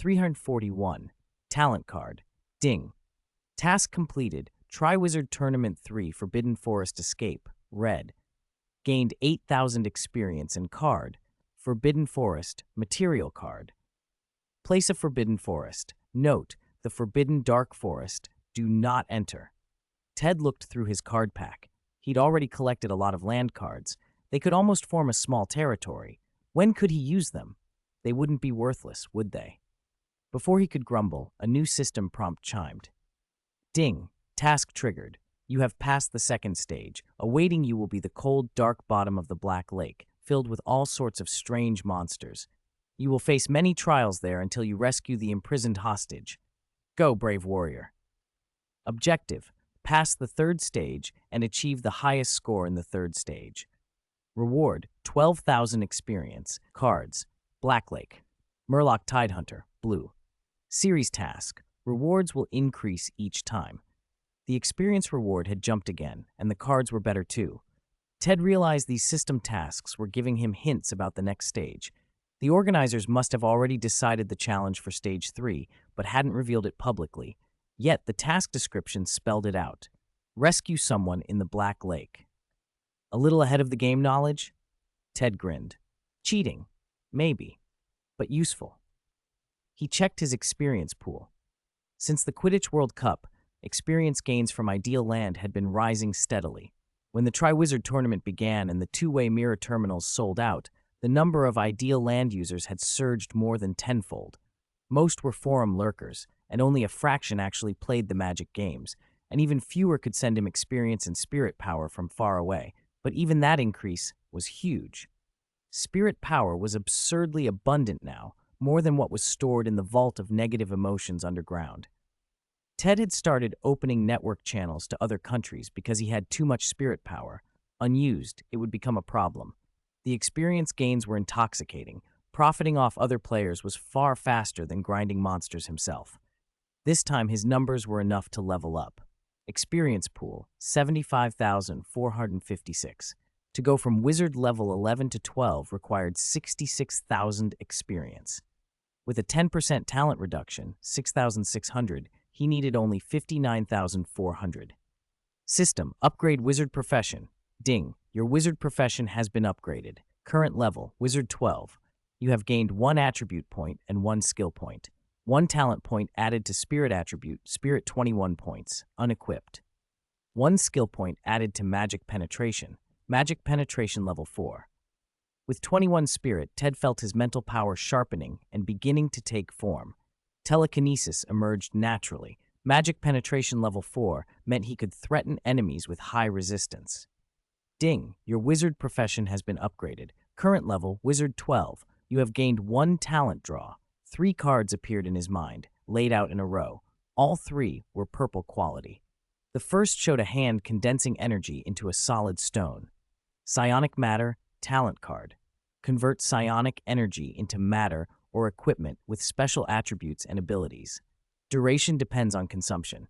341. Talent card. Ding. Task completed. Triwizard Tournament 3 Forbidden Forest Escape. Red. Gained 8,000 experience and card. Forbidden Forest. Material card. Place a Forbidden Forest. Note, the Forbidden Dark Forest. Do not enter. Ted looked through his card pack. He'd already collected a lot of land cards. They could almost form a small territory. When could he use them? They wouldn't be worthless, would they? Before he could grumble, a new system prompt chimed. Ding. Task triggered. You have passed the second stage. Awaiting you will be the cold, dark bottom of the Black Lake, filled with all sorts of strange monsters. You will face many trials there until you rescue the imprisoned hostage. Go, brave warrior. Objective. Pass the third stage and achieve the highest score in the third stage. Reward, 12,000 experience. Cards, Black Lake. Murloc Tidehunter, blue. Series task. Rewards will increase each time. The experience reward had jumped again, and the cards were better too. Ted realized these system tasks were giving him hints about the next stage. The organizers must have already decided the challenge for Stage 3, but hadn't revealed it publicly. Yet the task description spelled it out. Rescue someone in the Black Lake. A little ahead of the game knowledge? Ted grinned. Cheating. Maybe. But useful. He checked his experience pool. Since the Quidditch World Cup, experience gains from Ideal Land had been rising steadily. When the Triwizard Tournament began and the two-way mirror terminals sold out, the number of Ideal Land users had surged more than tenfold. Most were forum lurkers, and only a fraction actually played the Magic games, and even fewer could send him experience and spirit power from far away, but even that increase was huge. Spirit power was absurdly abundant now, more than what was stored in the vault of negative emotions underground. Ted had started opening network channels to other countries because he had too much spirit power. Unused, it would become a problem. The experience gains were intoxicating. Profiting off other players was far faster than grinding monsters himself. This time his numbers were enough to level up. Experience pool, 75,456. To go from wizard level 11 to 12 required 66,000 experience. With a 10% talent reduction, 6,600, he needed only 59,400. System, upgrade wizard profession. Ding, your wizard profession has been upgraded. Current level, wizard 12. You have gained 1 attribute point and 1 skill point. 1 talent point added to spirit attribute, spirit 21 points, unequipped. 1 skill point added to magic penetration level 4. With 21 spirit, Ted felt his mental power sharpening and beginning to take form. Telekinesis emerged naturally. Magic penetration level 4 meant he could threaten enemies with high resistance. Ding, your wizard profession has been upgraded. Current level, wizard 12. You have gained 1 talent draw. 3 cards appeared in his mind, laid out in a row. All 3 were purple quality. The first showed a hand condensing energy into a solid stone. Psionic matter, talent card. Convert psionic energy into matter or equipment with special attributes and abilities. Duration depends on consumption.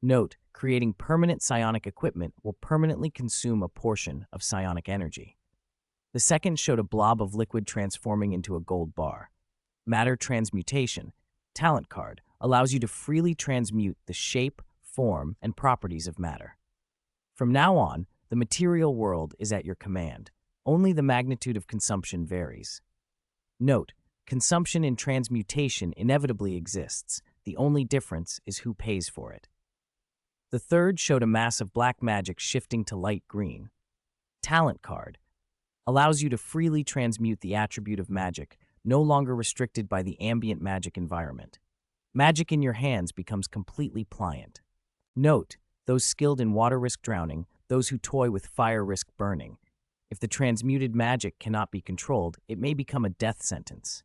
Note, creating permanent psionic equipment will permanently consume a portion of psionic energy. The second showed a blob of liquid transforming into a gold bar. Matter transmutation, talent card, allows you to freely transmute the shape, form, and properties of matter. From now on, the material world is at your command. Only the magnitude of consumption varies. Note, consumption in transmutation inevitably exists. The only difference is who pays for it. The third showed a mass of black magic shifting to light green. Talent card allows you to freely transmute the attribute of magic, no longer restricted by the ambient magic environment. Magic in your hands becomes completely pliant. Note, those skilled in water risk drowning, those who toy with fire risk burning. If the transmuted magic cannot be controlled, it may become a death sentence.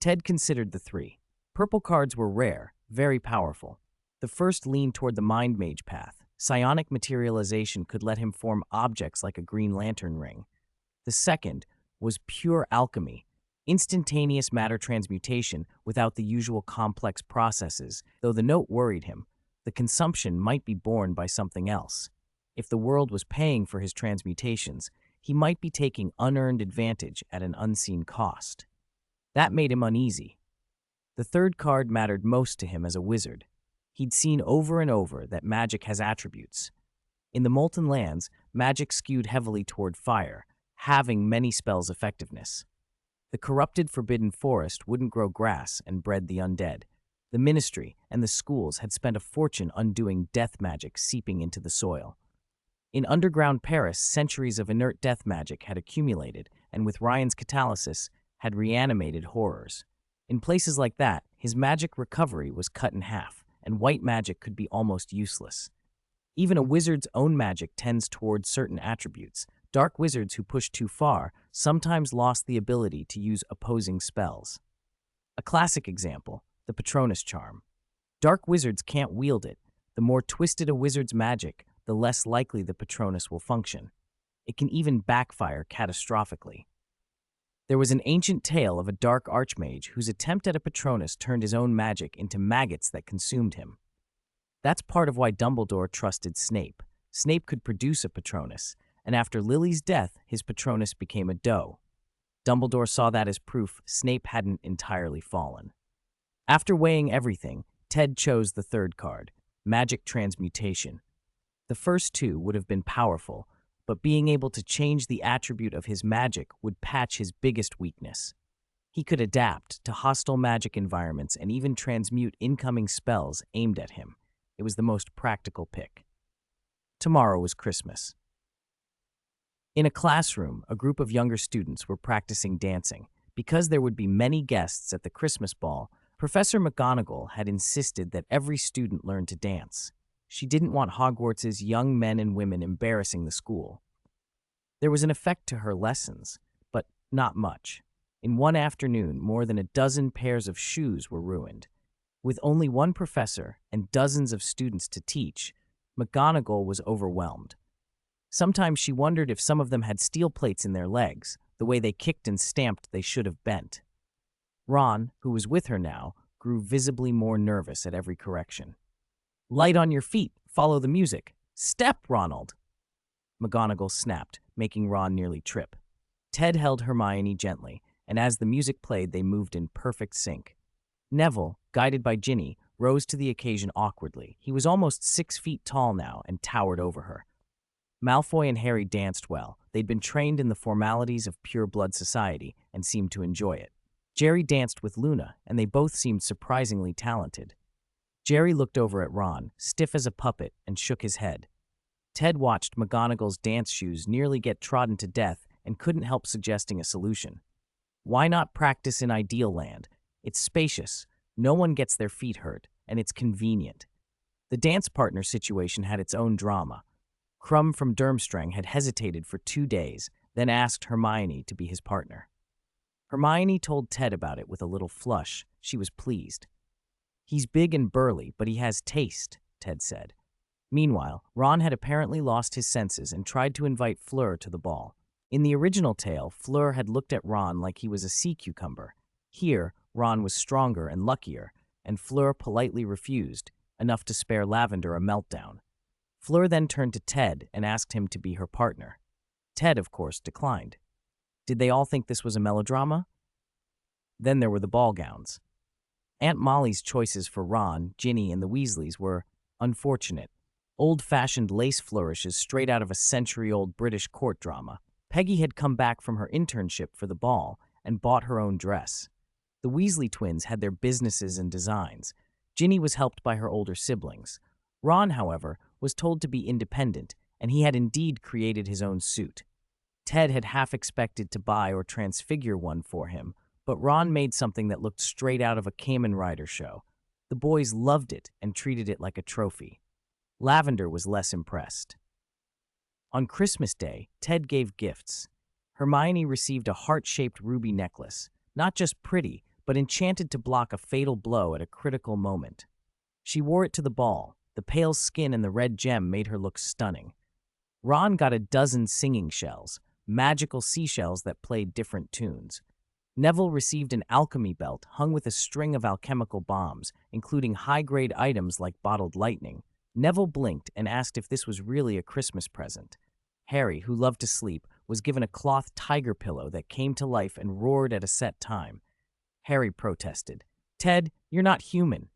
Ted considered the 3. Purple cards were rare, very powerful. The first leaned toward the Mind Mage path. Psionic materialization could let him form objects like a Green Lantern ring. The second was pure alchemy, instantaneous matter transmutation without the usual complex processes. Though the note worried him, the consumption might be borne by something else. If the world was paying for his transmutations, he might be taking unearned advantage at an unseen cost. That made him uneasy. The third card mattered most to him as a wizard. He'd seen over and over that magic has attributes. In the Molten Lands, magic skewed heavily toward fire, halving many spells' effectiveness. The corrupted Forbidden Forest wouldn't grow grass and bred the undead. The Ministry and the schools had spent a fortune undoing death magic seeping into the soil. In underground Paris, centuries of inert death magic had accumulated, and with Ryan's catalysis, had reanimated horrors. In places like that, his magic recovery was cut in half, and white magic could be almost useless. Even a wizard's own magic tends towards certain attributes. Dark wizards who pushed too far sometimes lost the ability to use opposing spells. A classic example, the Patronus charm. Dark wizards can't wield it. The more twisted a wizard's magic, the less likely the Patronus will function. It can even backfire catastrophically. There was an ancient tale of a dark archmage whose attempt at a Patronus turned his own magic into maggots that consumed him. That's part of why Dumbledore trusted Snape. Snape could produce a Patronus, and after Lily's death, his Patronus became a doe. Dumbledore saw that as proof Snape hadn't entirely fallen. After weighing everything, Ted chose the third card, Magic Transmutation. The first two would have been powerful, but being able to change the attribute of his magic would patch his biggest weakness. He could adapt to hostile magic environments and even transmute incoming spells aimed at him. It was the most practical pick. Tomorrow was Christmas. In a classroom, a group of younger students were practicing dancing. Because there would be many guests at the Christmas ball, Professor McGonagall had insisted that every student learn to dance. She didn't want Hogwarts' young men and women embarrassing the school. There was an effect to her lessons, but not much. In one afternoon, more than a dozen pairs of shoes were ruined. With only one professor and dozens of students to teach, McGonagall was overwhelmed. Sometimes she wondered if some of them had steel plates in their legs, the way they kicked and stamped they should have bent. Ron, who was with her now, grew visibly more nervous at every correction. "Light on your feet, follow the music. Step, Ronald!" McGonagall snapped, making Ron nearly trip. Ted held Hermione gently, and as the music played, they moved in perfect sync. Neville, guided by Ginny, rose to the occasion awkwardly. He was almost 6 feet tall now and towered over her. Malfoy and Harry danced well. They'd been trained in the formalities of pure-blood society and seemed to enjoy it. Jerry danced with Luna, and they both seemed surprisingly talented. Jerry looked over at Ron, stiff as a puppet, and shook his head. Ted watched McGonagall's dance shoes nearly get trodden to death and couldn't help suggesting a solution. Why not practice in Ideal Land? It's spacious, no one gets their feet hurt, and it's convenient. The dance partner situation had its own drama. Crumb from Durmstrang had hesitated for 2 days, then asked Hermione to be his partner. Hermione told Ted about it with a little flush. She was pleased. "He's big and burly, but he has taste," Ted said. Meanwhile, Ron had apparently lost his senses and tried to invite Fleur to the ball. In the original tale, Fleur had looked at Ron like he was a sea cucumber. Here, Ron was stronger and luckier, and Fleur politely refused, enough to spare Lavender a meltdown. Fleur then turned to Ted and asked him to be her partner. Ted, of course, declined. Did they all think this was a melodrama? Then there were the ball gowns. Aunt Molly's choices for Ron, Ginny, and the Weasleys were unfortunate. Old-fashioned lace flourishes straight out of a century-old British court drama. Peggy had come back from her internship for the ball and bought her own dress. The Weasley twins had their businesses and designs. Ginny was helped by her older siblings. Ron, however, was told to be independent, and he had indeed created his own suit. Ted had half expected to buy or transfigure one for him, but Ron made something that looked straight out of a Kamen Rider show. The boys loved it and treated it like a trophy. Lavender was less impressed. On Christmas Day, Ted gave gifts. Hermione received a heart-shaped ruby necklace, not just pretty, but enchanted to block a fatal blow at a critical moment. She wore it to the ball. The pale skin and the red gem made her look stunning. Ron got a dozen singing shells, magical seashells that played different tunes. Neville received an alchemy belt hung with a string of alchemical bombs, including high-grade items like bottled lightning. Neville blinked and asked if this was really a Christmas present. Harry, who loved to sleep, was given a cloth tiger pillow that came to life and roared at a set time. Harry protested. Ted, you're not human.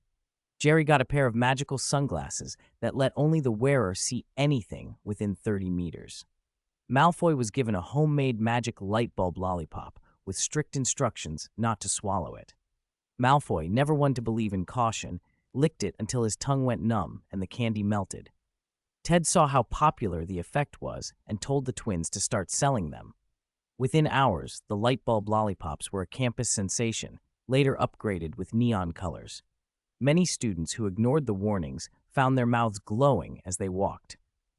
Jerry got a pair of magical sunglasses that let only the wearer see anything within 30 meters. Malfoy was given a homemade magic light bulb lollipop with strict instructions not to swallow it. Malfoy, never one to believe in caution, licked it until his tongue went numb and the candy melted. Ted saw how popular the effect was and told the twins to start selling them. Within hours, the light bulb lollipops were a campus sensation, later upgraded with neon colors. Many students who ignored the warnings found their mouths glowing as they walked.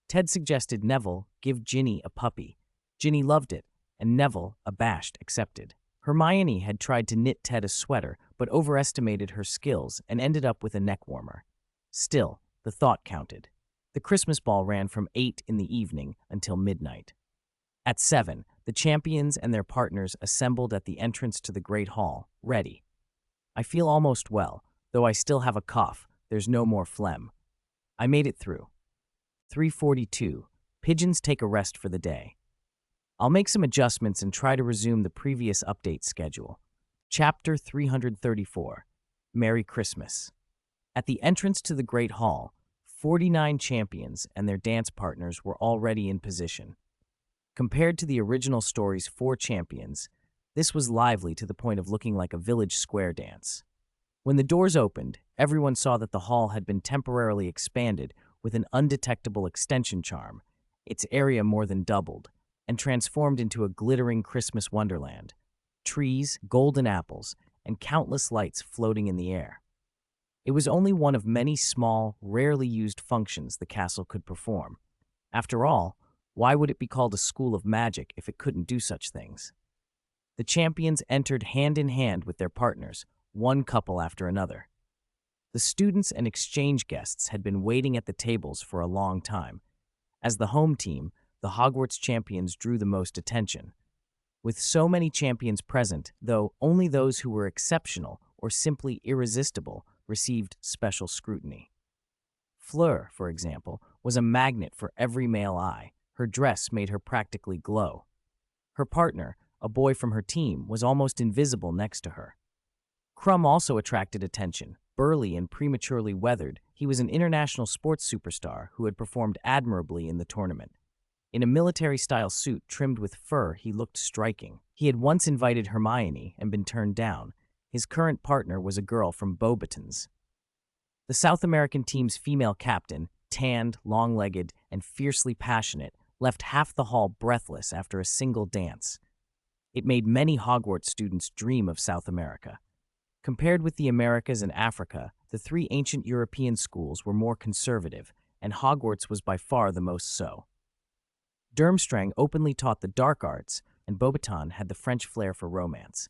Ted suggested Neville give Ginny a puppy. Ginny loved it, and Neville, abashed, accepted. Hermione had tried to knit Ted a sweater, but overestimated her skills and ended up with a neck warmer. Still, the thought counted. The Christmas ball ran from 8 in the evening until midnight. At 7, the champions and their partners assembled at the entrance to the Great Hall, ready. I feel almost well, though I still have a cough. There's no more phlegm. I made it through. 3:42. Pigeons take a rest for the day. I'll make some adjustments and try to resume the previous update schedule. Chapter 334. Merry Christmas. At the entrance to the Great Hall, 49 champions and their dance partners were already in position. Compared to the original story's 4 champions, this was lively to the point of looking like a village square dance. When the doors opened, everyone saw that the hall had been temporarily expanded with an undetectable extension charm. Its area more than doubled and transformed into a glittering Christmas wonderland. Trees, golden apples, and countless lights floating in the air. It was only one of many small, rarely used functions the castle could perform. After all, why would it be called a school of magic if it couldn't do such things? The champions entered hand in hand with their partners, one couple after another. The students and exchange guests had been waiting at the tables for a long time. As the home team, the Hogwarts champions drew the most attention. With so many champions present, though, only those who were exceptional or simply irresistible received special scrutiny. Fleur, for example, was a magnet for every male eye. Her dress made her practically glow. Her partner, a boy from her team, was almost invisible next to her. Crumb also attracted attention. Burly and prematurely weathered, he was an international sports superstar who had performed admirably in the tournament. In a military-style suit trimmed with fur, he looked striking. He had once invited Hermione and been turned down. His current partner was a girl from Beauxbatons. The South American team's female captain, tanned, long-legged, and fiercely passionate, left half the hall breathless after a single dance. It made many Hogwarts students dream of South America. Compared with the Americas and Africa, the 3 ancient European schools were more conservative, and Hogwarts was by far the most so. Durmstrang openly taught the dark arts, and Beauxbatons had the French flair for romance.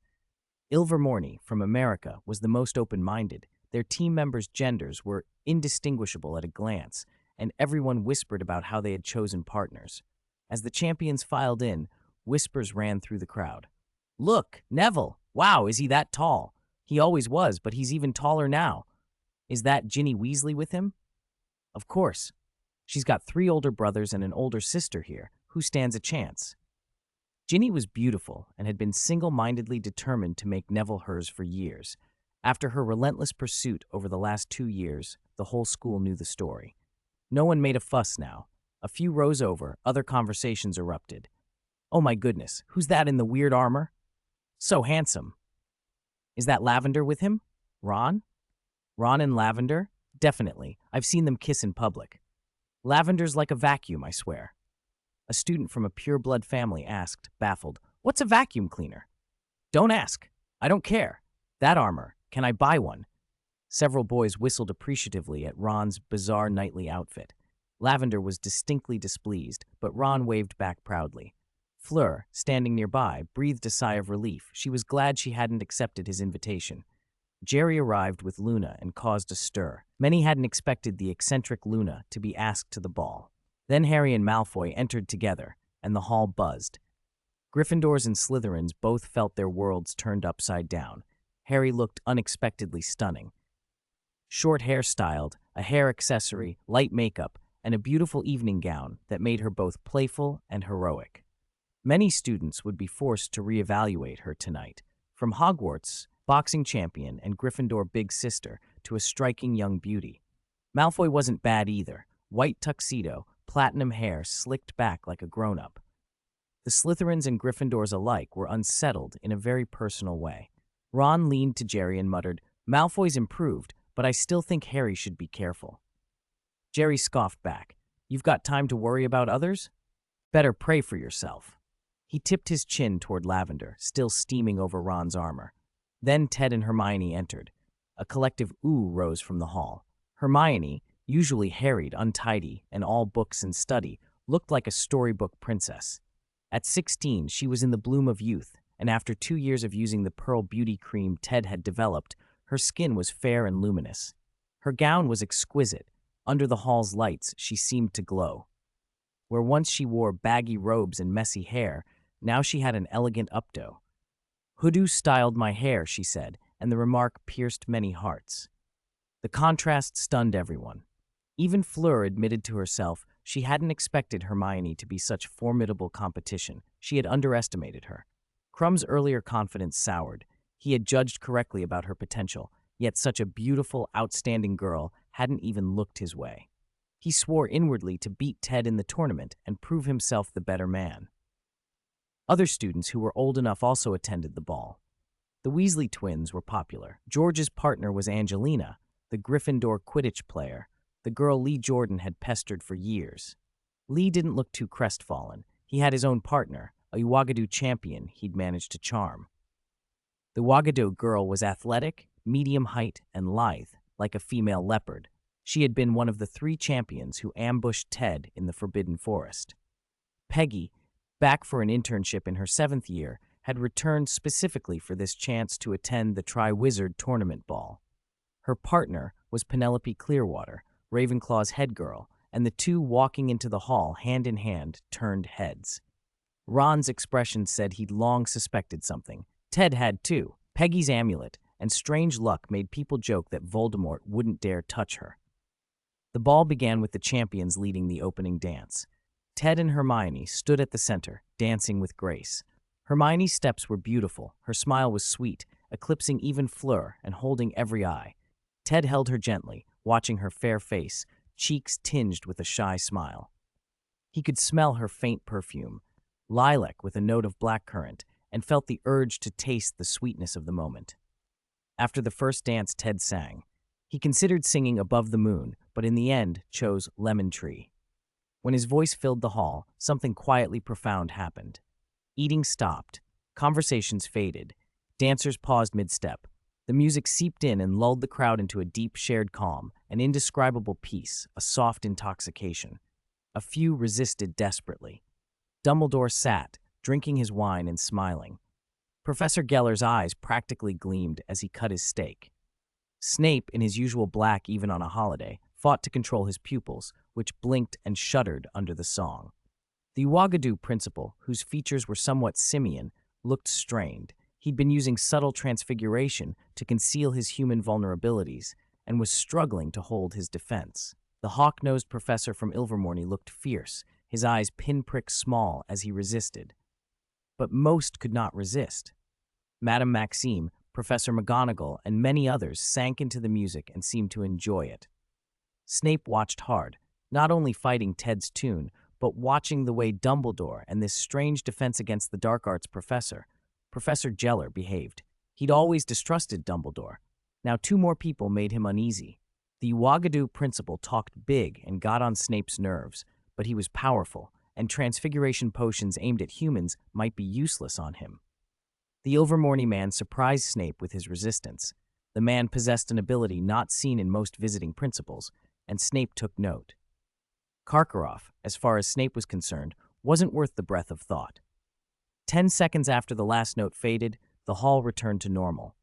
Ilvermorny, from America, was the most open-minded. Their team members' genders were indistinguishable at a glance, and everyone whispered about how they had chosen partners. As the champions filed in, whispers ran through the crowd. "Look, Neville! Wow, is he that tall? He always was, but he's even taller now. Is that Ginny Weasley with him?" "Of course. She's got 3 older brothers and an older sister here. Who stands a chance?" Ginny was beautiful and had been single-mindedly determined to make Neville hers for years. After her relentless pursuit over the last 2 years, the whole school knew the story. No one made a fuss now. A few rows over, other conversations erupted. "Oh my goodness, who's that in the weird armor? So handsome. Is that Lavender with him? Ron? Ron and Lavender? Definitely. I've seen them kiss in public. Lavender's like a vacuum, I swear." A student from a pure-blood family asked, baffled, "What's a vacuum cleaner?" "Don't ask. I don't care. That armor. Can I buy one?" Several boys whistled appreciatively at Ron's bizarre nightly outfit. Lavender was distinctly displeased, but Ron waved back proudly. Fleur, standing nearby, breathed a sigh of relief. She was glad she hadn't accepted his invitation. Jerry arrived with Luna and caused a stir. Many hadn't expected the eccentric Luna to be asked to the ball. Then Harry and Malfoy entered together, and the hall buzzed. Gryffindors and Slytherins both felt their worlds turned upside down. Harry looked unexpectedly stunning. Short hair styled, a hair accessory, light makeup, and a beautiful evening gown that made her both playful and heroic. Many students would be forced to reevaluate her tonight. From Hogwarts, boxing champion and Gryffindor big sister, to a striking young beauty. Malfoy wasn't bad either. White tuxedo, platinum hair slicked back like a grown-up. The Slytherins and Gryffindors alike were unsettled in a very personal way. Ron leaned to Jerry and muttered, "Malfoy's improved, but I still think Harry should be careful." Jerry scoffed back, "You've got time to worry about others? Better pray for yourself." He tipped his chin toward Lavender, still steaming over Ron's armor. Then Ted and Hermione entered. A collective ooh rose from the hall. Hermione, usually harried, untidy, and all books and study, looked like a storybook princess. At 16, she was in the bloom of youth, and after 2 years of using the pearl beauty cream Ted had developed, her skin was fair and luminous. Her gown was exquisite. Under the hall's lights, she seemed to glow. Where once she wore baggy robes and messy hair, now she had an elegant updo. "Hoodoo styled my hair," she said, and the remark pierced many hearts. The contrast stunned everyone. Even Fleur admitted to herself she hadn't expected Hermione to be such formidable competition. She had underestimated her. Crumb's earlier confidence soured. He had judged correctly about her potential, yet such a beautiful, outstanding girl hadn't even looked his way. He swore inwardly to beat Ted in the tournament and prove himself the better man. Other students who were old enough also attended the ball. The Weasley twins were popular. George's partner was Angelina, the Gryffindor Quidditch player, the girl Lee Jordan had pestered for years. Lee didn't look too crestfallen. He had his own partner, a Uagadou champion he'd managed to charm. The Uagadou girl was athletic, medium height, and lithe, like a female leopard. She had been one of the 3 champions who ambushed Ted in the Forbidden Forest. Peggy, back for an internship in her 7th year, had returned specifically for this chance to attend the Triwizard Tournament Ball. Her partner was Penelope Clearwater, Ravenclaw's head girl, and the two walking into the hall hand in hand turned heads. Ron's expression said he'd long suspected something. Ted had too. Peggy's amulet and strange luck made people joke that Voldemort wouldn't dare touch her. The ball began with the champions leading the opening dance. Ted and Hermione stood at the center, dancing with grace. Hermione's steps were beautiful, her smile was sweet, eclipsing even Fleur and holding every eye. Ted held her gently, watching her fair face, cheeks tinged with a shy smile. He could smell her faint perfume, lilac with a note of blackcurrant, and felt the urge to taste the sweetness of the moment. After the first dance, Ted sang. He considered singing Above the Moon, but in the end chose Lemon Tree. When his voice filled the hall, something quietly profound happened. Eating stopped. Conversations faded. Dancers paused mid-step. The music seeped in and lulled the crowd into a deep shared calm, an indescribable peace, a soft intoxication. A few resisted desperately. Dumbledore sat, drinking his wine and smiling. Professor Geller's eyes practically gleamed as he cut his steak. Snape, in his usual black even on a holiday, fought to control his pupils, which blinked and shuddered under the song. The Uagadou principal, whose features were somewhat simian, looked strained. He'd been using subtle transfiguration to conceal his human vulnerabilities and was struggling to hold his defense. The hawk-nosed professor from Ilvermorny looked fierce, his eyes pinprick small as he resisted. But most could not resist. Madame Maxime, Professor McGonagall, and many others sank into the music and seemed to enjoy it. Snape watched hard, not only fighting Ted's tune, but watching the way Dumbledore and this strange defense against the dark arts professor, Professor Geller, behaved. He'd always distrusted Dumbledore. Now 2 more people made him uneasy. The Uagadou principal talked big and got on Snape's nerves, but he was powerful, and transfiguration potions aimed at humans might be useless on him. The Ilvermorny man surprised Snape with his resistance. The man possessed an ability not seen in most visiting principals, and Snape took note. Karkaroff, as far as Snape was concerned, wasn't worth the breath of thought. 10 seconds after the last note faded, the hall returned to normal.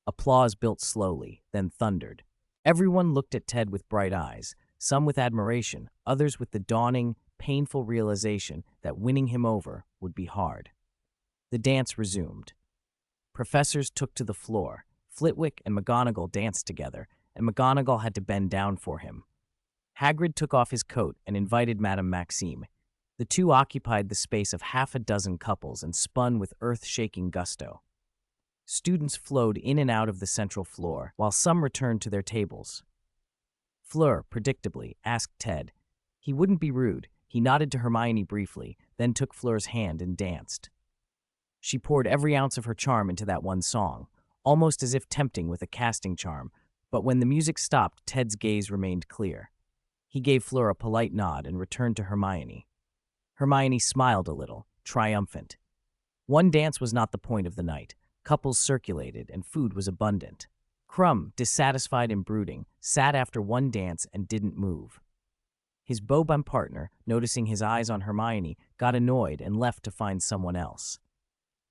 Applause built slowly, then thundered. Everyone looked at Ted with bright eyes, some with admiration, others with the dawning, painful realization that winning him over would be hard. The dance resumed. Professors took to the floor. Flitwick and McGonagall danced together, and McGonagall had to bend down for him. Hagrid took off his coat and invited Madame Maxime. The two occupied the space of half a dozen couples and spun with earth-shaking gusto. Students flowed in and out of the central floor, while some returned to their tables. Fleur, predictably, asked Ted. He wouldn't be rude. He nodded to Hermione briefly, then took Fleur's hand and danced. She poured every ounce of her charm into that one song, almost as if tempting with a casting charm, but when the music stopped, Ted's gaze remained clear. He gave Fleur a polite nod and returned to Hermione. Hermione smiled a little, triumphant. One dance was not the point of the night. Couples circulated, and food was abundant. Crumb, dissatisfied and brooding, sat after one dance and didn't move. His Boban partner, noticing his eyes on Hermione, got annoyed and left to find someone else.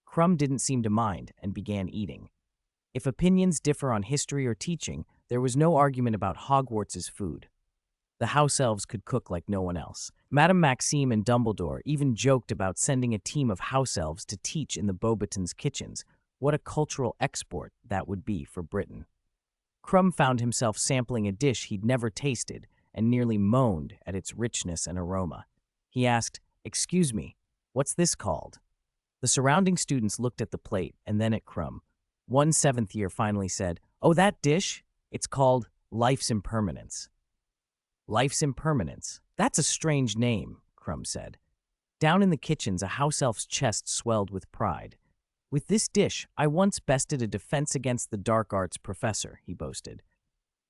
Crumb didn't seem to mind and began eating. If opinions differ on history or teaching, there was no argument about Hogwarts' food. The house elves could cook like no one else. Madame Maxime and Dumbledore even joked about sending a team of house elves to teach in the Beauxbatons' kitchens. What a cultural export that would be for Britain. Crumb found himself sampling a dish he'd never tasted and nearly moaned at its richness and aroma. He asked, "Excuse me, what's this called?" The surrounding students looked at the plate and then at Crumb. One seventh year finally said, "Oh, that dish? It's called Life's Impermanence." Life's Impermanence. That's a strange name, Crumb said. Down in the kitchens, a house elf's chest swelled with pride. "With this dish, I once bested a defense against the dark arts professor," he boasted.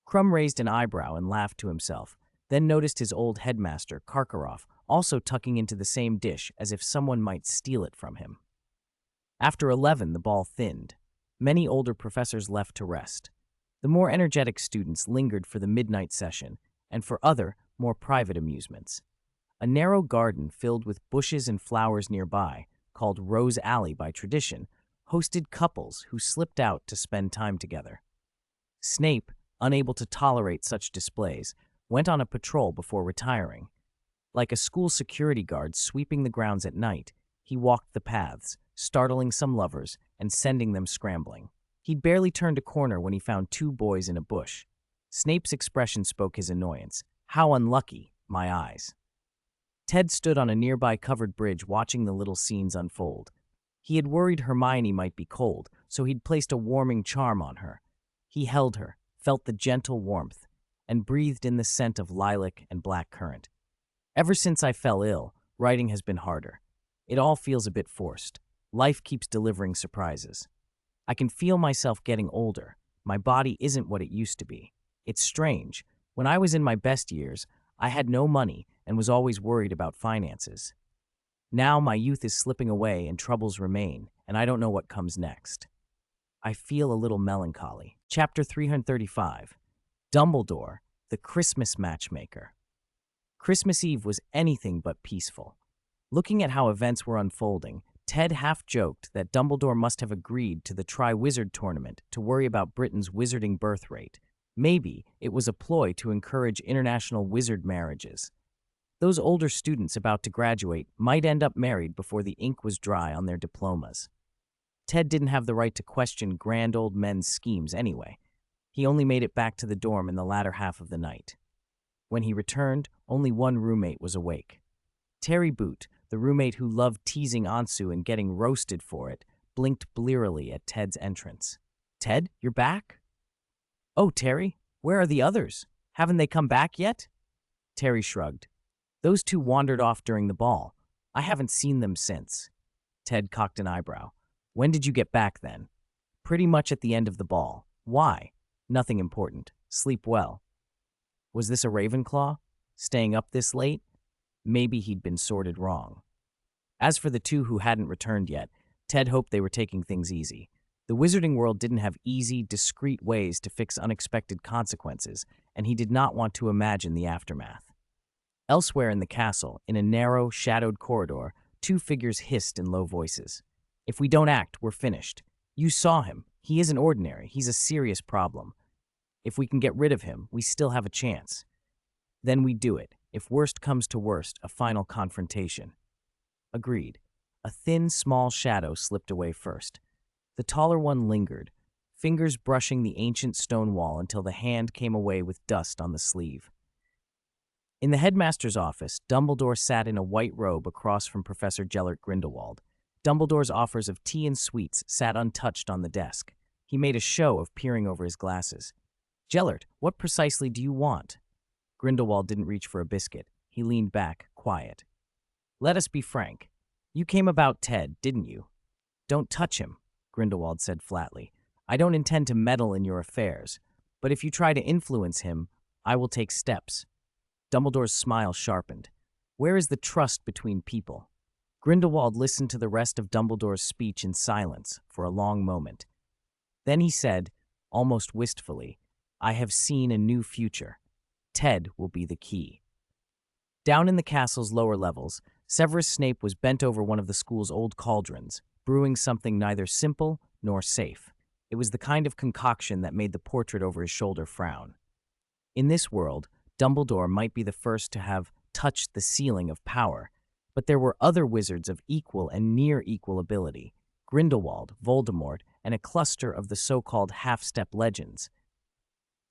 Crumb raised an eyebrow and laughed to himself, then noticed his old headmaster, Karkaroff, also tucking into the same dish as if someone might steal it from him. After 11, the ball thinned. Many older professors left to rest. The more energetic students lingered for the midnight session and for other, more private amusements. A narrow garden filled with bushes and flowers nearby, called Rose Alley by tradition, hosted couples who slipped out to spend time together. Snape, unable to tolerate such displays, went on a patrol before retiring. Like a school security guard sweeping the grounds at night, he walked the paths, startling some lovers and sending them scrambling. He'd barely turned a corner when he found two boys in a bush. Snape's expression spoke his annoyance. "How unlucky, my eyes." Ted stood on a nearby covered bridge watching the little scenes unfold. He had worried Hermione might be cold, so he'd placed a warming charm on her. He held her, felt the gentle warmth, and breathed in the scent of lilac and black currant. "Ever since I fell ill, writing has been harder. It all feels a bit forced. Life keeps delivering surprises. I can feel myself getting older. My body isn't what it used to be. It's strange. When I was in my best years, I had no money and was always worried about finances. Now my youth is slipping away and troubles remain, and I don't know what comes next. I feel a little melancholy." Chapter 335. Dumbledore, the Christmas Matchmaker. Christmas Eve was anything but peaceful. Looking at how events were unfolding, Ted half-joked that Dumbledore must have agreed to the Tri-Wizard tournament to worry about Britain's wizarding birth rate. Maybe it was a ploy to encourage international wizard marriages. Those older students about to graduate might end up married before the ink was dry on their diplomas. Ted didn't have the right to question grand old men's schemes anyway. He only made it back to the dorm in the latter half of the night. When he returned, only one roommate was awake. Terry Boot, the roommate who loved teasing Ansu and getting roasted for it, blinked blearily at Ted's entrance. "Ted, you're back?" "Oh, Terry, where are the others? Haven't they come back yet?" Terry shrugged. "Those two wandered off during the ball. I haven't seen them since." Ted cocked an eyebrow. "When did you get back then?" "Pretty much at the end of the ball." "Why?" "Nothing important. Sleep well." Was this a Ravenclaw? Staying up this late? Maybe he'd been sorted wrong. As for the two who hadn't returned yet, Ted hoped they were taking things easy. The wizarding world didn't have easy, discreet ways to fix unexpected consequences, and he did not want to imagine the aftermath. Elsewhere in the castle, in a narrow, shadowed corridor, two figures hissed in low voices. "If we don't act, we're finished. You saw him. He isn't ordinary. He's a serious problem. If we can get rid of him, we still have a chance. Then we do it. If worst comes to worst, a final confrontation." Agreed. A thin, small shadow slipped away first. The taller one lingered, fingers brushing the ancient stone wall until the hand came away with dust on the sleeve. In the headmaster's office, Dumbledore sat in a white robe across from Professor Gellert Grindelwald. Dumbledore's offers of tea and sweets sat untouched on the desk. He made a show of peering over his glasses. "Gellert, what precisely do you want?" Grindelwald didn't reach for a biscuit. He leaned back, quiet. "Let us be frank. You came about Ted, didn't you?" "Don't touch him," Grindelwald said flatly. "I don't intend to meddle in your affairs, but if you try to influence him, I will take steps." Dumbledore's smile sharpened. "Where is the trust between people?" Grindelwald listened to the rest of Dumbledore's speech in silence for a long moment. Then he said, almost wistfully, "I have seen a new future. Ted will be the key." Down in the castle's lower levels, Severus Snape was bent over one of the school's old cauldrons, brewing something neither simple nor safe. It was the kind of concoction that made the portrait over his shoulder frown. In this world, Dumbledore might be the first to have touched the ceiling of power, but there were other wizards of equal and near-equal ability: Grindelwald, Voldemort, and a cluster of the so-called half-step legends.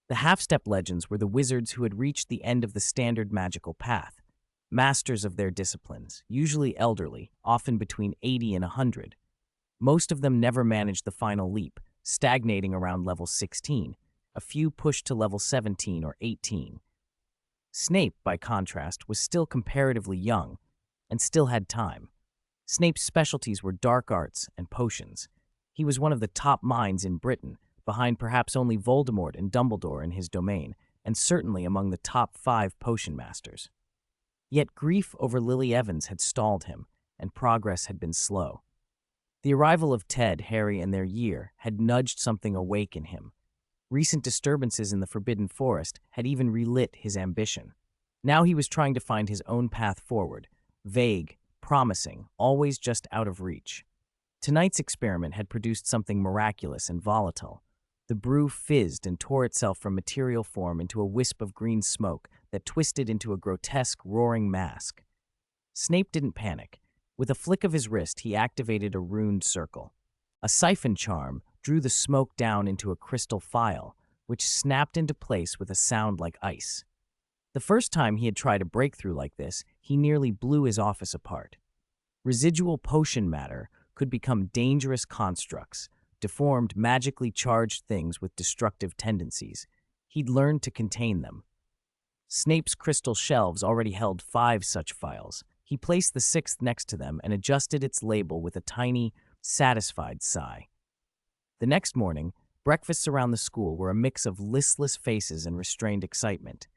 The half-step legends were the wizards who had reached the end of the standard magical path, masters of their disciplines, usually elderly, often between 80 and 100. Most of them never managed the final leap, stagnating around level 16. A few pushed to level 17 or 18. Snape, by contrast, was still comparatively young and still had time. Snape's specialties were dark arts and potions. He was one of the top minds in Britain, behind perhaps only Voldemort and Dumbledore in his domain, and certainly among the top 5 potion masters. Yet grief over Lily Evans had stalled him, and progress had been slow. The arrival of Ted, Harry, and their year had nudged something awake in him. Recent disturbances in the Forbidden Forest had even relit his ambition. Now he was trying to find his own path forward, vague, promising, always just out of reach. Tonight's experiment had produced something miraculous and volatile. The brew fizzed and tore itself from material form into a wisp of green smoke that twisted into a grotesque, roaring mask. Snape didn't panic. With a flick of his wrist, he activated a runed circle. A siphon charm drew the smoke down into a crystal phial, which snapped into place with a sound like ice. The first time he had tried a breakthrough like this, he nearly blew his office apart. Residual potion matter could become dangerous constructs, deformed, magically charged things with destructive tendencies. He'd learned to contain them. Snape's crystal shelves already held 5 such phials. He placed the 6th next to them and adjusted its label with a tiny, satisfied sigh. The next morning, breakfasts around the school were a mix of listless faces and restrained excitement.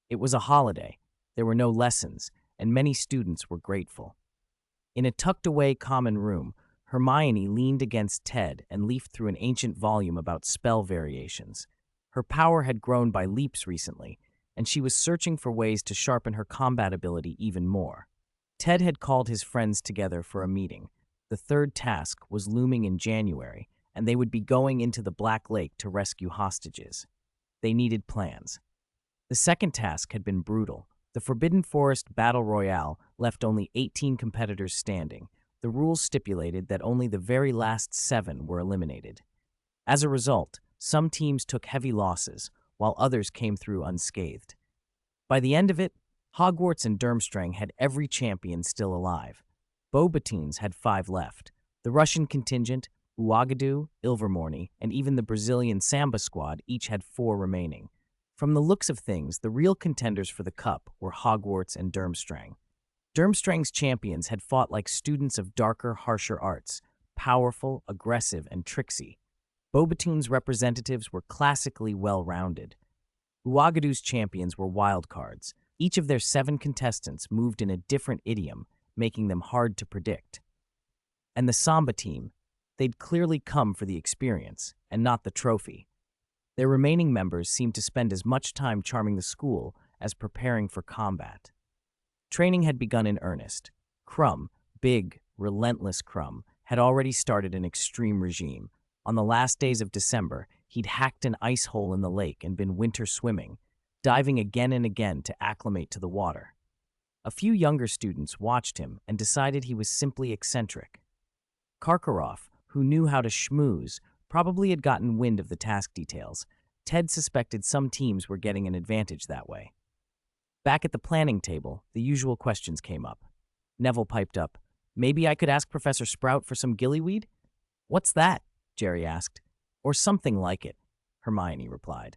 It was a holiday. There were no lessons, and many students were grateful. In a tucked-away common room, Hermione leaned against Ted and leafed through an ancient volume about spell variations. Her power had grown by leaps recently, and she was searching for ways to sharpen her combat ability even more. Ted had called his friends together for a meeting. The 3rd task was looming in January, and they would be going into the Black Lake to rescue hostages. They needed plans. The 2nd task had been brutal. The Forbidden Forest Battle Royale left only 18 competitors standing. The rules stipulated that only the very last 7 were eliminated. As a result, some teams took heavy losses, while others came through unscathed. By the end of it, Hogwarts and Durmstrang had every champion still alive. Beauxbatons had 5 left. The Russian contingent, Ouagadougou, Ilvermorny, and even the Brazilian Samba squad each had 4 remaining. From the looks of things, the real contenders for the cup were Hogwarts and Durmstrang. Durmstrang's champions had fought like students of darker, harsher arts, powerful, aggressive, and tricksy. Beauxbaton's representatives were classically well-rounded. Ouagadougou's champions were wildcards. Each of their 7 contestants moved in a different idiom, making them hard to predict. And the Samba team, they'd clearly come for the experience, and not the trophy. Their remaining members seemed to spend as much time charming the school as preparing for combat. Training had begun in earnest. Crumb, big, relentless Crumb, had already started an extreme regime. On the last days of December, he'd hacked an ice hole in the lake and been winter swimming, diving again and again to acclimate to the water. A few younger students watched him and decided he was simply eccentric. Karkaroff, who knew how to schmooze, probably had gotten wind of the task details. Ted suspected some teams were getting an advantage that way. Back at the planning table, the usual questions came up. Neville piped up, Maybe I could ask Professor Sprout for some gillyweed? What's that? Jerry asked. Or something like it, Hermione replied.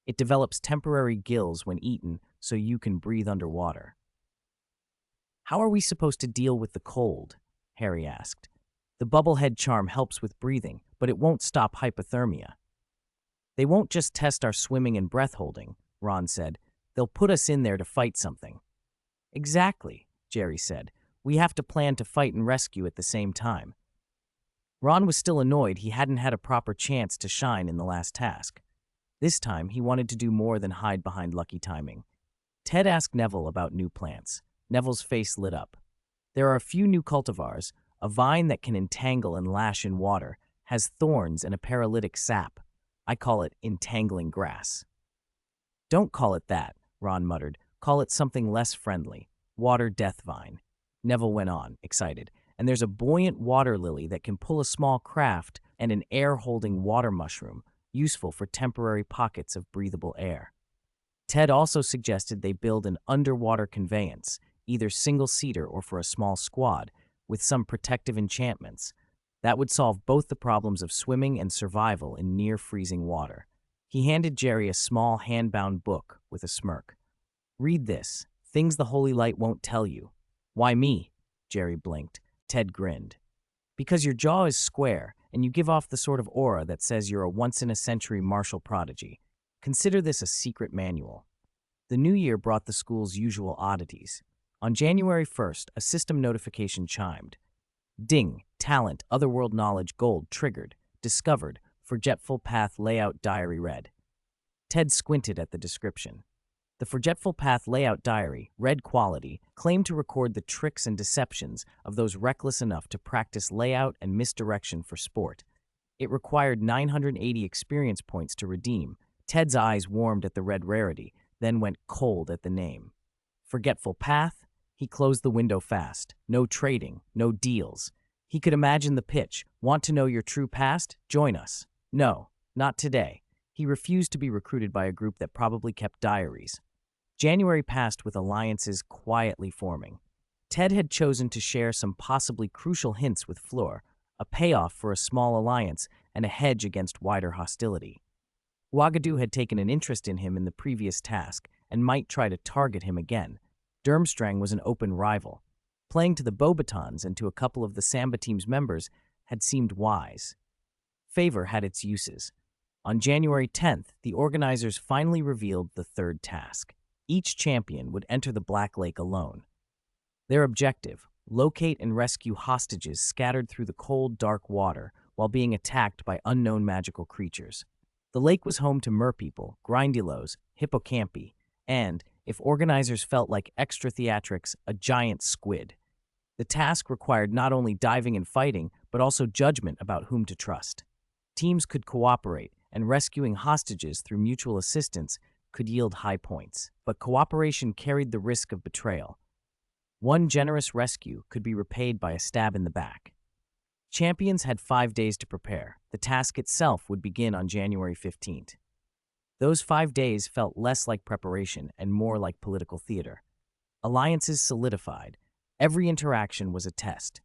It develops temporary gills when eaten so you can breathe underwater. How are we supposed to deal with the cold? Harry asked. The bubblehead charm helps with breathing, but it won't stop hypothermia. They won't just test our swimming and breath holding, Ron said. They'll put us in there to fight something. Exactly, Jerry said. We have to plan to fight and rescue at the same time. Ron was still annoyed he hadn't had a proper chance to shine in the last task. This time, he wanted to do more than hide behind lucky timing. Ted asked Neville about new plants. Neville's face lit up. There are a few new cultivars. A vine that can entangle and lash in water, has thorns and a paralytic sap. I call it entangling grass. Don't call it that, Ron muttered. Call it something less friendly. Water death vine. Neville went on, excited. And there's a buoyant water lily that can pull a small craft and an air-holding water mushroom, useful for temporary pockets of breathable air. Ted also suggested they build an underwater conveyance, either single-seater or for a small squad, with some protective enchantments. That would solve both the problems of swimming and survival in near-freezing water. He handed Jerry a small hand-bound book with a smirk. Read this. Things the Holy Light won't tell you. Why me? Jerry blinked. Ted grinned. Because your jaw is square, and you give off the sort of aura that says you're a once-in-a-century martial prodigy. Consider this a secret manual. The new year brought the school's usual oddities. On January 1st, a system notification chimed. Ding, talent, otherworld knowledge, gold, triggered, discovered, Forgetful Path Layout Diary read. Ted squinted at the description. The Forgetful Path Layout Diary, red quality, claimed to record the tricks and deceptions of those reckless enough to practice layout and misdirection for sport. It required 980 experience points to redeem. Ted's eyes warmed at the red rarity, then went cold at the name. Forgetful Path? He closed the window fast. No trading, no deals. He could imagine the pitch. Want to know your true past? Join us. No, not today. He refused to be recruited by a group that probably kept diaries. January passed with alliances quietly forming. Ted had chosen to share some possibly crucial hints with Fleur, a payoff for a small alliance and a hedge against wider hostility. Ouagadou had taken an interest in him in the previous task and might try to target him again. Durmstrang was an open rival. Playing to the Beauxbatons and to a couple of the Samba team's members had seemed wise. Favor had its uses. On January 10th, the organizers finally revealed the third task. Each champion would enter the Black Lake alone. Their objective, locate and rescue hostages scattered through the cold, dark water while being attacked by unknown magical creatures. The lake was home to merpeople, grindylows, hippocampi, and, if organizers felt like extra theatrics, a giant squid. The task required not only diving and fighting, but also judgment about whom to trust. Teams could cooperate, and rescuing hostages through mutual assistance could yield high points. But cooperation carried the risk of betrayal. One generous rescue could be repaid by a stab in the back. Champions had 5 days to prepare. The task itself would begin on January 15th. Those 5 days felt less like preparation and more like political theater. Alliances solidified. Every interaction was a test.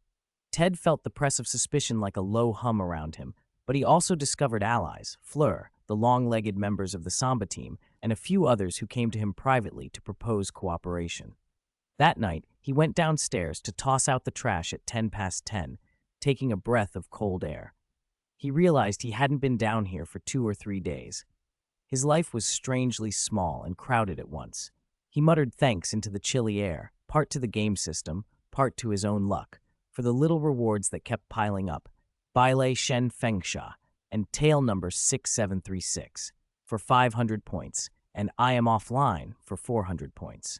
Ted felt the press of suspicion like a low hum around him, but he also discovered allies, Fleur, the long-legged members of the Samba team, and a few others who came to him privately to propose cooperation. That night, he went downstairs to toss out the trash at 10 past 10, taking a breath of cold air. He realized he hadn't been down here for 2 or 3 days. His life was strangely small and crowded at once. He muttered thanks into the chilly air, part to the game system, part to his own luck, for the little rewards that kept piling up. Baile Shen Fengsha and tail number 6736 for 500 points, and I am offline for 400 points.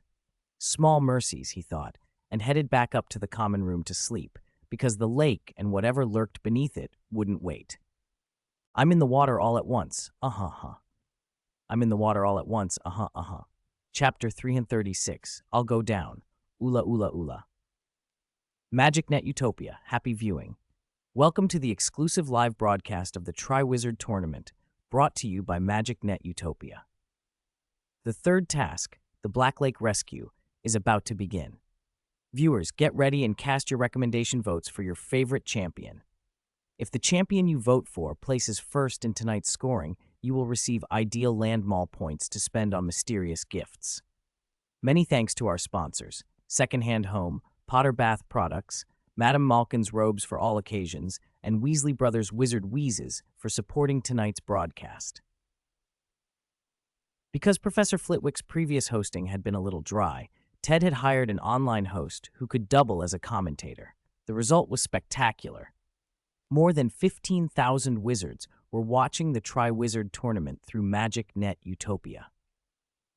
Small mercies, he thought, and headed back up to the common room to sleep, because the lake and whatever lurked beneath it wouldn't wait. I'm in the water all at once, I'm in the water all at once, Chapter 336, I'll go down, Ula Ula Ula. MagicNet Utopia, happy viewing. Welcome to the exclusive live broadcast of the Triwizard Tournament, brought to you by MagicNet Utopia. The third task, the Black Lake Rescue, is about to begin. Viewers, get ready and cast your recommendation votes for your favorite champion. If the champion you vote for places first in tonight's scoring, you will receive ideal land mall points to spend on mysterious gifts. Many thanks to our sponsors, Secondhand Home, Potter Bath Products, Madame Malkin's Robes for All Occasions, and Weasley Brothers Wizard Wheezes for supporting tonight's broadcast. Because Professor Flitwick's previous hosting had been a little dry, Ted had hired an online host who could double as a commentator. The result was spectacular. More than 15,000 wizards were watching the Tri-Wizard tournament through Magic Net Utopia.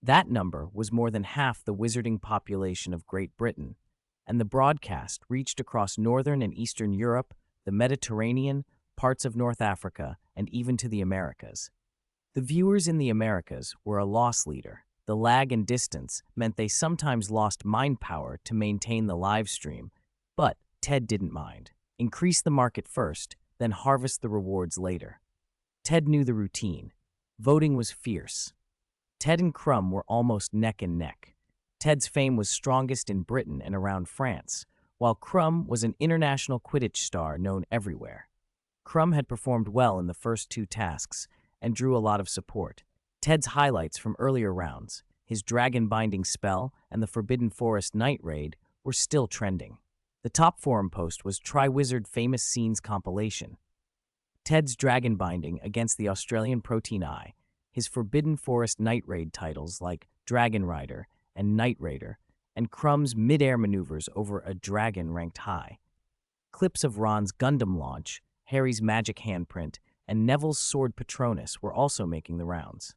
That number was more than half the wizarding population of Great Britain, and the broadcast reached across Northern and Eastern Europe, the Mediterranean, parts of North Africa, and even to the Americas. The viewers in the Americas were a loss leader. The lag and distance meant they sometimes lost mind power to maintain the live stream, but Ted didn't mind. Increase the market first, then harvest the rewards later. Ted knew the routine. Voting was fierce. Ted and Crumb were almost neck and neck. Ted's fame was strongest in Britain and around France, while Crumb was an international Quidditch star known everywhere. Crumb had performed well in the first two tasks and drew a lot of support. Ted's highlights from earlier rounds, his dragon binding spell and the Forbidden Forest night raid, were still trending. The top forum post was Tri-Wizard Famous Scenes compilation. Ted's dragon binding against the Australian Protein Eye, his Forbidden Forest night raid titles like Dragon Rider and Night Raider, and Crumb's mid-air maneuvers over a dragon ranked high. Clips of Ron's Gundam launch, Harry's magic handprint, and Neville's sword Patronus were also making the rounds.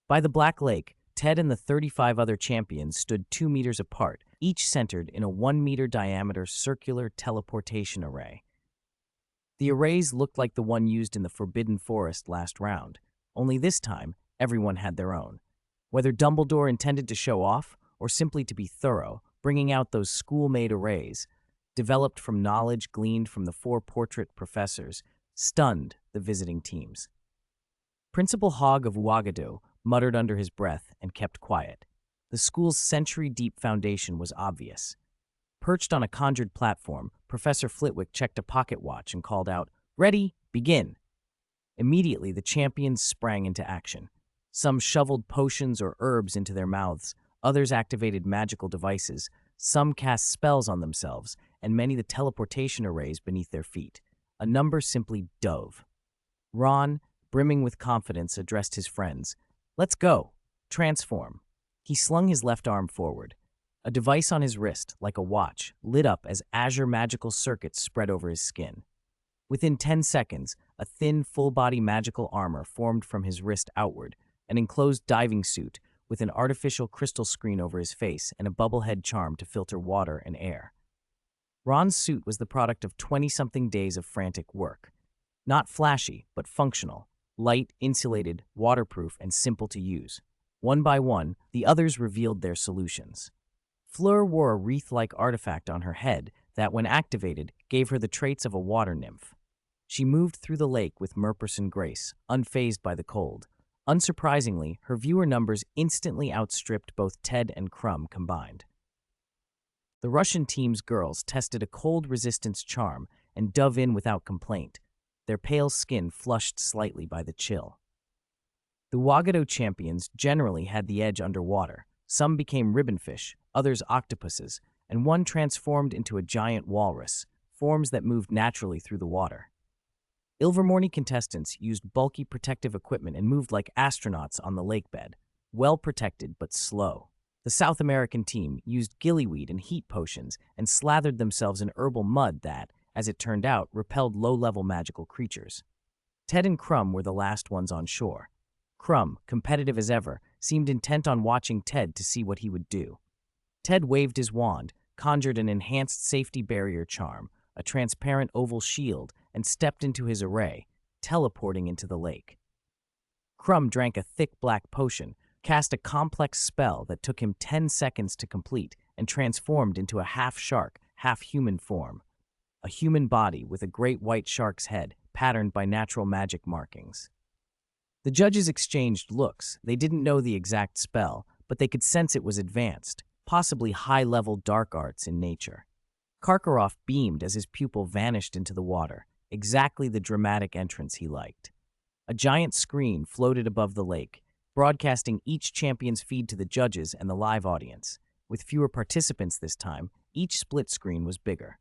By the Black Lake, Ted and the 35 other champions stood 2 meters apart, each centered in a 1-meter diameter circular teleportation array. The arrays looked like the one used in the Forbidden Forest last round, only this time everyone had their own. Whether Dumbledore intended to show off or simply to be thorough, bringing out those school-made arrays, developed from knowledge gleaned from the 4 portrait professors, stunned the visiting teams. Principal Hog of Ouagadougou muttered under his breath and kept quiet. The school's century-deep foundation was obvious. Perched on a conjured platform, Professor Flitwick checked a pocket watch and called out, "Ready, begin!" Immediately, the champions sprang into action. Some shoveled potions or herbs into their mouths, others activated magical devices, some cast spells on themselves, and many the teleportation arrays beneath their feet. A number simply dove. Ron, brimming with confidence, addressed his friends. "Let's go. Transform." He slung his left arm forward. A device on his wrist, like a watch, lit up as azure magical circuits spread over his skin. Within 10 seconds, a thin, full-body magical armor formed from his wrist outward, an enclosed diving suit with an artificial crystal screen over his face and a bubblehead charm to filter water and air. Ron's suit was the product of 20-something days of frantic work. Not flashy, but functional, light, insulated, waterproof, and simple to use. One by one, the others revealed their solutions. Fleur wore a wreath-like artifact on her head that, when activated, gave her the traits of a water nymph. She moved through the lake with Murperson grace, unfazed by the cold. Unsurprisingly, her viewer numbers instantly outstripped both Ted and Crumb combined. The Russian team's girls tested a cold resistance charm and dove in without complaint, their pale skin flushed slightly by the chill. The Ouagadougou champions generally had the edge underwater. Some became ribbonfish, others octopuses, and one transformed into a giant walrus, forms that moved naturally through the water. Ilvermorny contestants used bulky protective equipment and moved like astronauts on the lake bed, well protected but slow. The South American team used gillyweed and heat potions and slathered themselves in herbal mud that, as it turned out, repelled low-level magical creatures. Ted and Crumb were the last ones on shore. Crumb, competitive as ever, seemed intent on watching Ted to see what he would do. Ted waved his wand, conjured an enhanced safety barrier charm, a transparent oval shield, and stepped into his array, teleporting into the lake. Crumb drank a thick black potion, cast a complex spell that took him 10 seconds to complete, and transformed into a half-shark, half-human form. A human body with a great white shark's head, patterned by natural magic markings. The judges exchanged looks. They didn't know the exact spell, but they could sense it was advanced. possibly high-level dark arts in nature. Karkaroff beamed as his pupil vanished into the water, exactly the dramatic entrance he liked. A giant screen floated above the lake, broadcasting each champion's feed to the judges and the live audience. With fewer participants this time, each split screen was bigger.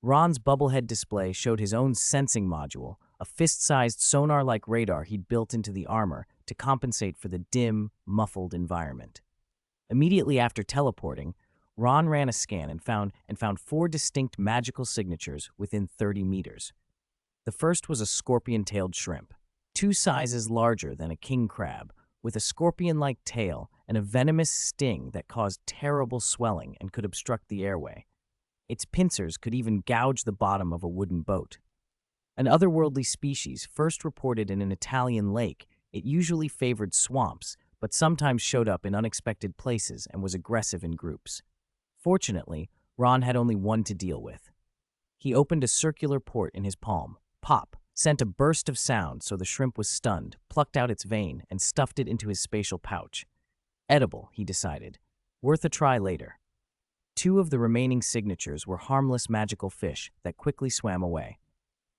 Ron's bubblehead display showed his own sensing module, a fist-sized sonar-like radar he'd built into the armor to compensate for the dim, muffled environment. Immediately after teleporting, Ron ran a scan and found 4 distinct magical signatures within 30 meters. The first was a scorpion-tailed shrimp, 2 sizes larger than a king crab, with a scorpion-like tail and a venomous sting that caused terrible swelling and could obstruct the airway. Its pincers could even gouge the bottom of a wooden boat. An otherworldly species first reported in an Italian lake, it usually favored swamps, but sometimes showed up in unexpected places and was aggressive in groups. Fortunately, Ron had only one to deal with. He opened a circular port in his palm. Pop! Sent a burst of sound so the shrimp was stunned, plucked out its vein, and stuffed it into his spatial pouch. Edible, he decided. Worth a try later. 2 of the remaining signatures were harmless magical fish that quickly swam away.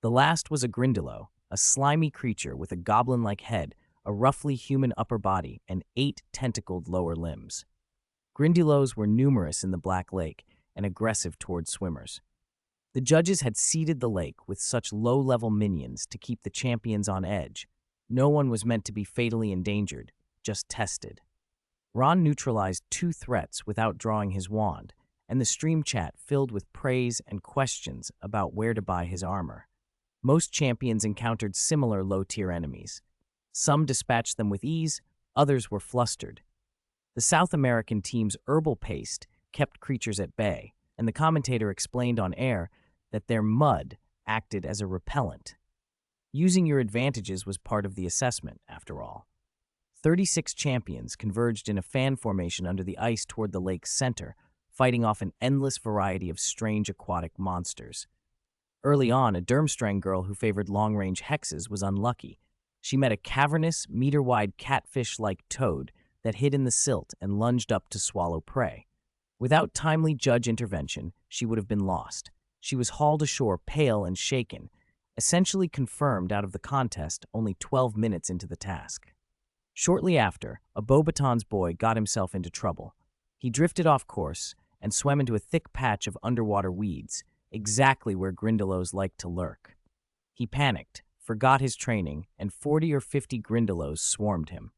The last was a Grindylow, a slimy creature with a goblin-like head, a roughly human upper body, and 8 tentacled lower limbs. Grindylows were numerous in the Black Lake and aggressive toward swimmers. The judges had seeded the lake with such low-level minions to keep the champions on edge. No one was meant to be fatally endangered, just tested. Ron neutralized 2 threats without drawing his wand, and the stream chat filled with praise and questions about where to buy his armor. Most champions encountered similar low-tier enemies. Some dispatched them with ease, others were flustered. The South American team's herbal paste kept creatures at bay, and the commentator explained on air that their mud acted as a repellent. Using your advantages was part of the assessment, after all. 36 champions converged in a fan formation under the ice toward the lake's center, fighting off an endless variety of strange aquatic monsters. Early on, a Durmstrang girl who favored long-range hexes was unlucky. She met a cavernous, meter-wide catfish-like toad that hid in the silt and lunged up to swallow prey. Without timely judge intervention, she would have been lost. She was hauled ashore pale and shaken, essentially confirmed out of the contest only 12 minutes into the task. Shortly after, a Beauxbatons boy got himself into trouble. He drifted off course and swam into a thick patch of underwater weeds, exactly where Grindylows like to lurk. He panicked, forgot his training, and 40 or 50 Grindylows swarmed him.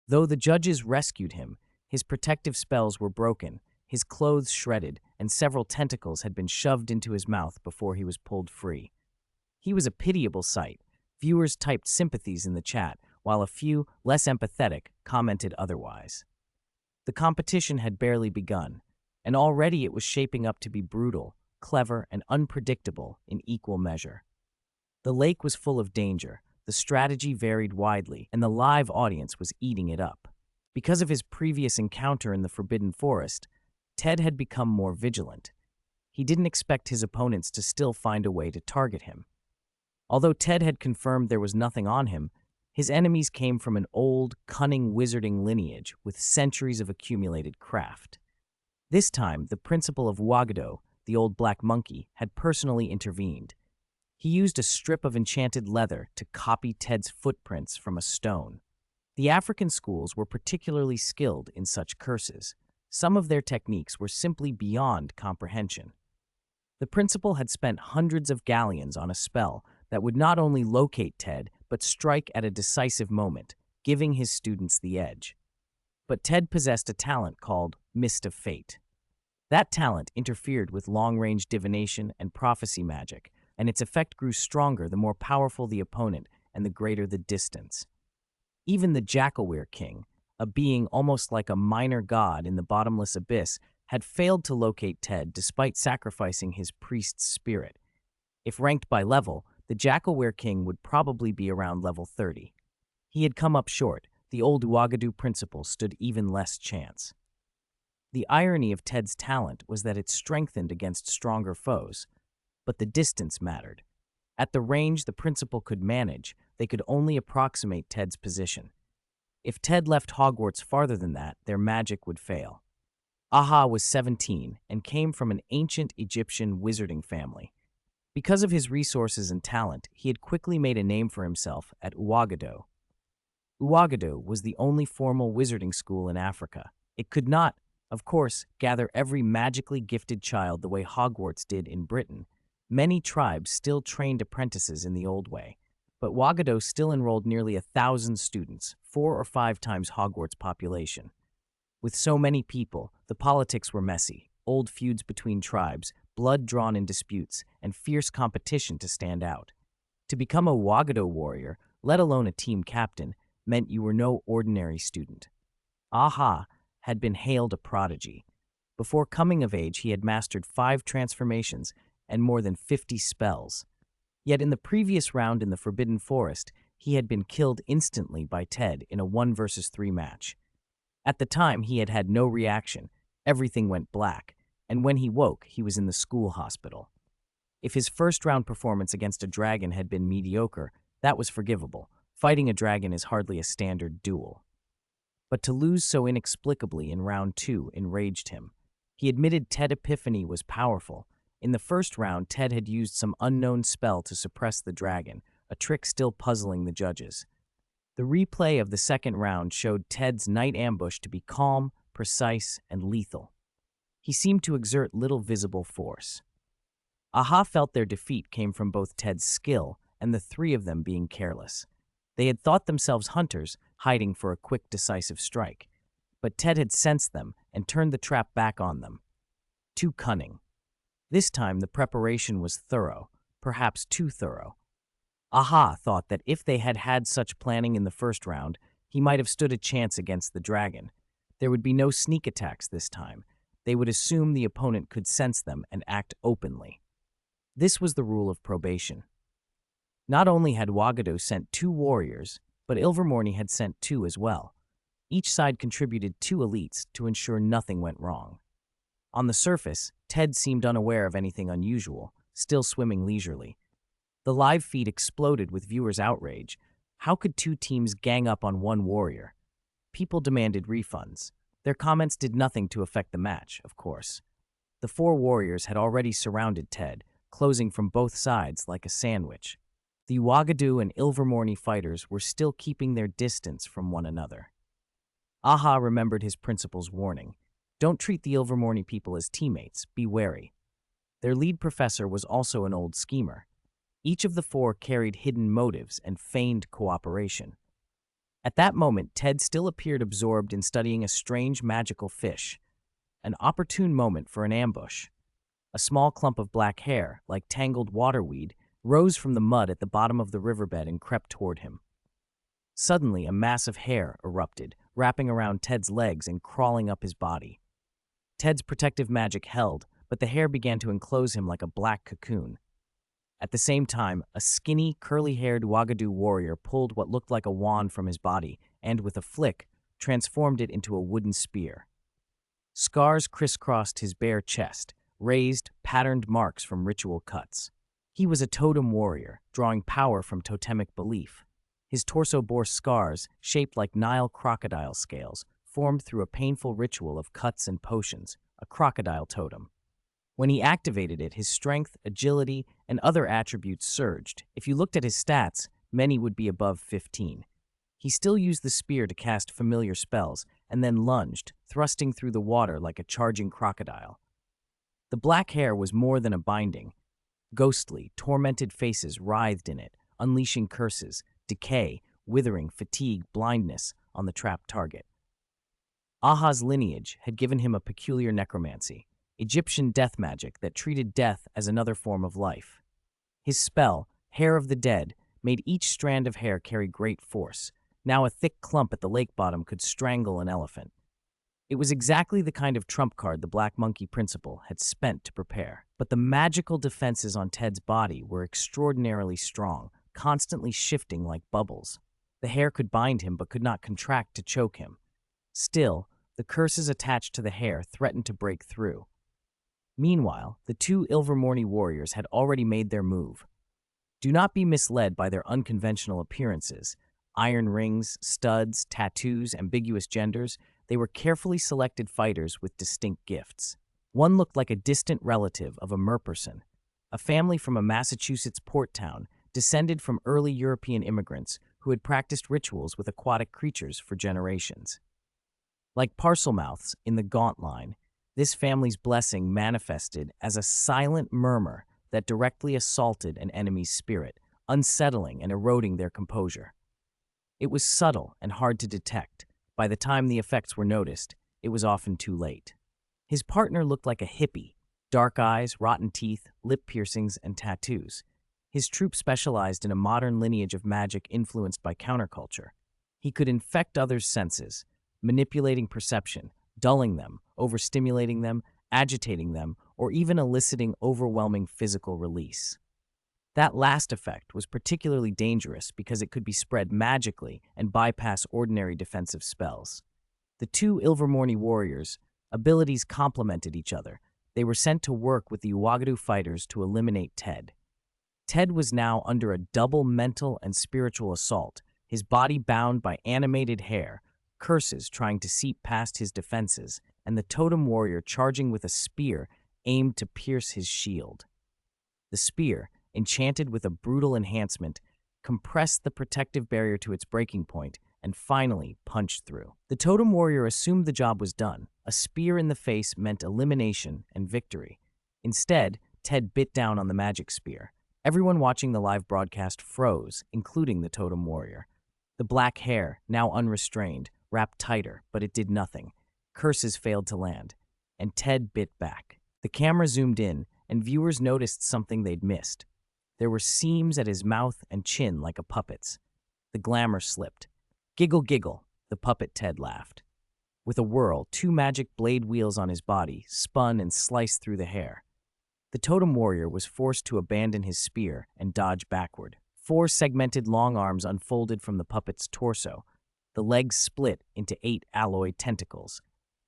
Though the judges rescued him, his protective spells were broken, his clothes shredded, and several tentacles had been shoved into his mouth before he was pulled free. He was a pitiable sight. Viewers typed sympathies in the chat, while a few, less empathetic, commented otherwise. The competition had barely begun, and already it was shaping up to be brutal, clever, and unpredictable in equal measure. The lake was full of danger, the strategy varied widely, and the live audience was eating it up. Because of his previous encounter in the Forbidden Forest, Ted had become more vigilant. He didn't expect his opponents to still find a way to target him. Although Ted had confirmed there was nothing on him, his enemies came from an old, cunning wizarding lineage with centuries of accumulated craft. This time, the principal of Wagado, the old black monkey, had personally intervened. He used a strip of enchanted leather to copy Ted's footprints from a stone. The African schools were particularly skilled in such curses. Some of their techniques were simply beyond comprehension. The principal had spent hundreds of galleons on a spell that would not only locate Ted, but strike at a decisive moment, giving his students the edge. But Ted possessed a talent called Mist of Fate. That talent interfered with long-range divination and prophecy magic, and its effect grew stronger the more powerful the opponent and the greater the distance. Even the Jackalweir King, a being almost like a minor god in the bottomless abyss, had failed to locate Ted despite sacrificing his priest's spirit. If ranked by level, the Jackalweir King would probably be around level 30. He had come up short. The old Ouagadougou principal stood even less chance. The irony of Ted's talent was that it strengthened against stronger foes, but the distance mattered. At the range the principal could manage, they could only approximate Ted's position. If Ted left Hogwarts farther than that, their magic would fail. Aha was 17 and came from an ancient Egyptian wizarding family. Because of his resources and talent, he had quickly made a name for himself at Ouagadougou. Ouagadougou was the only formal wizarding school in Africa. It could not, of course, gather every magically gifted child the way Hogwarts did in Britain. Many tribes still trained apprentices in the old way, but Ouagadougou still enrolled nearly 1,000 students, 4 or 5 times Hogwarts' population. With so many people, the politics were messy, old feuds between tribes, blood drawn in disputes, and fierce competition to stand out. To become a Ouagadougou warrior, let alone a team captain, meant you were no ordinary student. Aha had been hailed a prodigy. Before coming of age, he had mastered 5 transformations and more than 50 spells. Yet in the previous round in the Forbidden Forest, he had been killed instantly by Ted in a 1 versus 3 match. At the time, he had had no reaction, everything went black, and when he woke, he was in the school hospital. If his first-round performance against a dragon had been mediocre, that was forgivable. Fighting a dragon is hardly a standard duel. But to lose so inexplicably in round 2 enraged him. He admitted Ted Epiphany was powerful. In the first round, Ted had used some unknown spell to suppress the dragon, a trick still puzzling the judges. The replay of the second round showed Ted's night ambush to be calm, precise, and lethal. He seemed to exert little visible force. Aha felt their defeat came from both Ted's skill and the 3 of them being careless. They had thought themselves hunters, hiding for a quick, decisive strike. But Ted had sensed them and turned the trap back on them. Too cunning. This time the preparation was thorough, perhaps too thorough. Aha thought that if they had had such planning in the first round, he might have stood a chance against the dragon. There would be no sneak attacks this time. They would assume the opponent could sense them and act openly. This was the rule of probation. Not only had Ouagadougou sent 2 warriors, but Ilvermorny had sent 2 as well. Each side contributed 2 elites to ensure nothing went wrong. On the surface, Ted seemed unaware of anything unusual, still swimming leisurely. The live feed exploded with viewers' outrage. How could 2 teams gang up on 1 warrior? People demanded refunds. Their comments did nothing to affect the match, of course. The 4 warriors had already surrounded Ted, closing from both sides like a sandwich. The Ouagadougou and Ilvermorny fighters were still keeping their distance from one another. Aha remembered his principal's warning. Don't treat the Ilvermorny people as teammates, be wary. Their lead professor was also an old schemer. Each of the 4 carried hidden motives and feigned cooperation. At that moment, Ted still appeared absorbed in studying a strange magical fish. An opportune moment for an ambush. A small clump of black hair, like tangled waterweed, rose from the mud at the bottom of the riverbed and crept toward him. Suddenly, a mass of hair erupted, wrapping around Ted's legs and crawling up his body. Ted's protective magic held, but the hair began to enclose him like a black cocoon. At the same time, a skinny, curly-haired Ouagadougou warrior pulled what looked like a wand from his body and, with a flick, transformed it into a wooden spear. Scars crisscrossed his bare chest, raised, patterned marks from ritual cuts. He was a totem warrior, drawing power from totemic belief. His torso bore scars, shaped like Nile crocodile scales, formed through a painful ritual of cuts and potions, a crocodile totem. When he activated it, his strength, agility, and other attributes surged. If you looked at his stats, many would be above 15. He still used the spear to cast familiar spells, and then lunged, thrusting through the water like a charging crocodile. The black hair was more than a binding. Ghostly, tormented faces writhed in it, unleashing curses, decay, withering, fatigue, blindness on the trapped target. Aha's lineage had given him a peculiar necromancy, Egyptian death magic that treated death as another form of life. His spell, Hair of the Dead, made each strand of hair carry great force. Now a thick clump at the lake bottom could strangle an elephant. It was exactly the kind of trump card the Black Monkey principal had spent to prepare. But the magical defenses on Ted's body were extraordinarily strong, constantly shifting like bubbles. The hair could bind him but could not contract to choke him. Still, the curses attached to the hair threatened to break through. Meanwhile, the 2 Ilvermorny warriors had already made their move. Do not be misled by their unconventional appearances. Iron rings, studs, tattoos, ambiguous genders, they were carefully selected fighters with distinct gifts. One looked like a distant relative of a merperson, a family from a Massachusetts port town descended from early European immigrants who had practiced rituals with aquatic creatures for generations. Like Parselmouths in the Gaunt line, this family's blessing manifested as a silent murmur that directly assaulted an enemy's spirit, unsettling and eroding their composure. It was subtle and hard to detect. By the time the effects were noticed, it was often too late. His partner looked like a hippie, dark eyes, rotten teeth, lip piercings, and tattoos. His troupe specialized in a modern lineage of magic influenced by counterculture. He could infect others' senses, manipulating perception, dulling them, overstimulating them, agitating them, or even eliciting overwhelming physical release. That last effect was particularly dangerous because it could be spread magically and bypass ordinary defensive spells. The two Ilvermorny warriors' abilities complemented each other. They were sent to work with the Uwagadu fighters to eliminate Ted. Ted was now under a double mental and spiritual assault, his body bound by animated hair, curses trying to seep past his defenses, and the totem warrior charging with a spear aimed to pierce his shield. The spear, enchanted with a brutal enhancement, compressed the protective barrier to its breaking point and finally punched through. The totem warrior assumed the job was done. A spear in the face meant elimination and victory. Instead, Ted bit down on the magic spear. Everyone watching the live broadcast froze, including the totem warrior. The black hair, now unrestrained, wrapped tighter, but it did nothing. Curses failed to land, and Ted bit back. The camera zoomed in, and viewers noticed something they'd missed. There were seams at his mouth and chin like a puppet's. The glamour slipped. Giggle, giggle, the puppet Ted laughed. With a whirl, two magic blade wheels on his body spun and sliced through the hair. The totem warrior was forced to abandon his spear and dodge backward. 4 segmented long arms unfolded from the puppet's torso. The legs split into 8 alloyed tentacles.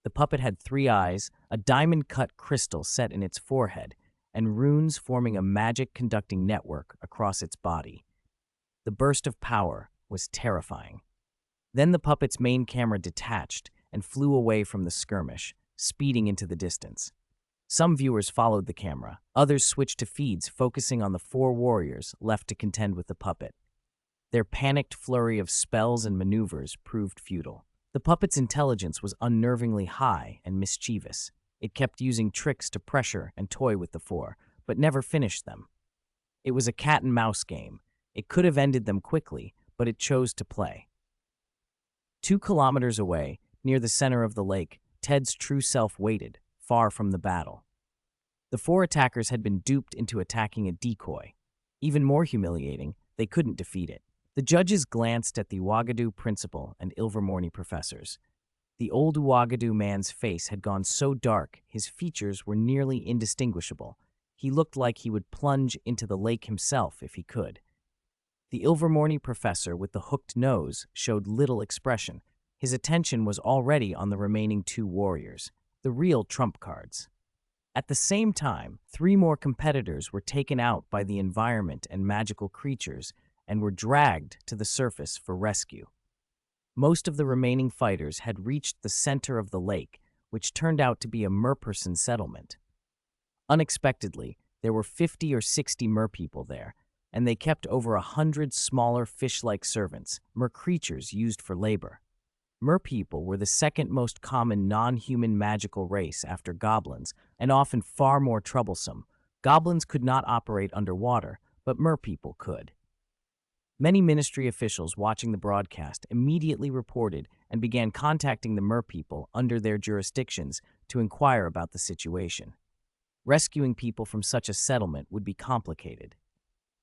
The puppet had 3 eyes, a diamond-cut crystal set in its forehead, and runes forming a magic-conducting network across its body. The burst of power was terrifying. Then the puppet's main camera detached and flew away from the skirmish, speeding into the distance. Some viewers followed the camera. Others switched to feeds focusing on the 4 warriors left to contend with the puppet. Their panicked flurry of spells and maneuvers proved futile. The puppet's intelligence was unnervingly high and mischievous. It kept using tricks to pressure and toy with the 4, but never finished them. It was a cat-and-mouse game. It could have ended them quickly, but it chose to play. 2 kilometers away, near the center of the lake, Ted's true self waited, far from the battle. The 4 attackers had been duped into attacking a decoy. Even more humiliating, they couldn't defeat it. The judges glanced at the Uwagadu principal and Ilvermorny professors. The old Uwagadu man's face had gone so dark, his features were nearly indistinguishable. He looked like he would plunge into the lake himself if he could. The Ilvermorny professor with the hooked nose showed little expression. His attention was already on the remaining 2 warriors, the real trump cards. At the same time, 3 more competitors were taken out by the environment and magical creatures and were dragged to the surface for rescue. Most of the remaining fighters had reached the center of the lake, which turned out to be a merperson settlement. Unexpectedly, there were 50 or 60 merpeople there, and they kept over 100 smaller fish-like servants, mercreatures used for labor. Merpeople were the second most common non-human magical race after goblins, and often far more troublesome. Goblins could not operate underwater, but merpeople could. Many ministry officials watching the broadcast immediately reported and began contacting the merpeople under their jurisdictions to inquire about the situation. Rescuing people from such a settlement would be complicated.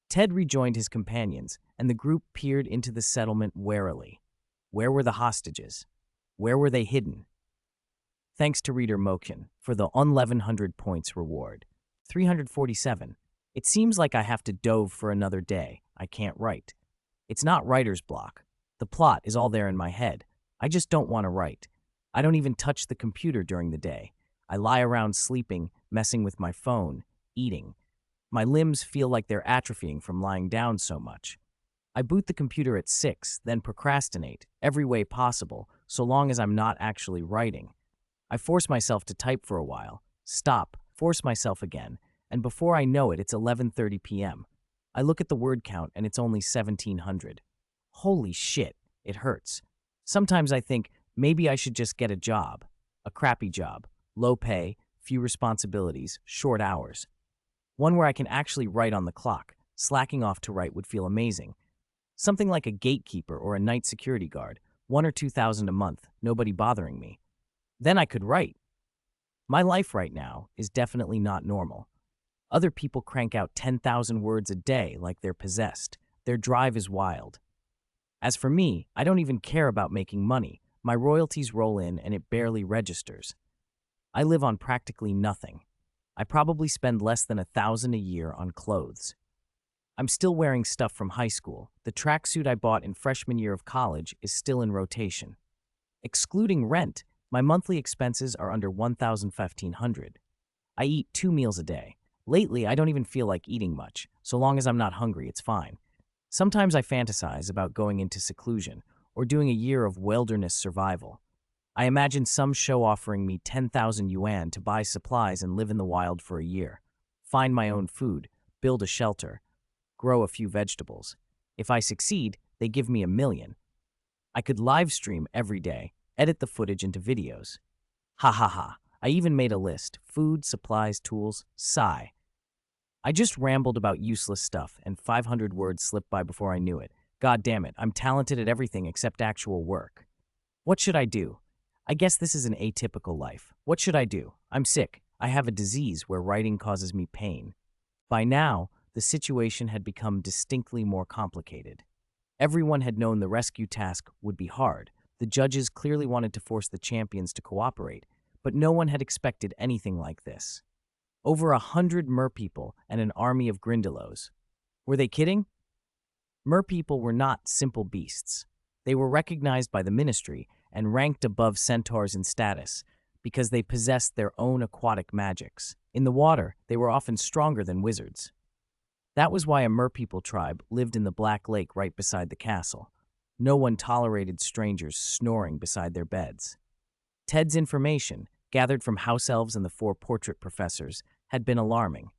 Ted rejoined his companions, and the group peered into the settlement warily. Where were the hostages? Where were they hidden? Thanks to reader Mokin for the 1100 points reward. 347. It seems like I have to dove for another day. I can't write. It's not writer's block. The plot is all there in my head. I just don't want to write. I don't even touch the computer during the day. I lie around sleeping, messing with my phone, eating. My limbs feel like they're atrophying from lying down so much. I boot the computer at 6, then procrastinate, every way possible, so long as I'm not actually writing. I force myself to type for a while, stop, force myself again, and before I know it, it's 11:30 p.m. I look at the word count and it's only 1,700. Holy shit, it hurts. Sometimes I think maybe I should just get a job. A crappy job. Low pay, few responsibilities, short hours. One where I can actually write on the clock. Slacking off to write would feel amazing. Something like a gatekeeper or a night security guard. 1 or 2,000 a month, nobody bothering me. Then I could write. My life right now is definitely not normal. Other people crank out 10,000 words a day like they're possessed. Their drive is wild. As for me, I don't even care about making money. My royalties roll in and it barely registers. I live on practically nothing. I probably spend less than 1,000 a year on clothes. I'm still wearing stuff from high school. The tracksuit I bought in freshman year of college is still in rotation. Excluding rent, my monthly expenses are under $1,500. I eat 2 meals a day. Lately, I don't even feel like eating much. So long as I'm not hungry, it's fine. Sometimes I fantasize about going into seclusion or doing a year of wilderness survival. I imagine some show offering me 10,000 yuan to buy supplies and live in the wild for a year. Find my own food, build a shelter, grow a few vegetables. If I succeed, they give me $1 million. I could live stream every day, edit the footage into videos. Ha ha ha. I even made a list. Food, supplies, tools, sigh. I just rambled about useless stuff and 500 words slipped by before I knew it. God damn it, I'm talented at everything except actual work. What should I do? I guess this is an atypical life. What should I do? I'm sick. I have a disease where writing causes me pain. By now, the situation had become distinctly more complicated. Everyone had known the rescue task would be hard. The judges clearly wanted to force the champions to cooperate, but no one had expected anything like this. Over 100 merpeople and an army of grindylows. Were they kidding? Merpeople were not simple beasts. They were recognized by the ministry and ranked above centaurs in status because they possessed their own aquatic magics. In the water, they were often stronger than wizards. That was why a merpeople tribe lived in the Black Lake right beside the castle. No one tolerated strangers snoring beside their beds. Ted's information, gathered from house elves and the 4 portrait professors, had been alarming.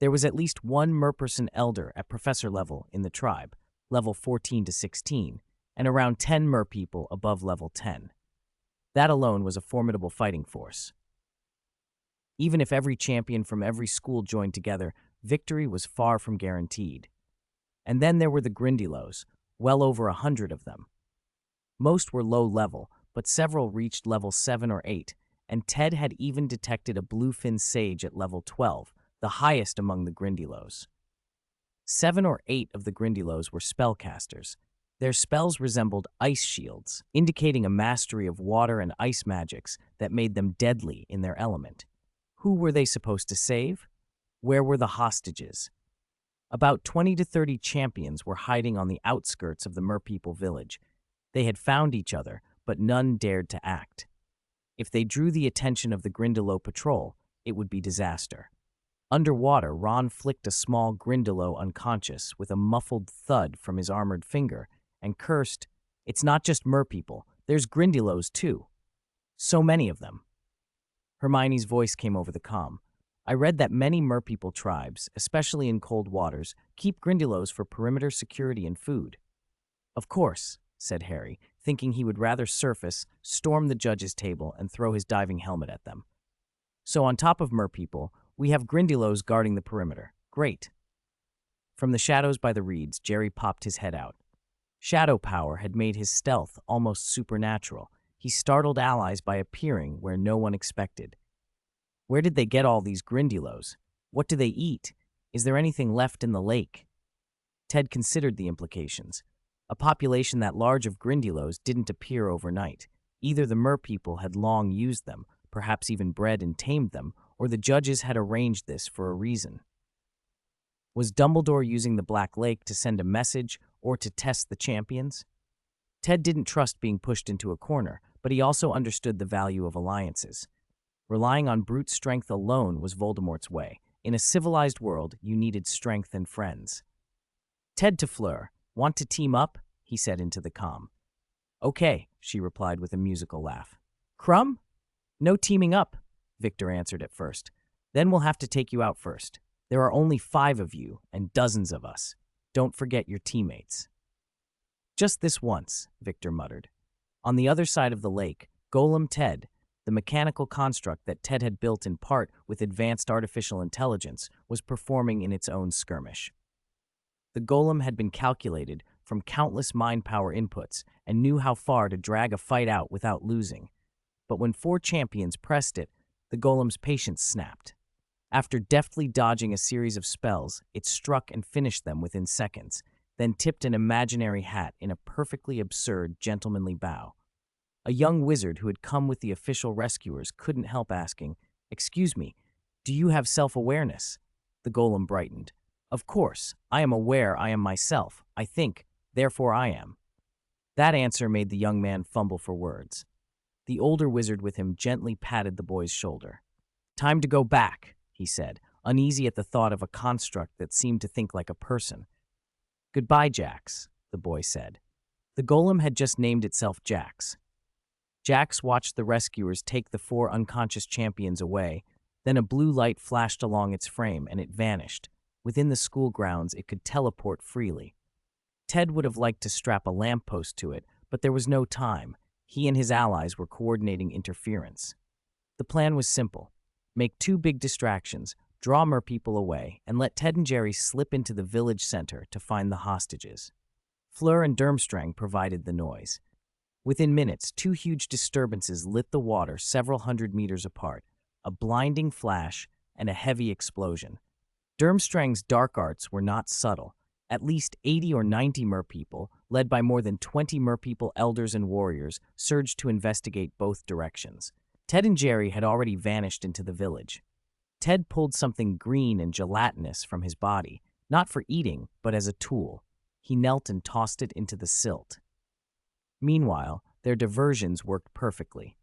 There was at least 1 merperson elder at professor level in the tribe, level 14 to 16, and around 10 merpeople above level 10. That alone was a formidable fighting force. Even if every champion from every school joined together, victory was far from guaranteed. And then there were the grindylows, well over 100 of them. Most were low level, but several reached level 7 or 8, and Ted had even detected a bluefin sage at level 12, the highest among the grindylows. 7 or 8 of the grindylows were spellcasters. Their spells resembled ice shields, indicating a mastery of water and ice magics that made them deadly in their element. Who were they supposed to save? Where were the hostages? About 20 to 30 champions were hiding on the outskirts of the merpeople village. They had found each other, but none dared to act. If they drew the attention of the Grindylow patrol, it would be disaster. Underwater, Ron flicked a small Grindylow unconscious with a muffled thud from his armored finger and cursed, "It's not just merpeople, there's Grindylows too. So many of them." Hermione's voice came over the comm. "I read that many merpeople tribes, especially in cold waters, keep Grindylows for perimeter security and food." "Of course," said Harry, thinking he would rather surface, storm the judge's table, and throw his diving helmet at them. "So on top of merpeople, we have Grindylows guarding the perimeter. Great." From the shadows by the reeds, Jerry popped his head out. Shadow power had made his stealth almost supernatural. He startled allies by appearing where no one expected. Where did they get all these Grindylows? What do they eat? Is there anything left in the lake? Ted considered the implications. A population that large of Grindylows didn't appear overnight. Either the merpeople had long used them, perhaps even bred and tamed them, or the judges had arranged this for a reason. Was Dumbledore using the Black Lake to send a message or to test the champions? Ted didn't trust being pushed into a corner, but he also understood the value of alliances. Relying on brute strength alone was Voldemort's way. In a civilized world, you needed strength and friends. Ted to Fleur, Want to team up? He said into the comm. Okay, she replied with a musical laugh. Crumb? No teaming up, Victor answered at first. Then we'll have to take you out first. There are only 5 of you and dozens of us. Don't forget your teammates. Just this once, Victor muttered. On the other side of the lake, Golem Ted, the mechanical construct that Ted had built in part with advanced artificial intelligence, was performing in its own skirmish. The golem had been calculated from countless mind power inputs and knew how far to drag a fight out without losing. But when 4 champions pressed it, the golem's patience snapped. After deftly dodging a series of spells, it struck and finished them within seconds, then tipped an imaginary hat in a perfectly absurd, gentlemanly bow. A young wizard who had come with the official rescuers couldn't help asking, "Excuse me, do you have self-awareness?" The golem brightened. "Of course, I am aware I am myself. I think, therefore I am." That answer made the young man fumble for words. The older wizard with him gently patted the boy's shoulder. "Time to go back," he said, uneasy at the thought of a construct that seemed to think like a person. "Goodbye, Jax," the boy said. The golem had just named itself Jax. Jax watched the rescuers take the 4 unconscious champions away, then a blue light flashed along its frame and it vanished. Within the school grounds, it could teleport freely. Ted would have liked to strap a lamppost to it, but there was no time. He and his allies were coordinating interference. The plan was simple. Make 2 big distractions, draw merpeople away, and let Ted and Jerry slip into the village center to find the hostages. Fleur and Durmstrang provided the noise. Within minutes, 2 huge disturbances lit the water several hundred meters apart, a blinding flash and a heavy explosion. Durmstrang's dark arts were not subtle. At least 80 or 90 merpeople, led by more than 20 merpeople elders and warriors, surged to investigate both directions. Ted and Jerry had already vanished into the village. Ted pulled something green and gelatinous from his body, not for eating, but as a tool. He knelt and tossed it into the silt. Meanwhile, their diversions worked perfectly.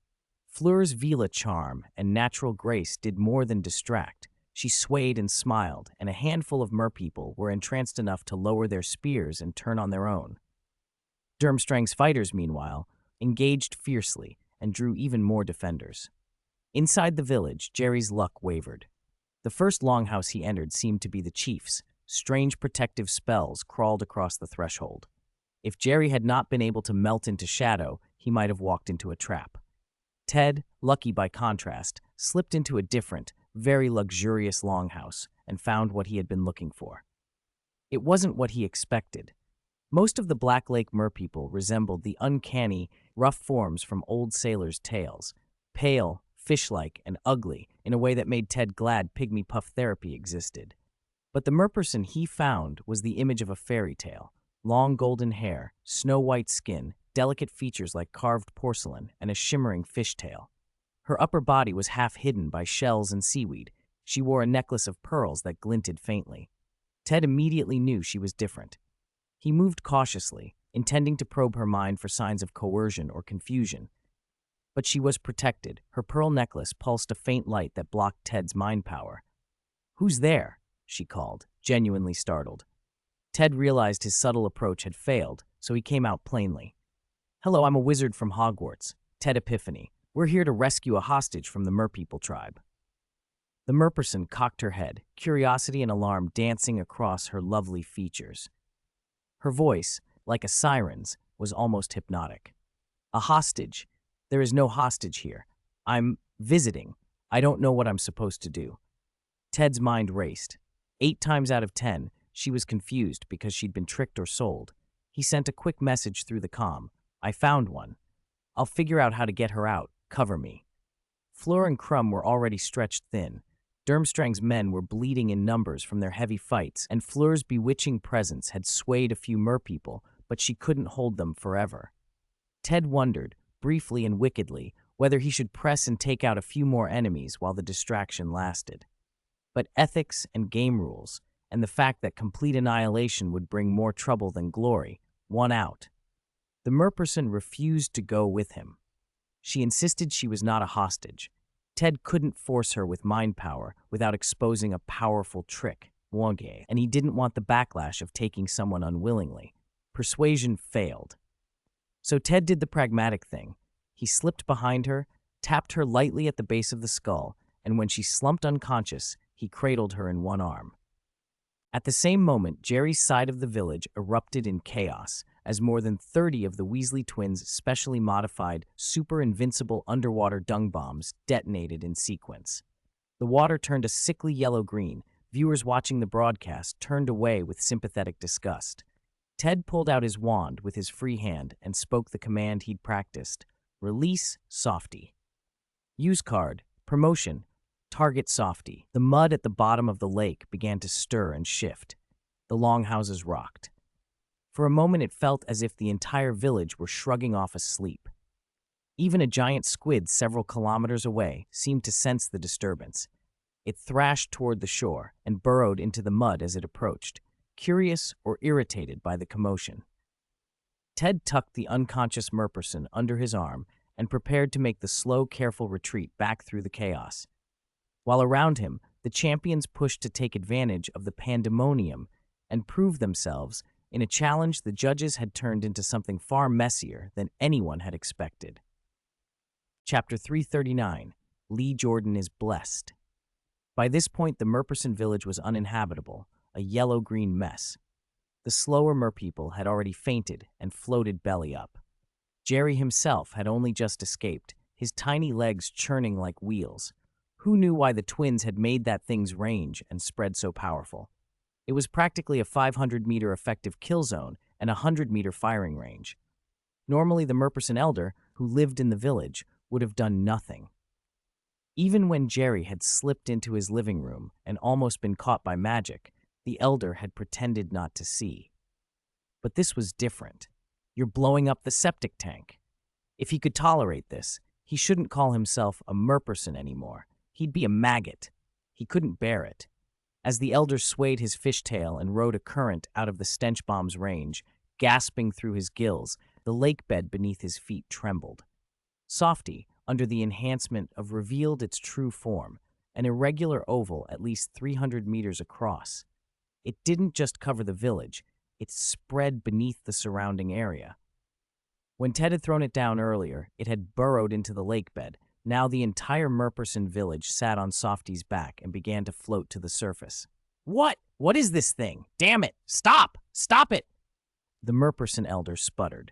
Fleur's Vila charm and natural grace did more than distract. She swayed and smiled, and a handful of merpeople were entranced enough to lower their spears and turn on their own. Durmstrang's fighters, meanwhile, engaged fiercely and drew even more defenders. Inside the village, Jerry's luck wavered. The first longhouse he entered seemed to be the chief's. Strange protective spells crawled across the threshold. If Jerry had not been able to melt into shadow, he might have walked into a trap. Ted, lucky by contrast, slipped into a different, very luxurious longhouse and found what he had been looking for. It wasn't what he expected. Most of the Black Lake merpeople resembled the uncanny, rough forms from old sailors' tales, pale, fish-like, and ugly in a way that made Ted glad pygmy puff therapy existed. But the merperson he found was the image of a fairy tale. Long golden hair, snow-white skin, delicate features like carved porcelain, and a shimmering fishtail. Her upper body was half hidden by shells and seaweed. She wore a necklace of pearls that glinted faintly. Ted immediately knew she was different. He moved cautiously, intending to probe her mind for signs of coercion or confusion. But she was protected. Her pearl necklace pulsed a faint light that blocked Ted's mind power. "Who's there?" she called, genuinely startled. Ted realized his subtle approach had failed, so he came out plainly. "Hello, I'm a wizard from Hogwarts, Ted Epiphany. We're here to rescue a hostage from the merpeople tribe." The merperson cocked her head, curiosity and alarm dancing across her lovely features. Her voice, like a siren's, was almost hypnotic. "A hostage? There is no hostage here. I'm visiting. I don't know what I'm supposed to do." Ted's mind raced. 8 times out of 10, she was confused because she'd been tricked or sold. He sent a quick message through the comm. "I found one. I'll figure out how to get her out. Cover me." Fleur and Crumb were already stretched thin. Durmstrang's men were bleeding in numbers from their heavy fights, and Fleur's bewitching presence had swayed a few merpeople, but she couldn't hold them forever. Ted wondered, briefly and wickedly, whether he should press and take out a few more enemies while the distraction lasted. But ethics and game rules, and the fact that complete annihilation would bring more trouble than glory, won out. The merperson refused to go with him. She insisted she was not a hostage. Ted couldn't force her with mind power without exposing a powerful trick, and he didn't want the backlash of taking someone unwillingly. Persuasion failed. So Ted did the pragmatic thing. He slipped behind her, tapped her lightly at the base of the skull, and when she slumped unconscious, he cradled her in one arm. At the same moment, Jerry's side of the village erupted in chaos as more than 30 of the Weasley twins' specially modified, super-invincible underwater dung bombs detonated in sequence. The water turned a sickly yellow-green. Viewers watching the broadcast turned away with sympathetic disgust. Ted pulled out his wand with his free hand and spoke the command he'd practiced. Release Softy. Use card. Promotion. Target Softy. The mud at the bottom of the lake began to stir and shift. The longhouses rocked. For a moment it felt as if the entire village were shrugging off asleep. Even a giant squid several kilometers away seemed to sense the disturbance. It thrashed toward the shore and burrowed into the mud as it approached, curious or irritated by the commotion. Ted tucked the unconscious merperson under his arm and prepared to make the slow, careful retreat back through the chaos. While around him, the champions pushed to take advantage of the pandemonium and prove themselves in a challenge the judges had turned into something far messier than anyone had expected. Chapter 339, Lee Jordan is Blessed. By this point, the Merperson village was uninhabitable, a yellow-green mess. The slower merpeople had already fainted and floated belly up. Jerry himself had only just escaped, his tiny legs churning like wheels. Who knew why the twins had made that thing's range and spread so powerful? It was practically a 500-meter effective kill zone and a 100-meter firing range. Normally, the Merperson elder, who lived in the village, would have done nothing. Even when Jerry had slipped into his living room and almost been caught by magic, the elder had pretended not to see. But this was different. You're blowing up the septic tank. If he could tolerate this, he shouldn't call himself a Merperson anymore. He'd be a maggot. He couldn't bear it. As the elder swayed his fishtail and rode a current out of the stench bomb's range, gasping through his gills, the lake bed beneath his feet trembled. Softy, under the enhancement of revealed its true form, an irregular oval at least 300 meters across. It didn't just cover the village, it spread beneath the surrounding area. When Ted had thrown it down earlier, it had burrowed into the lake bed. Now the entire Merperson village sat on Softy's back and began to float to the surface. What? What is this thing? Damn it! Stop! Stop it! The Merperson elder sputtered.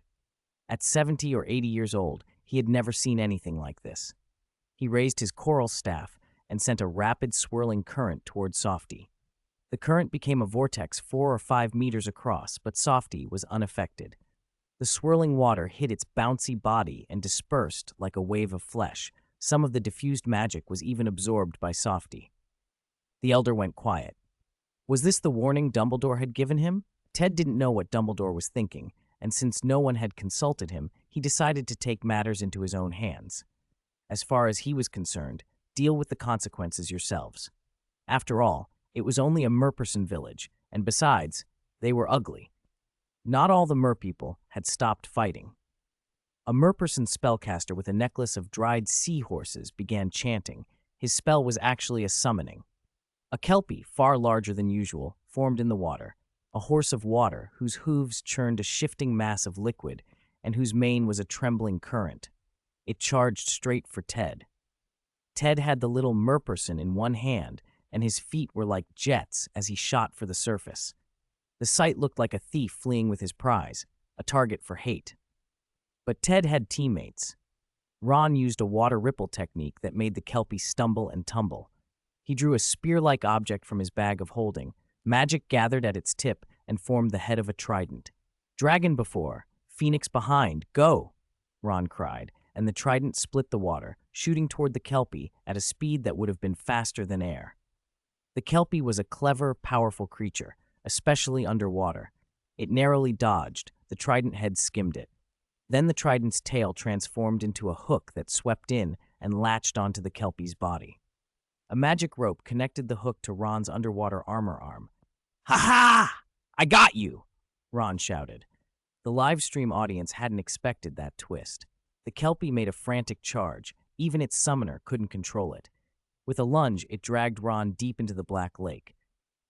At 70 or 80 years old, he had never seen anything like this. He raised his coral staff and sent a rapid swirling current toward Softy. The current became a vortex 4 or 5 meters across, but Softy was unaffected. The swirling water hit its bouncy body and dispersed like a wave of flesh. Some of the diffused magic was even absorbed by Softy. The elder went quiet. Was this the warning Dumbledore had given him? Ted didn't know what Dumbledore was thinking, and since no one had consulted him, he decided to take matters into his own hands. As far as he was concerned, deal with the consequences yourselves. After all, it was only a Merperson village, and besides, they were ugly. Not all the merpeople had stopped fighting. A Merperson spellcaster with a necklace of dried seahorses began chanting. His spell was actually a summoning. A kelpie, far larger than usual, formed in the water, a horse of water whose hooves churned a shifting mass of liquid and whose mane was a trembling current. It charged straight for Ted. Ted had the little Merperson in one hand, and his feet were like jets as he shot for the surface. The sight looked like a thief fleeing with his prize, a target for hate. But Ted had teammates. Ron used a water ripple technique that made the kelpie stumble and tumble. He drew a spear-like object from his bag of holding. Magic gathered at its tip and formed the head of a trident. Dragon before, Phoenix behind, go! Ron cried, and the trident split the water, shooting toward the kelpie at a speed that would have been faster than air. The kelpie was a clever, powerful creature, especially underwater. It narrowly dodged, the trident head skimmed it. Then the trident's tail transformed into a hook that swept in and latched onto the kelpie's body. A magic rope connected the hook to Ron's underwater armor arm. "Ha-ha! I got you!" Ron shouted. The live stream audience hadn't expected that twist. The kelpie made a frantic charge. Even its summoner couldn't control it. With a lunge, it dragged Ron deep into the black lake.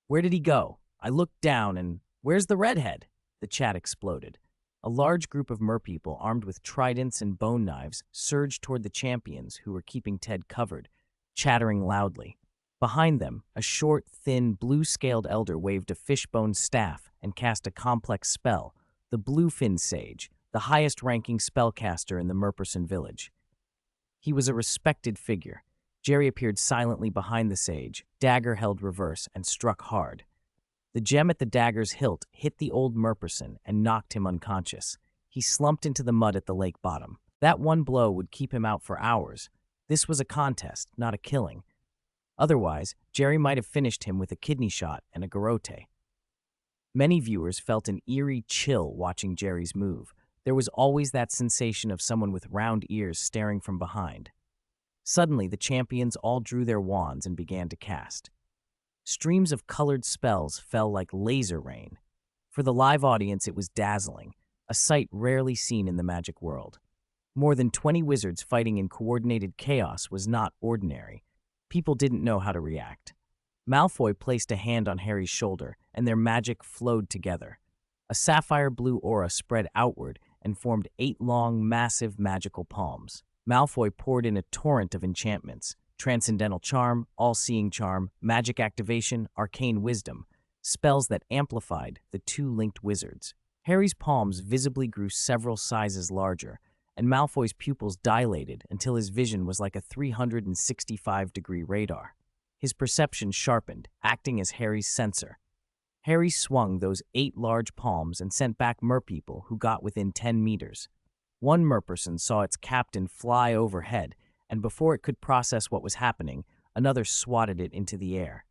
Where did he go? I looked down and, where's the redhead? The chat exploded. A large group of merpeople armed with tridents and bone knives surged toward the champions who were keeping Ted covered, chattering loudly. Behind them, a short, thin, blue-scaled elder waved a fishbone staff and cast a complex spell, the Bluefin Sage, the highest-ranking spellcaster in the Merperson village. He was a respected figure. Jerry appeared silently behind the sage, dagger held reverse, and struck hard. The gem at the dagger's hilt hit the old Merperson and knocked him unconscious. He slumped into the mud at the lake bottom. That one blow would keep him out for hours. This was a contest, not a killing. Otherwise, Jerry might have finished him with a kidney shot and a garrote. Many viewers felt an eerie chill watching Jerry's move. There was always that sensation of someone with round ears staring from behind. Suddenly, the champions all drew their wands and began to cast. Streams of colored spells fell like laser rain. For the live audience, it was dazzling, a sight rarely seen in the magic world. More than 20 wizards fighting in coordinated chaos was not ordinary. People didn't know how to react. Malfoy placed a hand on Harry's shoulder, and their magic flowed together. A sapphire blue aura spread outward and formed 8 long, massive magical palms. Malfoy poured in a torrent of enchantments: Transcendental Charm, All-Seeing Charm, Magic Activation, Arcane Wisdom, spells that amplified the two linked wizards. Harry's palms visibly grew several sizes larger, and Malfoy's pupils dilated until his vision was like a 365-degree radar. His perception sharpened, acting as Harry's sensor. Harry swung those 8 large palms and sent back merpeople who got within 10 meters. One merperson saw its captain fly overhead, and before it could process what was happening, another swatted it into the air.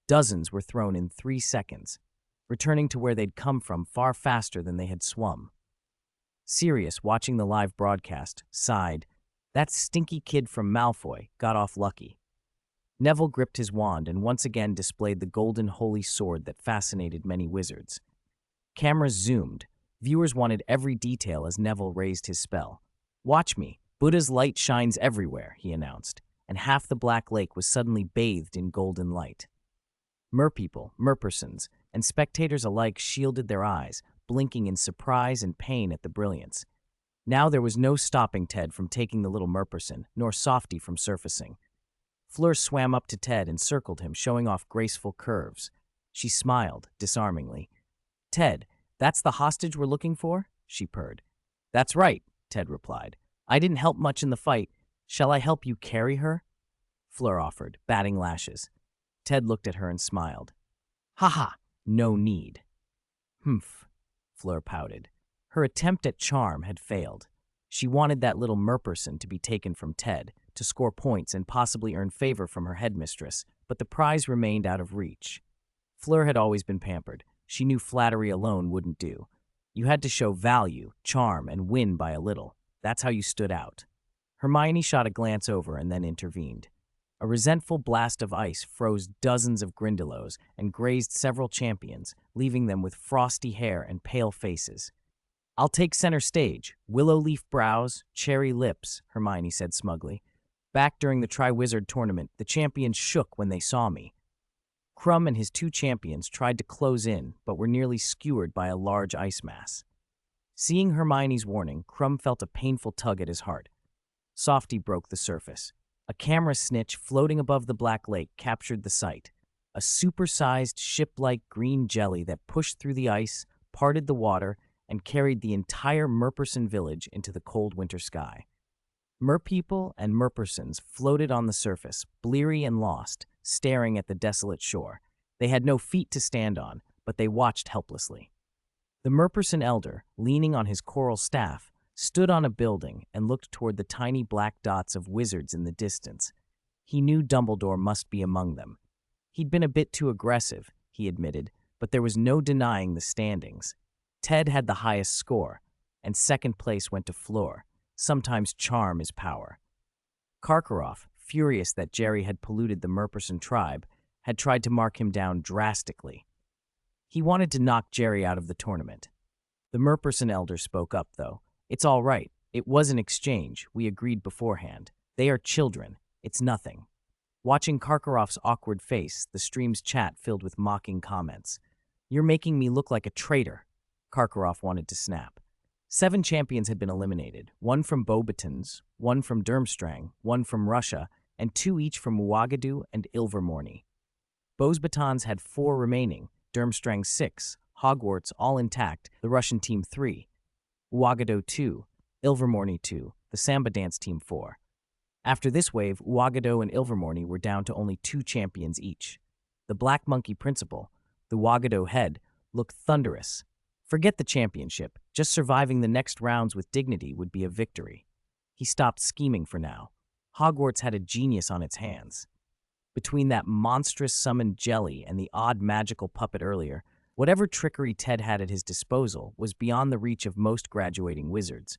Dozens were thrown in 3 seconds, returning to where they'd come from far faster than they had swum. Sirius, watching the live broadcast, sighed. That stinky kid from Malfoy got off lucky. Neville gripped his wand and once again displayed the golden holy sword that fascinated many wizards. Cameras zoomed. Viewers wanted every detail as Neville raised his spell. "Watch me. Buddha's light shines everywhere," he announced, and half the Black Lake was suddenly bathed in golden light. Merpeople, merpersons, and spectators alike shielded their eyes, blinking in surprise and pain at the brilliance. Now there was no stopping Ted from taking the little merperson, nor Softy from surfacing. Fleur swam up to Ted and circled him, showing off graceful curves. She smiled, disarmingly. "Ted, that's the hostage we're looking for?" she purred. "That's right," Ted replied. "I didn't help much in the fight. Shall I help you carry her?" Fleur offered, batting lashes. Ted looked at her and smiled. "Ha ha, no need." "Humph," Fleur pouted. Her attempt at charm had failed. She wanted that little merperson to be taken from Ted, to score points and possibly earn favor from her headmistress, but the prize remained out of reach. Fleur had always been pampered. She knew flattery alone wouldn't do. You had to show value, charm, and win by a little. That's how you stood out. Hermione shot a glance over and then intervened. A resentful blast of ice froze dozens of Grindylows and grazed several champions, leaving them with frosty hair and pale faces. "I'll take center stage. Willow leaf brows, cherry lips," Hermione said smugly. "Back during the Triwizard tournament, the champions shook when they saw me." Crumb and his 2 champions tried to close in, but were nearly skewered by a large ice mass. Seeing Hermione's warning, Crumb felt a painful tug at his heart. Softy broke the surface. A camera snitch floating above the Black Lake captured the sight. A supersized ship-like green jelly that pushed through the ice, parted the water, and carried the entire Merperson village into the cold winter sky. Merpeople and merpersons floated on the surface, bleary and lost, staring at the desolate shore. They had no feet to stand on, but they watched helplessly. The merperson elder, leaning on his coral staff, stood on a building and looked toward the tiny black dots of wizards in the distance. He knew Dumbledore must be among them. He'd been a bit too aggressive, he admitted, but there was no denying the standings. Ted had the highest score, and second place went to Fleur. Sometimes charm is power. Karkaroff, furious that Jerry had polluted the Merperson tribe, had tried to mark him down drastically. He wanted to knock Jerry out of the tournament. The Merperson elder spoke up, though. "It's all right. It was an exchange. We agreed beforehand. They are children. It's nothing." Watching Karkaroff's awkward face, the stream's chat filled with mocking comments. "You're making me look like a traitor." Karkaroff wanted to snap. 7 champions had been eliminated, 1 from Beauxbatons, 1 from Durmstrang, 1 from Russia, and 2 each from Ouagadougou and Ilvermorny. Beauxbatons had 4 remaining, Durmstrang 6, Hogwarts all intact, the Russian team 3, Ouagadougou 2, Ilvermorny 2, the Samba dance team 4. After this wave, Ouagadougou and Ilvermorny were down to only 2 champions each. The Black Monkey principal, the Ouagadougou head, looked thunderous. Forget the championship, just surviving the next rounds with dignity would be a victory. He stopped scheming for now. Hogwarts had a genius on its hands. Between that monstrous summoned jelly and the odd magical puppet earlier, whatever trickery Ted had at his disposal was beyond the reach of most graduating wizards.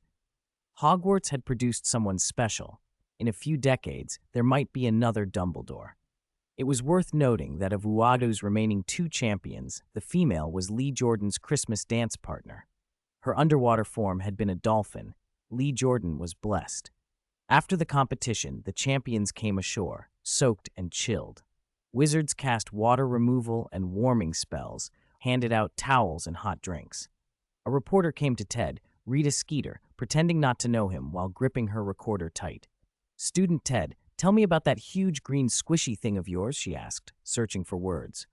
Hogwarts had produced someone special. In a few decades, there might be another Dumbledore. It was worth noting that of Ouagadougou's remaining 2 champions, the female was Lee Jordan's Christmas dance partner. Her underwater form had been a dolphin. Lee Jordan was blessed. After the competition, the champions came ashore, soaked and chilled. Wizards cast water removal and warming spells, handed out towels and hot drinks. A reporter came to Ted, Rita Skeeter, pretending not to know him while gripping her recorder tight. "Student Ted, tell me about that huge green squishy thing of yours," she asked, searching for words.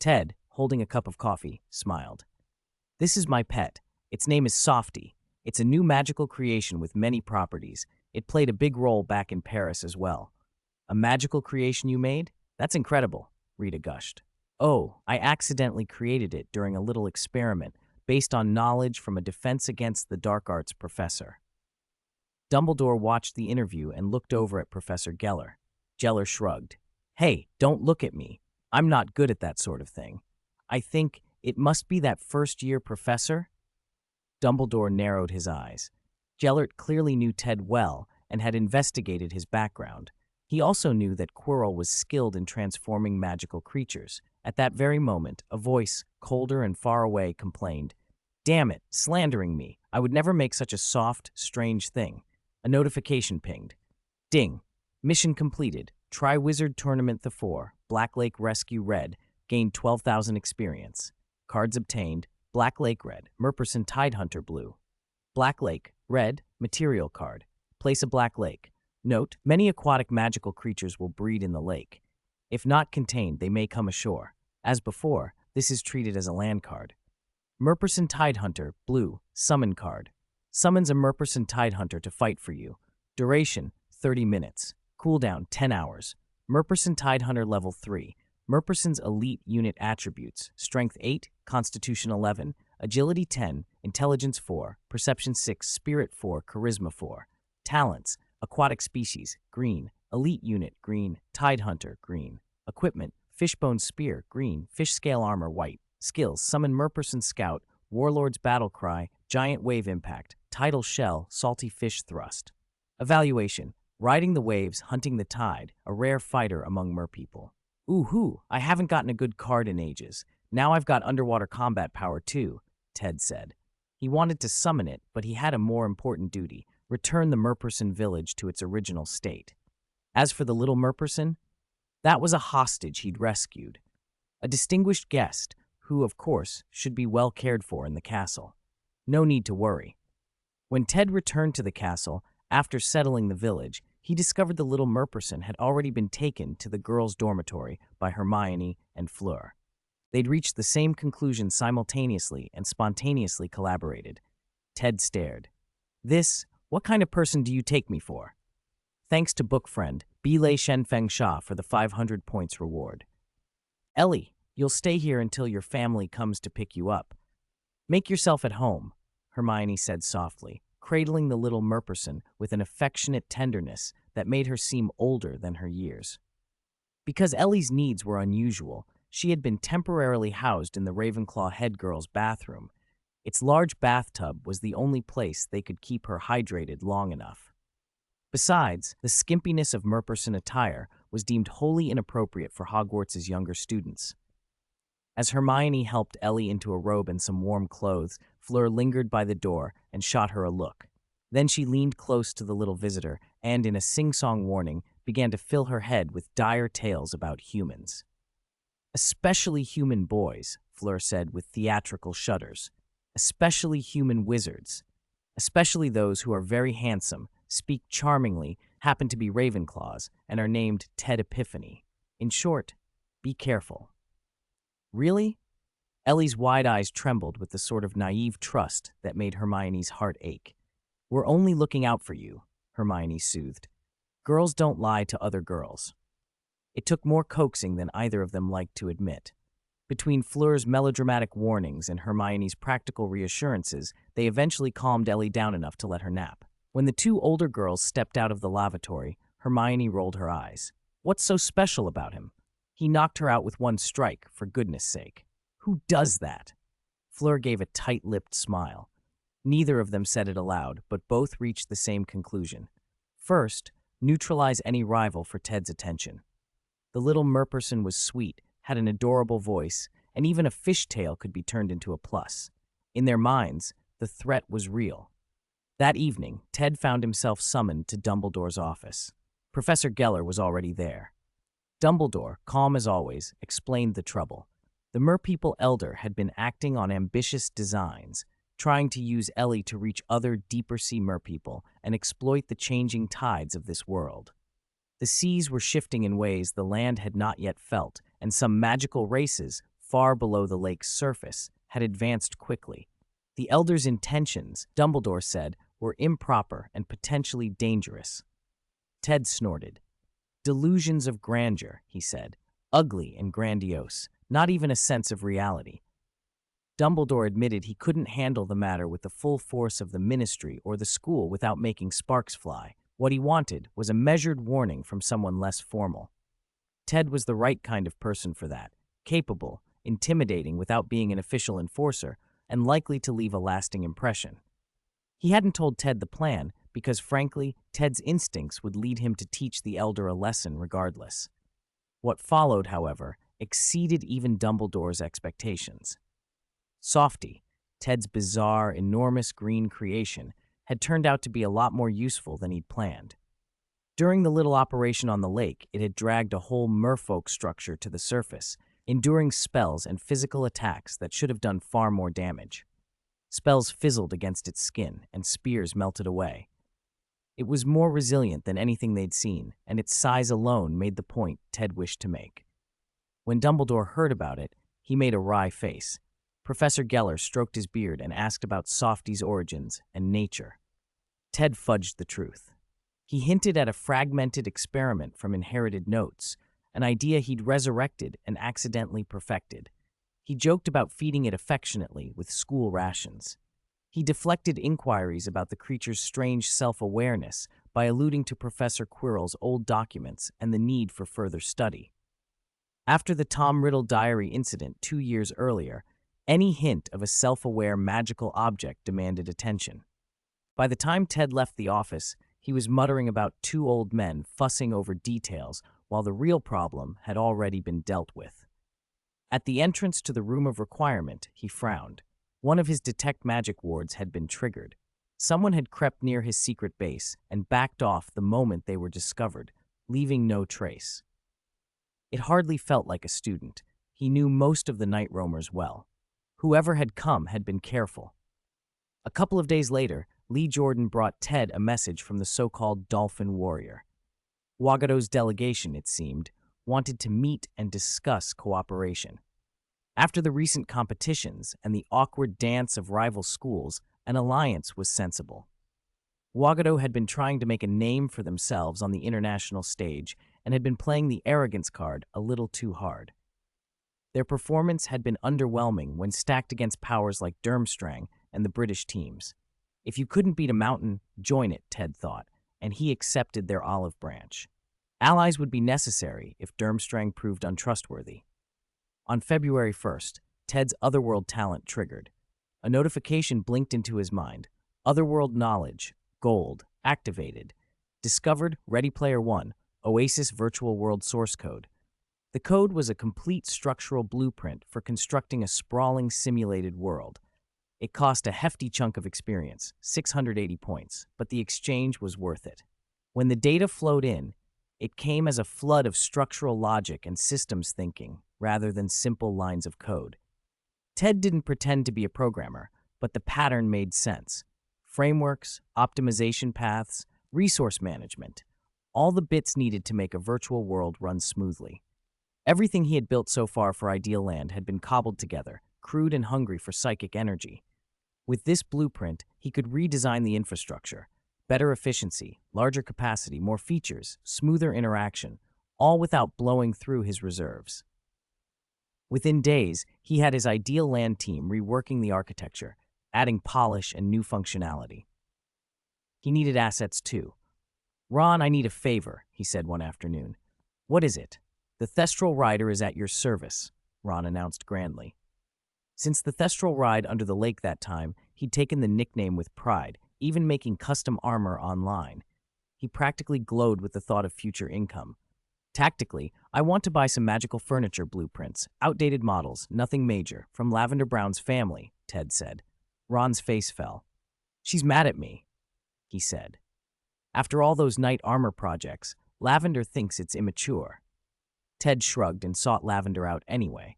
Ted, holding a cup of coffee, smiled. "This is my pet. Its name is Softy. It's a new magical creation with many properties. It played a big role back in Paris as well." "A magical creation you made? That's incredible," Rita gushed. "Oh, I accidentally created it during a little experiment based on knowledge from a Defense Against the Dark Arts professor." Dumbledore watched the interview and looked over at Professor Geller. Geller shrugged. "Hey, don't look at me. I'm not good at that sort of thing. I think it must be that first-year professor?" Dumbledore narrowed his eyes. Gellert clearly knew Ted well and had investigated his background. He also knew that Quirrell was skilled in transforming magical creatures. At that very moment, a voice, colder and far away, complained, "Damn it, slandering me. I would never make such a soft, strange thing." A notification pinged. Ding. Mission completed. Try Wizard Tournament the 4. Black Lake Rescue Red. Gained 12,000 experience. Cards obtained. Black Lake Red. Merperson Tidehunter Blue. Black Lake Red. Material card. Place a Black Lake. Note, many aquatic magical creatures will breed in the lake. If not contained, they may come ashore. As before, this is treated as a land card. Merperson Tidehunter Blue. Summon card. Summons a Merperson Tidehunter to fight for you. Duration, 30 minutes. Cooldown, 10 hours. Merperson Tidehunter Level 3. Merperson's elite unit attributes: Strength 8, Constitution 11, Agility 10, Intelligence 4, Perception 6, Spirit 4, Charisma 4. Talents: Aquatic Species, Green. Elite Unit, Green. Tidehunter, Green. Equipment: Fishbone Spear, Green. Fish Scale Armor, White. Skills: Summon Merperson Scout, Warlord's Battle Cry, Giant Wave Impact, Tidal Shell, Salty Fish Thrust. Evaluation: Riding the waves, hunting the tide, a rare fighter among merpeople. "Ooh-hoo, I haven't gotten a good card in ages. Now I've got underwater combat power too," Ted said. He wanted to summon it, but he had a more important duty: return the Merperson village to its original state. As for the little Merperson, that was a hostage he'd rescued. A distinguished guest, who, of course, should be well cared for in the castle. No need to worry. When Ted returned to the castle, after settling the village, he discovered the little Merperson had already been taken to the girls' dormitory by Hermione and Fleur. They'd reached the same conclusion simultaneously and spontaneously collaborated. Ted stared. What kind of person do you take me for?" Thanks to book friend, Bilei Shenfeng Sha for the 500 points reward. "Ellie, you'll stay here until your family comes to pick you up. Make yourself at home," Hermione said softly, cradling the little Merperson with an affectionate tenderness that made her seem older than her years. Because Ellie's needs were unusual, she had been temporarily housed in the Ravenclaw head girl's bathroom. Its large bathtub was the only place they could keep her hydrated long enough. Besides, the skimpiness of Merperson attire was deemed wholly inappropriate for Hogwarts' younger students. As Hermione helped Ellie into a robe and some warm clothes, Fleur lingered by the door and shot her a look. Then she leaned close to the little visitor and, in a sing-song warning, began to fill her head with dire tales about humans. "Especially human boys," Fleur said with theatrical shudders. especially human wizards, especially those who are very handsome, speak charmingly, happen to be Ravenclaws, and are named Ted Epiphany. In short, be careful. Really? Ellie's wide eyes trembled with the sort of naive trust that made Hermione's heart ache. We're only looking out for you, Hermione soothed. Girls don't lie to other girls. It took more coaxing than either of them liked to admit. Between Fleur's melodramatic warnings and Hermione's practical reassurances, they eventually calmed Ellie down enough to let her nap. When the two older girls stepped out of the lavatory, Hermione rolled her eyes. What's so special about him? He knocked her out with one strike, for goodness sake. Who does that? Fleur gave a tight-lipped smile. Neither of them said it aloud, but both reached the same conclusion. First, neutralize any rival for Ted's attention. The little merperson was sweet, had an adorable voice, and even a fishtail could be turned into a plus. In their minds, the threat was real. That evening, Ted found himself summoned to Dumbledore's office. Professor Geller was already there. Dumbledore, calm as always, explained the trouble. The Merpeople Elder had been acting on ambitious designs, trying to use Ellie to reach other deeper-sea merpeople and exploit the changing tides of this world. The seas were shifting in ways the land had not yet felt, and some magical races, far below the lake's surface, had advanced quickly. The Elder's intentions, Dumbledore said, were improper and potentially dangerous. Ted snorted. Delusions of grandeur, he said. Ugly and grandiose, not even a sense of reality. Dumbledore admitted he couldn't handle the matter with the full force of the ministry or the school without making sparks fly. What he wanted was a measured warning from someone less formal. Ted was the right kind of person for that, capable, intimidating without being an official enforcer, and likely to leave a lasting impression. He hadn't told Ted the plan because, frankly, Ted's instincts would lead him to teach the Elder a lesson regardless. What followed, however, exceeded even Dumbledore's expectations. Softy, Ted's bizarre, enormous green creation, had turned out to be a lot more useful than he'd planned. During the little operation on the lake, it had dragged a whole merfolk structure to the surface, enduring spells and physical attacks that should have done far more damage. Spells fizzled against its skin, and spears melted away. It was more resilient than anything they'd seen, and its size alone made the point Ted wished to make. When Dumbledore heard about it, he made a wry face. Professor Geller stroked his beard and asked about Softy's origins and nature. Ted fudged the truth. He hinted at a fragmented experiment from inherited notes, an idea he'd resurrected and accidentally perfected. He joked about feeding it affectionately with school rations. He deflected inquiries about the creature's strange self-awareness by alluding to Professor Quirrell's old documents and the need for further study. After the Tom Riddle diary incident 2 years earlier, any hint of a self-aware magical object demanded attention. By the time Ted left the office, he was muttering about two old men fussing over details while the real problem had already been dealt with. At the entrance to the room of requirement, he frowned. One of his detect magic wards had been triggered. Someone had crept near his secret base and backed off the moment they were discovered, leaving no trace. It hardly felt like a student. He knew most of the night roamers well. Whoever had come had been careful. A couple of days later, Lee Jordan brought Ted a message from the so-called Dolphin Warrior. Wagado's delegation, it seemed, wanted to meet and discuss cooperation. After the recent competitions and the awkward dance of rival schools, an alliance was sensible. Wagado had been trying to make a name for themselves on the international stage and had been playing the arrogance card a little too hard. Their performance had been underwhelming when stacked against powers like Durmstrang and the British teams. If you couldn't beat a mountain, join it, Ted thought, and he accepted their olive branch. Allies would be necessary if Durmstrang proved untrustworthy. On February 1st, Ted's Otherworld talent triggered. A notification blinked into his mind. Otherworld knowledge, gold, activated. Discovered, Ready Player One, Oasis Virtual World source code. The code was a complete structural blueprint for constructing a sprawling simulated world. It cost a hefty chunk of experience, 680 points, but the exchange was worth it. When the data flowed in, it came as a flood of structural logic and systems thinking, rather than simple lines of code. Ted didn't pretend to be a programmer, but the pattern made sense. Frameworks, optimization paths, resource management, all the bits needed to make a virtual world run smoothly. Everything he had built so far for Ideal Land had been cobbled together, crude and hungry for psychic energy. With this blueprint, he could redesign the infrastructure. Better efficiency, larger capacity, more features, smoother interaction, all without blowing through his reserves. Within days, he had his Ideal Land team reworking the architecture, adding polish and new functionality. He needed assets too. "Ron, I need a favor," he said one afternoon. "What is it?" "The Thestral Rider is at your service," Ron announced grandly. Since the Thestral ride under the lake that time, he'd taken the nickname with pride, even making custom armor online. He practically glowed with the thought of future income. "Tactically, I want to buy some magical furniture blueprints, outdated models, nothing major, from Lavender Brown's family," Ted said. Ron's face fell. "She's mad at me," he said. "After all those knight armor projects, Lavender thinks it's immature." Ted shrugged and sought Lavender out anyway.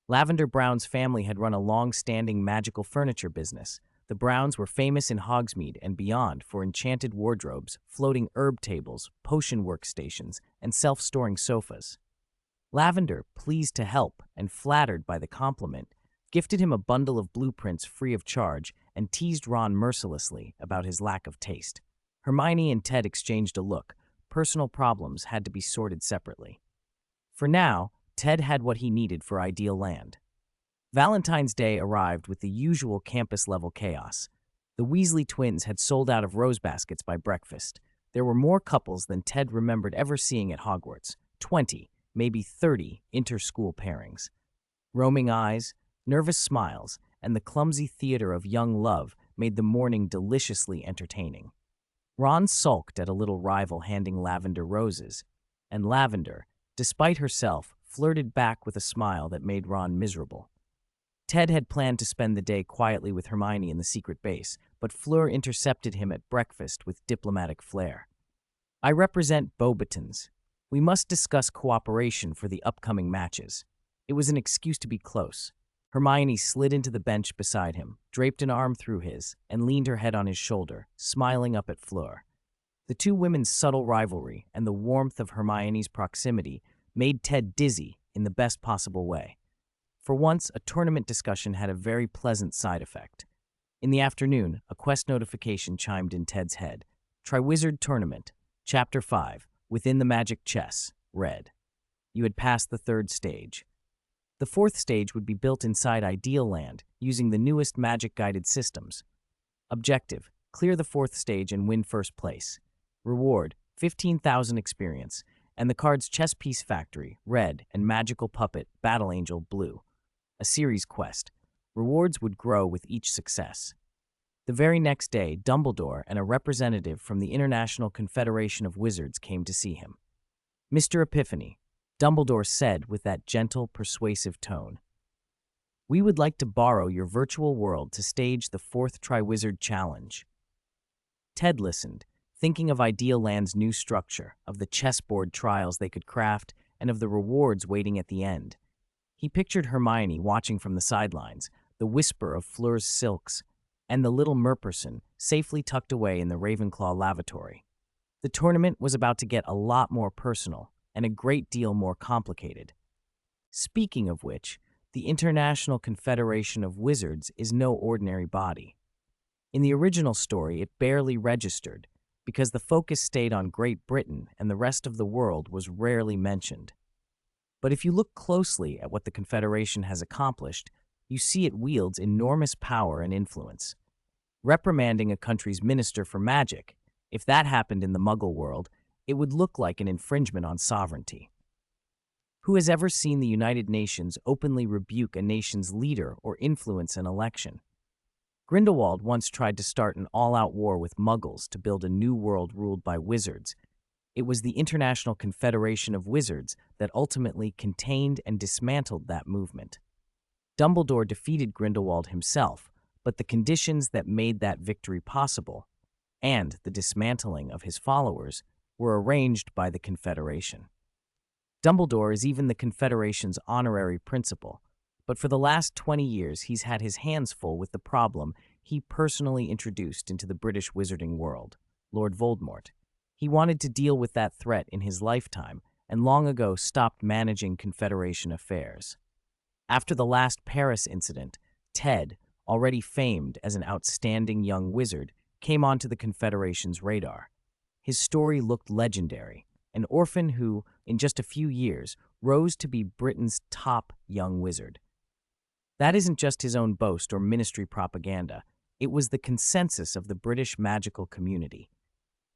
Lavender Brown's family had run a long-standing magical furniture business. The Browns were famous in Hogsmeade and beyond for enchanted wardrobes, floating herb tables, potion workstations, and self-storing sofas. Lavender, pleased to help and flattered by the compliment, gifted him a bundle of blueprints free of charge and teased Ron mercilessly about his lack of taste. Hermione and Ted exchanged a look. Personal problems had to be sorted separately. For now, Ted had what he needed for Ideal Land. Valentine's Day arrived with the usual campus-level chaos. The Weasley twins had sold out of rose baskets by breakfast. There were more couples than Ted remembered ever seeing at Hogwarts. 20, maybe 30 inter-school pairings. Roaming eyes, nervous smiles, and the clumsy theater of young love made the morning deliciously entertaining. Ron sulked at a little rival handing Lavender roses, and Lavender, despite herself, flirted back with a smile that made Ron miserable. Ted had planned to spend the day quietly with Hermione in the secret base, but Fleur intercepted him at breakfast with diplomatic flair. "I represent Beauxbatons. We must discuss cooperation for the upcoming matches." It was an excuse to be close. Hermione slid into the bench beside him, draped an arm through his, and leaned her head on his shoulder, smiling up at Fleur. The two women's subtle rivalry and the warmth of Hermione's proximity made Ted dizzy in the best possible way. For once, a tournament discussion had a very pleasant side effect. In the afternoon, a quest notification chimed in Ted's head. Triwizard Tournament, Chapter 5, Within the Magic Chess, read. You had passed the 3rd stage. The 4th stage would be built inside Ideal Land, using the newest magic-guided systems. Objective, clear the 4th stage and win 1st place. Reward, 15,000 experience, and the cards Chess Piece Factory, red, and Magical Puppet, Battle Angel, blue. A series quest. Rewards would grow with each success. The very next day, Dumbledore and a representative from the International Confederation of Wizards came to see him. "Mr. Epiphany," Dumbledore said with that gentle, persuasive tone, "we would like to borrow your virtual world to stage the 4th Triwizard Challenge." Ted listened, thinking of Ideal Land's new structure, of the chessboard trials they could craft, and of the rewards waiting at the end. He pictured Hermione watching from the sidelines, the whisper of Fleur's silks, and the little merperson safely tucked away in the Ravenclaw lavatory. The tournament was about to get a lot more personal and a great deal more complicated. Speaking of which, the International Confederation of Wizards is no ordinary body. In the original story, it barely registered, because the focus stayed on Great Britain and the rest of the world was rarely mentioned. But if you look closely at what the Confederation has accomplished, you see it wields enormous power and influence. Reprimanding a country's minister for magic, if that happened in the Muggle world, it would look like an infringement on sovereignty. Who has ever seen the United Nations openly rebuke a nation's leader or influence an election? Grindelwald once tried to start an all-out war with Muggles to build a new world ruled by wizards. It was the International Confederation of Wizards that ultimately contained and dismantled that movement. Dumbledore defeated Grindelwald himself, but the conditions that made that victory possible, and the dismantling of his followers, were arranged by the Confederation. Dumbledore is even the Confederation's honorary principal, But for the last 20 years, he's had his hands full with the problem he personally introduced into the British wizarding world, Lord Voldemort. He wanted to deal with that threat in his lifetime and long ago stopped managing Confederation affairs. After the last Paris incident, Ted, already famed as an outstanding young wizard, came onto the Confederation's radar. His story looked legendary, an orphan who, in just a few years, rose to be Britain's top young wizard. That isn't just his own boast or ministry propaganda. It was the consensus of the British magical community.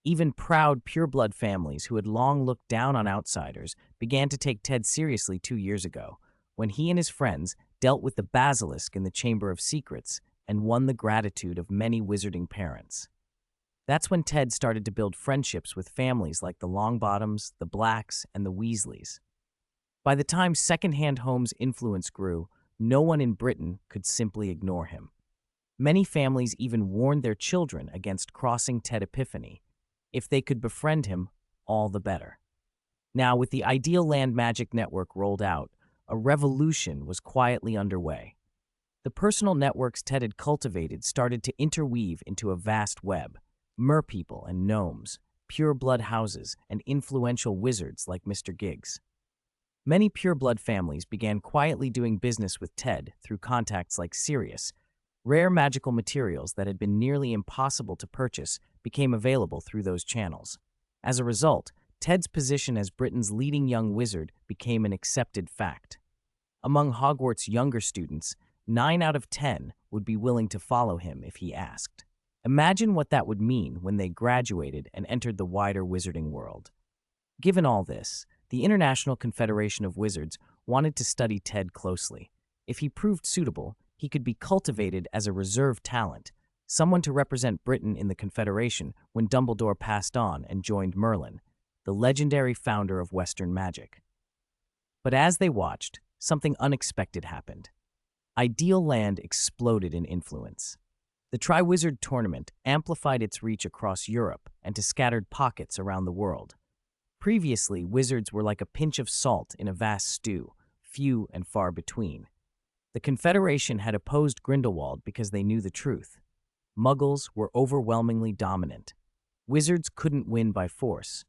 Even proud pureblood families who had long looked down on outsiders began to take Ted seriously 2 years ago, when he and his friends dealt with the basilisk in the Chamber of Secrets and won the gratitude of many wizarding parents. That's when Ted started to build friendships with families like the Longbottoms, the Blacks, and the Weasleys. By the time second-hand home's influence grew, no one in Britain could simply ignore him. Many families even warned their children against crossing Ted Epiphany. If they could befriend him, all the better. Now, with the Ideal Land Magic Network rolled out, a revolution was quietly underway. The personal networks Ted had cultivated started to interweave into a vast web. Merpeople and gnomes, pure-blood houses, and influential wizards like Mr. Giggs. Many pure-blood families began quietly doing business with Ted through contacts like Sirius. Rare magical materials that had been nearly impossible to purchase became available through those channels. As a result, Ted's position as Britain's leading young wizard became an accepted fact. Among Hogwarts' younger students, 9 out of 10 would be willing to follow him if he asked. Imagine what that would mean when they graduated and entered the wider wizarding world. Given all this, the International Confederation of Wizards wanted to study Ted closely. If he proved suitable, he could be cultivated as a reserve talent, someone to represent Britain in the Confederation when Dumbledore passed on and joined Merlin, the legendary founder of Western magic. But as they watched, something unexpected happened. Ideal Land exploded in influence. The Triwizard Tournament amplified its reach across Europe and to scattered pockets around the world. Previously, wizards were like a pinch of salt in a vast stew, few and far between. The Confederation had opposed Grindelwald because they knew the truth. Muggles were overwhelmingly dominant. Wizards couldn't win by force.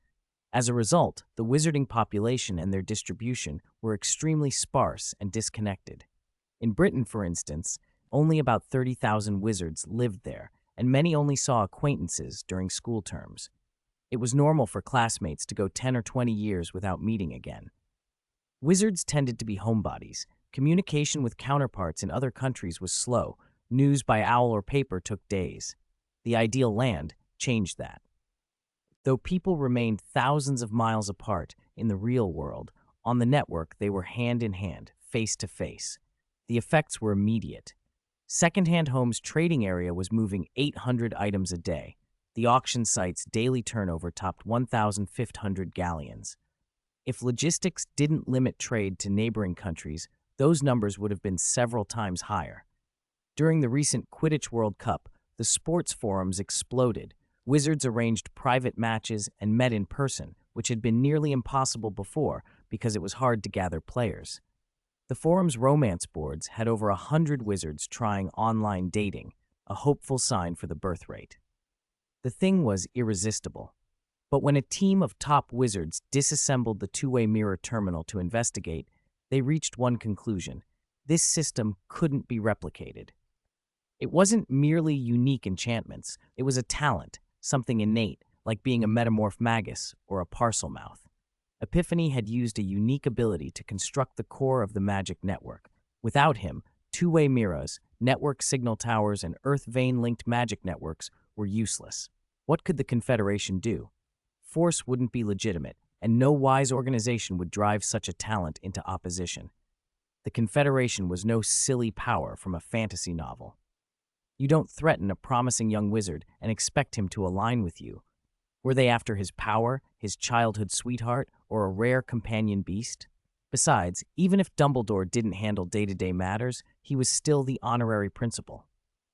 As a result, the wizarding population and their distribution were extremely sparse and disconnected. In Britain, for instance, only about 30,000 wizards lived there, and many only saw acquaintances during school terms. It was normal for classmates to go 10 or 20 years without meeting again. Wizards tended to be homebodies. Communication with counterparts in other countries was slow. News by owl or paper took days. The Ideal Land changed that. Though people remained thousands of miles apart in the real world, on the network they were hand in hand, face to face. The effects were immediate. Secondhand Home's trading area was moving 800 items a day. The auction site's daily turnover topped 1,500 galleons. If logistics didn't limit trade to neighboring countries, those numbers would have been several times higher. During the recent Quidditch World Cup, the sports forums exploded. Wizards arranged private matches and met in person, which had been nearly impossible before because it was hard to gather players. The forum's romance boards had over 100 wizards trying online dating, a hopeful sign for the birth rate. The thing was irresistible. But when a team of top wizards disassembled the two-way mirror terminal to investigate, they reached one conclusion: this system couldn't be replicated. It wasn't merely unique enchantments, it was a talent, something innate, like being a metamorph magus or a parcel mouth. Epiphany had used a unique ability to construct the core of the magic network. Without him, two-way mirrors, network signal towers, and earth vein-linked magic networks were useless. What could the Confederation do? Force wouldn't be legitimate, and no wise organization would drive such a talent into opposition. The Confederation was no silly power from a fantasy novel. You don't threaten a promising young wizard and expect him to align with you. Were they after his power, his childhood sweetheart, or a rare companion beast? Besides, even if Dumbledore didn't handle day-to-day matters, he was still the honorary principal.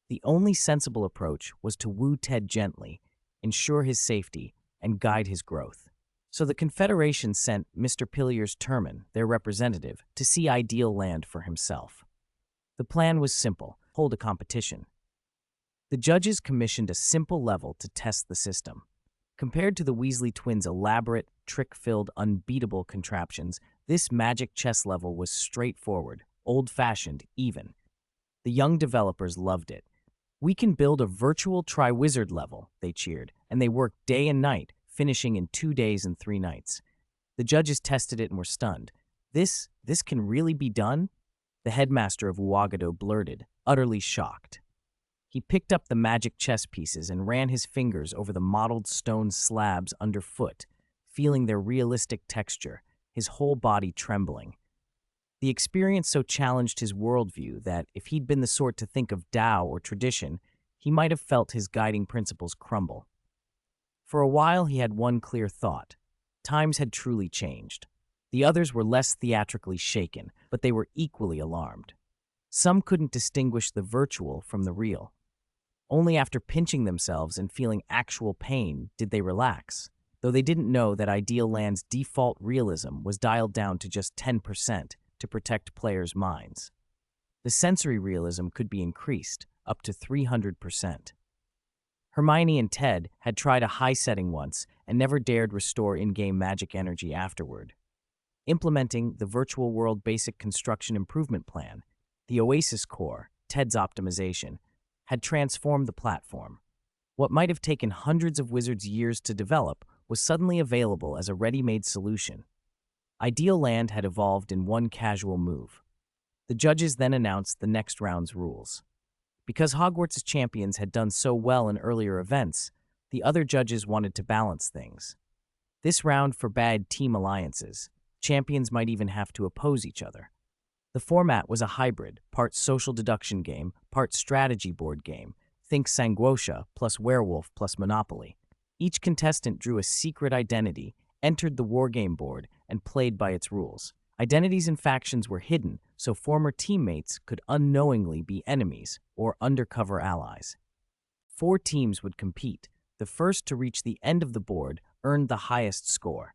The only sensible approach was to woo Ted gently, ensure his safety, and guide his growth. So the Confederation sent Mr. Piliers Terman, their representative, to see Ideal Land for himself. The plan was simple: hold a competition. The judges commissioned a simple level to test the system. Compared to the Weasley twins' elaborate, trick-filled, unbeatable contraptions, this magic chess level was straightforward, old-fashioned, even. The young developers loved it. "We can build a virtual Triwizard level," they cheered, and they worked day and night, finishing in 2 days and 3 nights. The judges tested it and were stunned. This can really be done?" The headmaster of Uagado blurted, utterly shocked. He picked up the magic chess pieces and ran his fingers over the mottled stone slabs underfoot, feeling their realistic texture, his whole body trembling. The experience so challenged his worldview that, if he'd been the sort to think of Tao or tradition, he might have felt his guiding principles crumble. For a while he had one clear thought. Times had truly changed. The others were less theatrically shaken, but they were equally alarmed. Some couldn't distinguish the virtual from the real. Only after pinching themselves and feeling actual pain did they relax, though they didn't know that Ideal Land's default realism was dialed down to just 10% to protect players' minds. The sensory realism could be increased, up to 300%. Hermione and Ted had tried a high setting once and never dared restore in-game magic energy afterward. Implementing the Virtual World Basic Construction Improvement Plan, the Oasis Core, Ted's optimization, had transformed the platform. What might have taken hundreds of wizards' years to develop was suddenly available as a ready-made solution. Ideal Land had evolved in one casual move. The judges then announced the next round's rules. Because Hogwarts' champions had done so well in earlier events, the other judges wanted to balance things. This round forbade team alliances. Champions might even have to oppose each other. The format was a hybrid, part social deduction game, part strategy board game. Think Sanguosha plus Werewolf plus Monopoly. Each contestant drew a secret identity, entered the wargame board, and played by its rules. Identities and factions were hidden, so former teammates could unknowingly be enemies or undercover allies. 4 teams would compete. The first to reach the end of the board earned the highest score.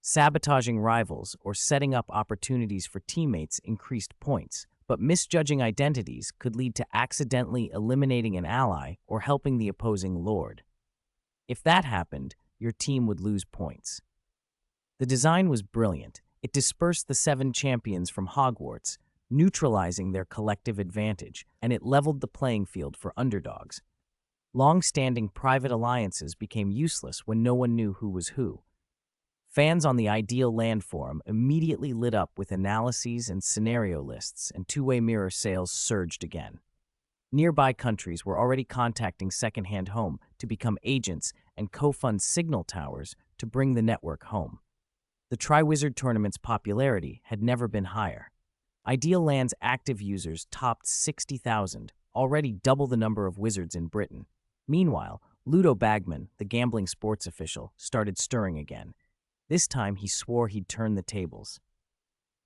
Sabotaging rivals or setting up opportunities for teammates increased points, but misjudging identities could lead to accidentally eliminating an ally or helping the opposing lord. If that happened, your team would lose points. The design was brilliant. It dispersed the 7 champions from Hogwarts, neutralizing their collective advantage, and it leveled the playing field for underdogs. Long-standing private alliances became useless when no one knew who was who. Fans on the Ideal Land forum immediately lit up with analyses and scenario lists, and two-way mirror sales surged again. Nearby countries were already contacting Secondhand Home to become agents and co-fund signal towers to bring the network home. The Triwizard Tournament's popularity had never been higher. Ideal Land's active users topped 60,000, already double the number of wizards in Britain. Meanwhile, Ludo Bagman, the gambling sports official, started stirring again. This time he swore he'd turn the tables.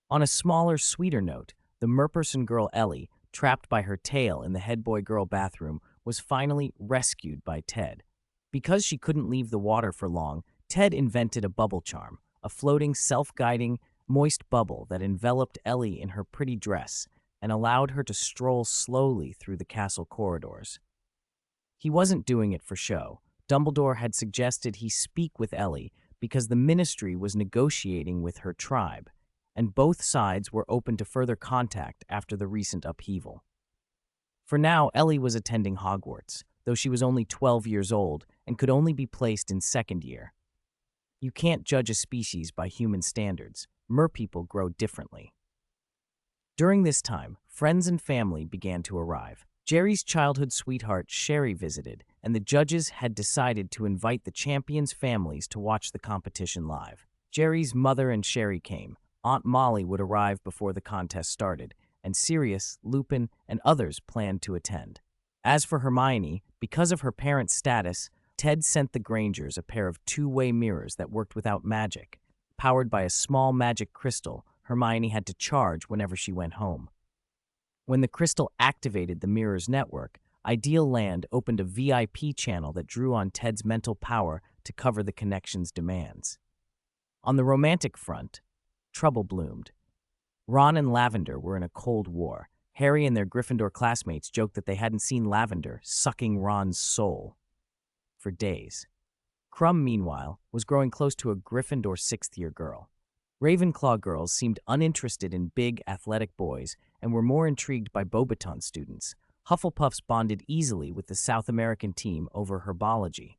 On a smaller, sweeter note, the merperson girl Ellie, trapped by her tail in the headboy-girl bathroom, was finally rescued by Ted. Because she couldn't leave the water for long, Ted invented a bubble charm, a floating, self-guiding, moist bubble that enveloped Ellie in her pretty dress and allowed her to stroll slowly through the castle corridors. He wasn't doing it for show. Dumbledore had suggested he speak with Ellie because the Ministry was negotiating with her tribe, and both sides were open to further contact after the recent upheaval. For now, Ellie was attending Hogwarts, though she was only 12 years old and could only be placed in second year. You can't judge a species by human standards. Merpeople grow differently. During this time, friends and family began to arrive. Jerry's childhood sweetheart, Sherry, visited, and the judges had decided to invite the champions' families to watch the competition live. Jerry's mother and Sherry came. Aunt Molly would arrive before the contest started, and Sirius, Lupin, and others planned to attend. As for Hermione, because of her parents' status, Ted sent the Grangers a pair of two-way mirrors that worked without magic. Powered by a small magic crystal, Hermione had to charge whenever she went home. When the crystal activated the mirror's network, Ideal Land opened a VIP channel that drew on Ted's mental power to cover the connection's demands. On the romantic front, trouble bloomed. Ron and Lavender were in a cold war. Harry and their Gryffindor classmates joked that they hadn't seen Lavender sucking Ron's soul for days. Crumb, meanwhile, was growing close to a Gryffindor sixth-year girl. Ravenclaw girls seemed uninterested in big, athletic boys and were more intrigued by Beauxbaton students. Hufflepuffs bonded easily with the South American team over herbology.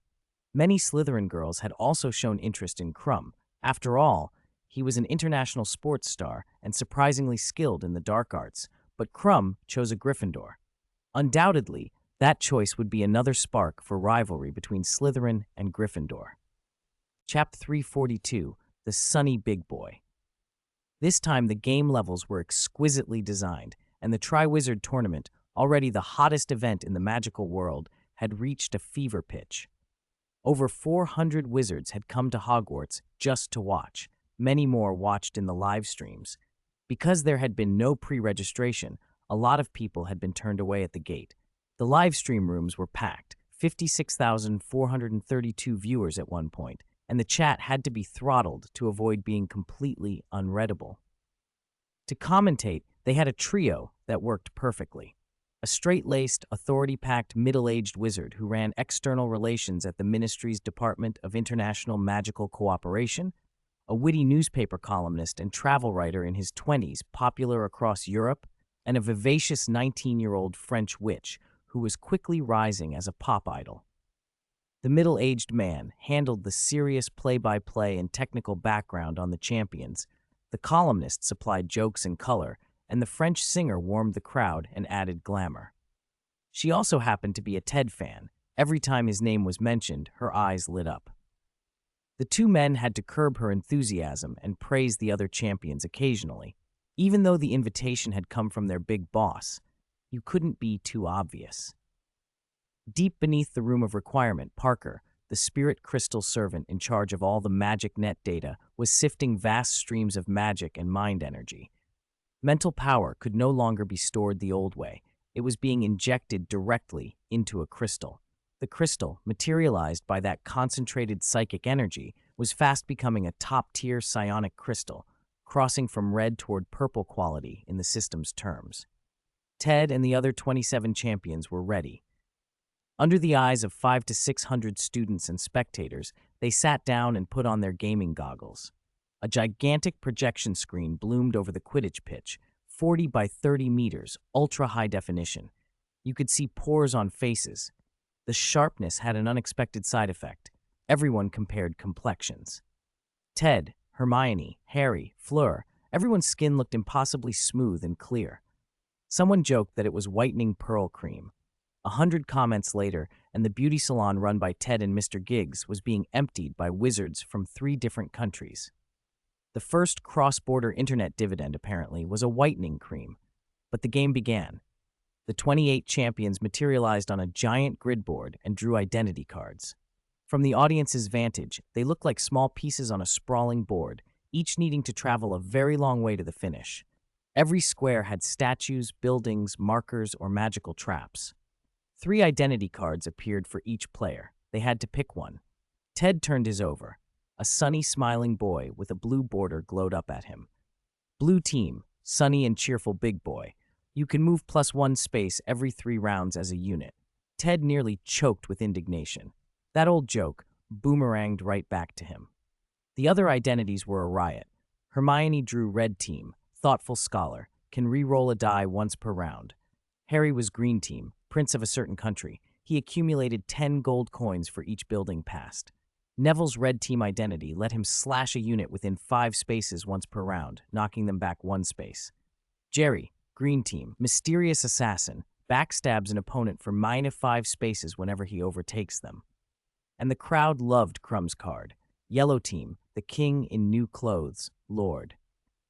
Many Slytherin girls had also shown interest in Crumb. After all, he was an international sports star and surprisingly skilled in the dark arts, but Crumb chose a Gryffindor. Undoubtedly, that choice would be another spark for rivalry between Slytherin and Gryffindor. Chapter 342, The Sunny Big Boy. This time the game levels were exquisitely designed, and the Triwizard Tournament, already the hottest event in the magical world, had reached a fever pitch. Over 400 wizards had come to Hogwarts just to watch. Many more watched in the live streams. Because there had been no pre-registration, a lot of people had been turned away at the gate. The live stream rooms were packed, 56,432 viewers at one point, and the chat had to be throttled to avoid being completely unreadable. To commentate, they had a trio that worked perfectly. A straight-laced, authority-packed, middle-aged wizard who ran external relations at the Ministry's Department of International Magical Cooperation, a witty newspaper columnist and travel writer in his 20s, popular across Europe, and a vivacious 19-year-old French witch who was quickly rising as a pop idol. The middle-aged man handled the serious play-by-play and technical background on the champions, the columnist supplied jokes and color, and the French singer warmed the crowd and added glamour. She also happened to be a Ted fan. Every time his name was mentioned, her eyes lit up. The two men had to curb her enthusiasm and praise the other champions occasionally. Even though the invitation had come from their big boss, you couldn't be too obvious. Deep beneath the room of requirement, Parker, the spirit crystal servant in charge of all the magic net data, was sifting vast streams of magic and mind energy. Mental power could no longer be stored the old way. It was being injected directly into a crystal. The crystal, materialized by that concentrated psychic energy, was fast becoming a top-tier psionic crystal, crossing from red toward purple quality in the system's terms. Ted and the other 27 champions were ready. Under the eyes of 500 to 600 students and spectators, they sat down and put on their gaming goggles. A gigantic projection screen bloomed over the Quidditch pitch, 40 by 30 meters, ultra-high definition. You could see pores on faces. The sharpness had an unexpected side effect. Everyone compared complexions. Ted, Hermione, Harry, Fleur, everyone's skin looked impossibly smooth and clear. Someone joked that it was whitening pearl cream. 100 comments later, and the beauty salon run by Ted and Mr. Giggs was being emptied by wizards from 3 different countries. The first cross-border internet dividend, apparently, was a whitening cream. But the game began. The 28 champions materialized on a giant grid board and drew identity cards. From the audience's vantage, they looked like small pieces on a sprawling board, each needing to travel a very long way to the finish. Every square had statues, buildings, markers, or magical traps. 3 identity cards appeared for each player. They had to pick one. Ted turned his over. A sunny, smiling boy with a blue border glowed up at him. Blue team, sunny and cheerful big boy. You can move +1 space every 3 rounds as a unit. Ted nearly choked with indignation. That old joke boomeranged right back to him. The other identities were a riot. Hermione drew red team, thoughtful scholar, can re-roll a die once per round. Harry was green team, prince of a certain country. He accumulated 10 gold coins for each building passed. Neville's red team identity let him slash a unit within 5 spaces once per round, knocking them back 1 space. Jerry, green team, mysterious assassin, backstabs an opponent for -5 spaces whenever he overtakes them. And the crowd loved Crumb's card. Yellow team, the king in new clothes, Lord.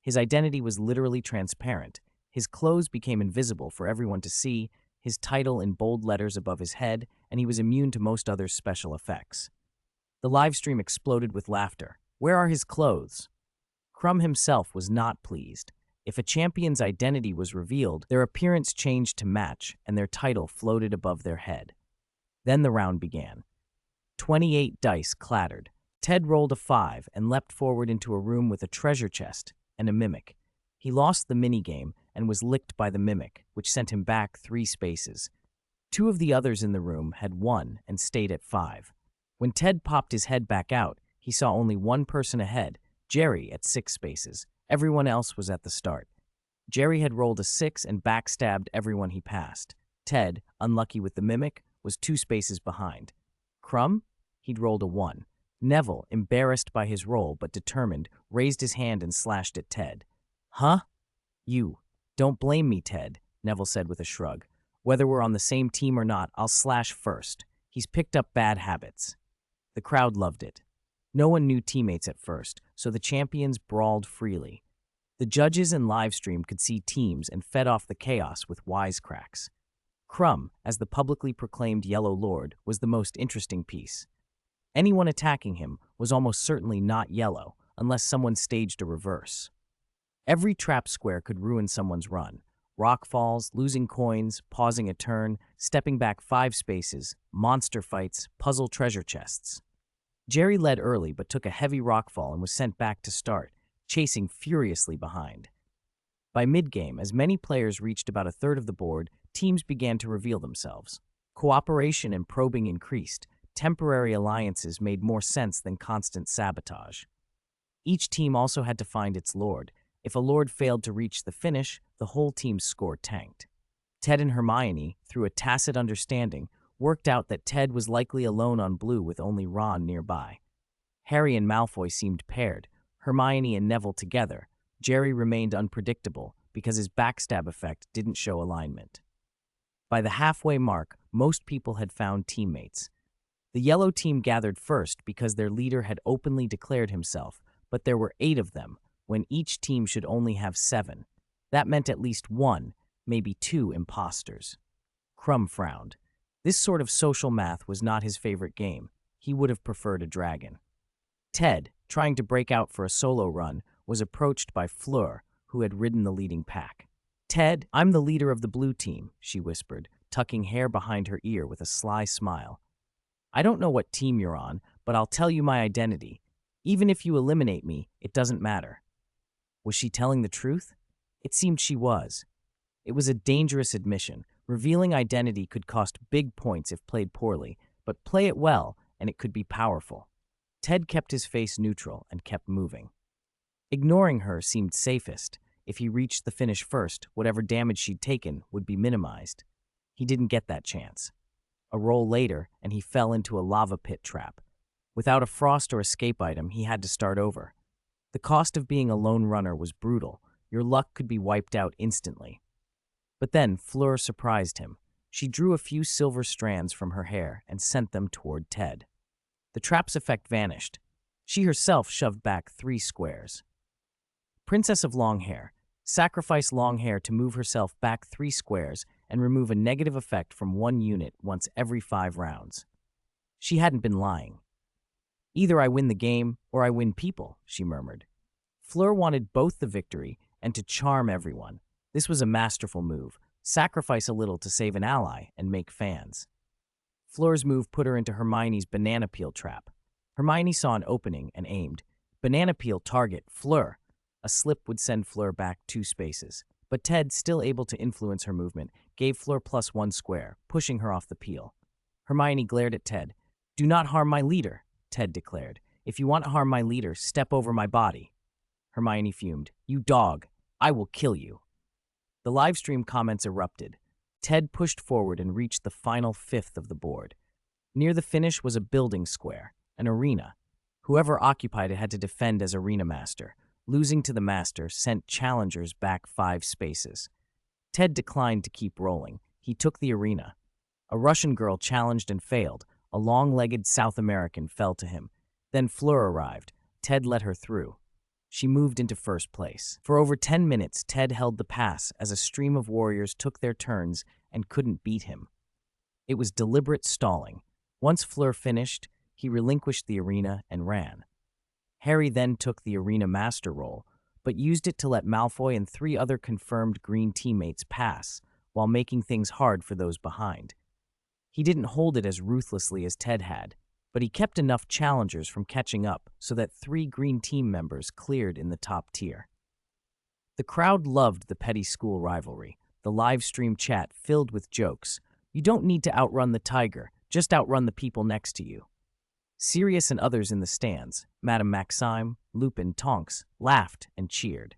His identity was literally transparent. His clothes became invisible for everyone to see, his title in bold letters above his head, and he was immune to most other special effects. The livestream exploded with laughter. Where are his clothes? Crumb himself was not pleased. If a champion's identity was revealed, their appearance changed to match, and their title floated above their head. Then the round began. 28 dice clattered. Ted rolled a 5 and leapt forward into a room with a treasure chest and a mimic. He lost the minigame and was licked by the mimic, which sent him back 3 spaces. 2 of the others in the room had won and stayed at 5. When Ted popped his head back out, he saw only one person ahead, Jerry, at 6 spaces. Everyone else was at the start. Jerry had rolled a 6 and backstabbed everyone he passed. Ted, unlucky with the mimic, was 2 spaces behind. Crumb? He'd rolled a 1. Neville, embarrassed by his roll but determined, raised his hand and slashed at Ted. Huh? You. Don't blame me, Ted, Neville said with a shrug. Whether we're on the same team or not, I'll slash first. He's picked up bad habits. The crowd loved it. No one knew teammates at first, so the champions brawled freely. The judges and livestream could see teams and fed off the chaos with wisecracks. Crumb, as the publicly proclaimed Yellow Lord, was the most interesting piece. Anyone attacking him was almost certainly not yellow, unless someone staged a reverse. Every trap square could ruin someone's run. Rock falls, losing coins, pausing a turn, stepping back 5 spaces, monster fights, puzzle treasure chests. Jerry led early but took a heavy rockfall and was sent back to start, chasing furiously behind. By mid-game, as many players reached about a third of the board, teams began to reveal themselves. Cooperation and probing increased. Temporary alliances made more sense than constant sabotage. Each team also had to find its lord. If a lord failed to reach the finish, the whole team's score tanked. Ted and Hermione, through a tacit understanding, worked out that Ted was likely alone on blue with only Ron nearby. Harry and Malfoy seemed paired, Hermione and Neville together. Jerry remained unpredictable because his backstab effect didn't show alignment. By the halfway mark, most people had found teammates. The yellow team gathered first because their leader had openly declared himself, but there were 8 of them, when each team should only have 7. That meant at least 1, maybe 2 imposters. Crumb frowned. This sort of social math was not his favorite game. He would have preferred a dragon. Ted, trying to break out for a solo run, was approached by Fleur, who had ridden the leading pack. "Ted, I'm the leader of the blue team," she whispered, tucking hair behind her ear with a sly smile. "I don't know what team you're on, but I'll tell you my identity. Even if you eliminate me, it doesn't matter." Was she telling the truth? It seemed she was. It was a dangerous admission. Revealing identity could cost big points if played poorly, but play it well and it could be powerful. Ted kept his face neutral and kept moving. Ignoring her seemed safest. If he reached the finish first, whatever damage she'd taken would be minimized. He didn't get that chance. A roll later, and he fell into a lava pit trap. Without a frost or escape item, he had to start over. The cost of being a lone runner was brutal. Your luck could be wiped out instantly. But then Fleur surprised him. She drew a few silver strands from her hair and sent them toward Ted. The trap's effect vanished. She herself shoved back 3 squares. Princess of Long Hair. Sacrifice long hair to move herself back 3 squares and remove a negative effect from 1 unit once every 5 rounds. She hadn't been lying. "Either I win the game or I win people," she murmured. Fleur wanted both the victory and to charm everyone. This was a masterful move. Sacrifice a little to save an ally and make fans. Fleur's move put her into Hermione's banana peel trap. Hermione saw an opening and aimed. Banana peel target, Fleur. A slip would send Fleur back 2 spaces. But Ted, still able to influence her movement, gave Fleur +1 square, pushing her off the peel. Hermione glared at Ted. "Do not harm my leader," Ted declared. "If you want to harm my leader, step over my body." Hermione fumed. "You dog. I will kill you." The livestream comments erupted. Ted pushed forward and reached the final 5th of the board. Near the finish was a building square, an arena. Whoever occupied it had to defend as arena master. Losing to the master sent challengers back 5 spaces. Ted declined to keep rolling. He took the arena. A Russian girl challenged and failed. A long-legged South American fell to him. Then Fleur arrived. Ted let her through. She moved into first place. For over 10 minutes, Ted held the pass as a stream of warriors took their turns and couldn't beat him. It was deliberate stalling. Once Fleur finished, he relinquished the arena and ran. Harry then took the arena master role, but used it to let Malfoy and 3 other confirmed green teammates pass, while making things hard for those behind. He didn't hold it as ruthlessly as Ted had, but he kept enough challengers from catching up so that 3 green team members cleared in the top tier. The crowd loved the petty school rivalry, the live stream chat filled with jokes. You don't need to outrun the tiger, just outrun the people next to you. Sirius and others in the stands, Madame Maxime, Lupin, Tonks, laughed and cheered.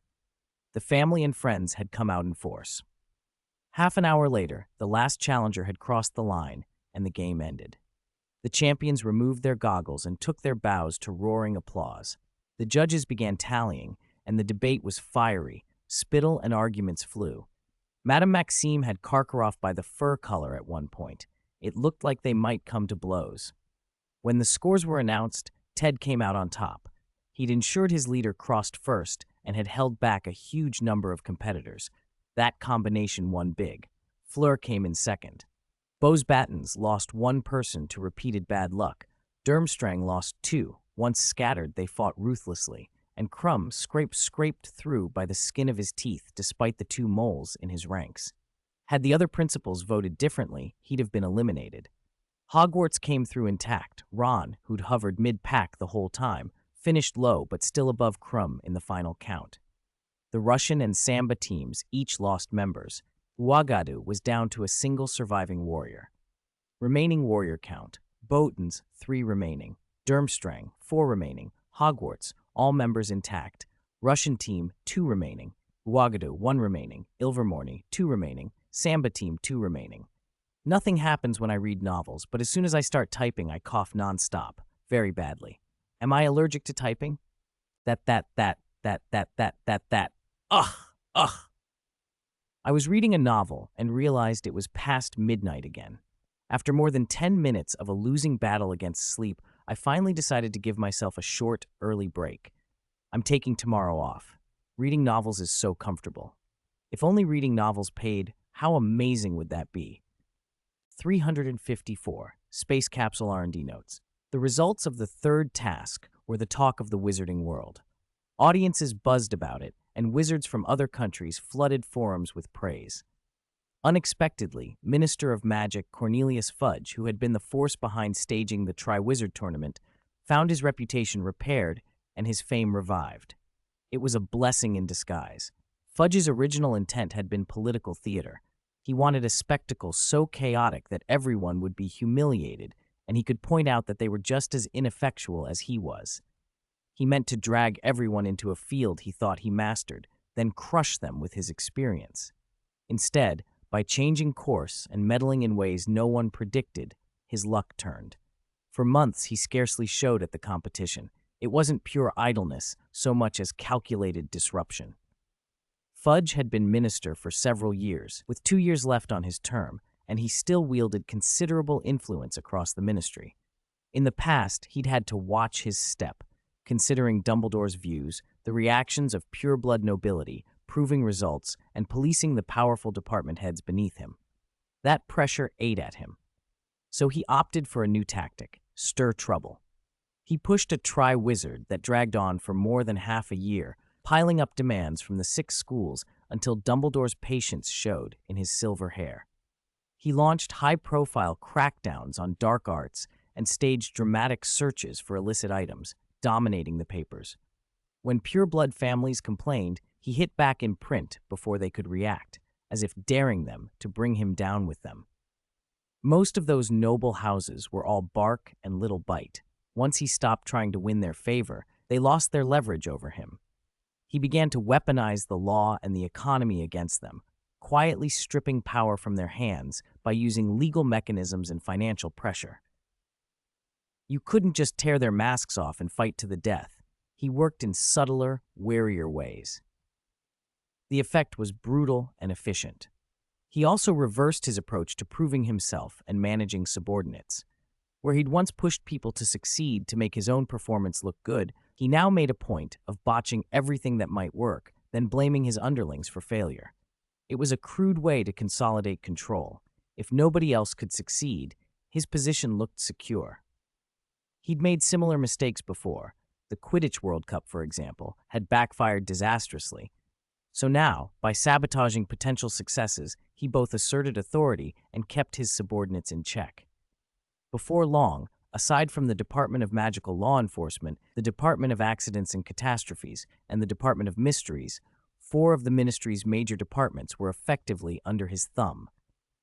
The family and friends had come out in force. Half an hour later, the last challenger had crossed the line, and the game ended. The champions removed their goggles and took their bows to roaring applause. The judges began tallying, and the debate was fiery. Spittle and arguments flew. Madame Maxime had Karkaroff by the fur color at one point. It looked like they might come to blows. When the scores were announced, Ted came out on top. He'd ensured his leader crossed first and had held back a huge number of competitors. That combination won big. Fleur came in second. Beau's Battens lost one person to repeated bad luck. Durmstrang lost two. Once scattered, they fought ruthlessly. And Crumb scraped through by the skin of his teeth despite the two moles in his ranks. Had the other principals voted differently, he'd have been eliminated. Hogwarts came through intact. Ron, who'd hovered mid-pack the whole time, finished low but still above Crumb in the final count. The Russian and Samba teams each lost members. Ouagadougou was down to a single surviving warrior. Remaining warrior count: Botens, 3 remaining. Durmstrang, 4 remaining. Hogwarts, all members intact. Russian team, 2 remaining. Ouagadougou, 1 remaining. Ilvermorny, 2 remaining. Samba team, 2 remaining. Nothing happens when I read novels, but as soon as I start typing, I cough nonstop, very badly. Am I allergic to typing? That. Ugh. I was reading a novel and realized it was past midnight again. After more than 10 minutes of a losing battle against sleep, I finally decided to give myself a short, early break. I'm taking tomorrow off. Reading novels is so comfortable. If only reading novels paid, how amazing would that be? 354. Space Capsule R&D Notes. The results of the third task were the talk of the wizarding world. Audiences buzzed about it, and wizards from other countries flooded forums with praise. Unexpectedly, Minister of Magic Cornelius Fudge, who had been the force behind staging the Tri-Wizard tournament, found his reputation repaired and his fame revived. It was a blessing in disguise. Fudge's original intent had been political theater. He wanted a spectacle so chaotic that everyone would be humiliated, and he could point out that they were just as ineffectual as he was. He meant to drag everyone into a field he thought he mastered, then crush them with his experience. Instead, by changing course and meddling in ways no one predicted, his luck turned. For months, he scarcely showed at the competition. It wasn't pure idleness so much as calculated disruption. Fudge had been minister for several years, with 2 years left on his term, and he still wielded considerable influence across the ministry. In the past, he'd had to watch his step, considering Dumbledore's views, the reactions of pure-blood nobility, proving results, and policing the powerful department heads beneath him. That pressure ate at him. So he opted for a new tactic: stir trouble. He pushed a Tri-Wizard that dragged on for more than half a year, piling up demands from the 6 schools until Dumbledore's patience showed in his silver hair. He launched high-profile crackdowns on dark arts and staged dramatic searches for illicit items, dominating the papers. When pure-blood families complained, he hit back in print before they could react, as if daring them to bring him down with them. Most of those noble houses were all bark and little bite. Once he stopped trying to win their favor, they lost their leverage over him. He began to weaponize the law and the economy against them, quietly stripping power from their hands by using legal mechanisms and financial pressure. You couldn't just tear their masks off and fight to the death. He worked in subtler, warier ways. The effect was brutal and efficient. He also reversed his approach to proving himself and managing subordinates. Where he'd once pushed people to succeed to make his own performance look good, he now made a point of botching everything that might work, then blaming his underlings for failure. It was a crude way to consolidate control. If nobody else could succeed, his position looked secure. He'd made similar mistakes before. The Quidditch World Cup, for example, had backfired disastrously. So now, by sabotaging potential successes, he both asserted authority and kept his subordinates in check. Before long, aside from the Department of Magical Law Enforcement, the Department of Accidents and Catastrophes, and the Department of Mysteries, 4 of the ministry's major departments were effectively under his thumb.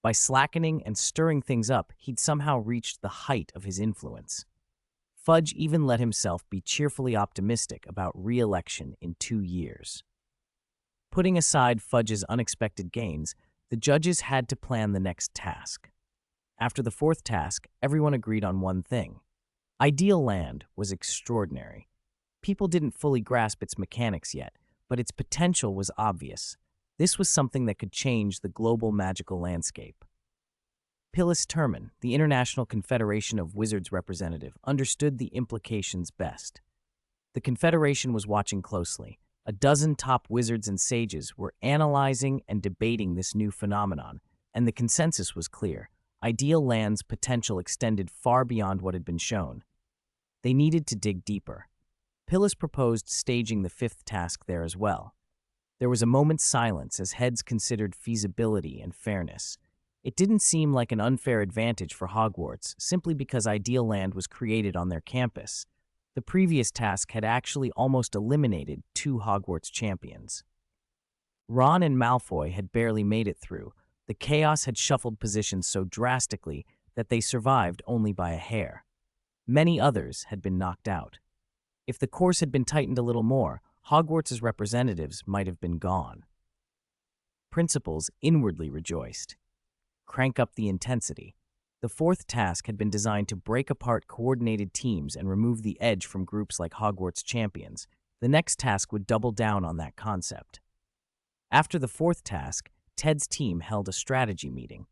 By slackening and stirring things up, he'd somehow reached the height of his influence. Fudge even let himself be cheerfully optimistic about re-election in 2 years. Putting aside Fudge's unexpected gains, the judges had to plan the next task. After the 4th task, everyone agreed on one thing. Ideal Land was extraordinary. People didn't fully grasp its mechanics yet, but its potential was obvious. This was something that could change the global magical landscape. Pillis Terman, the International Confederation of Wizards representative, understood the implications best. The Confederation was watching closely. A dozen top wizards and sages were analyzing and debating this new phenomenon, and the consensus was clear. Ideal Land's potential extended far beyond what had been shown. They needed to dig deeper. Pillis proposed staging the 5th task there as well. There was a moment's silence as heads considered feasibility and fairness. It didn't seem like an unfair advantage for Hogwarts, simply because Ideal Land was created on their campus. The previous task had actually almost eliminated 2 Hogwarts champions. Ron and Malfoy had barely made it through. The chaos had shuffled positions so drastically that they survived only by a hair. Many others had been knocked out. If the course had been tightened a little more, Hogwarts' representatives might have been gone. Principals inwardly rejoiced. Crank up the intensity. The 4th task had been designed to break apart coordinated teams and remove the edge from groups like Hogwarts champions. The next task would double down on that concept. After the 4th task, Ted's team held a strategy meeting.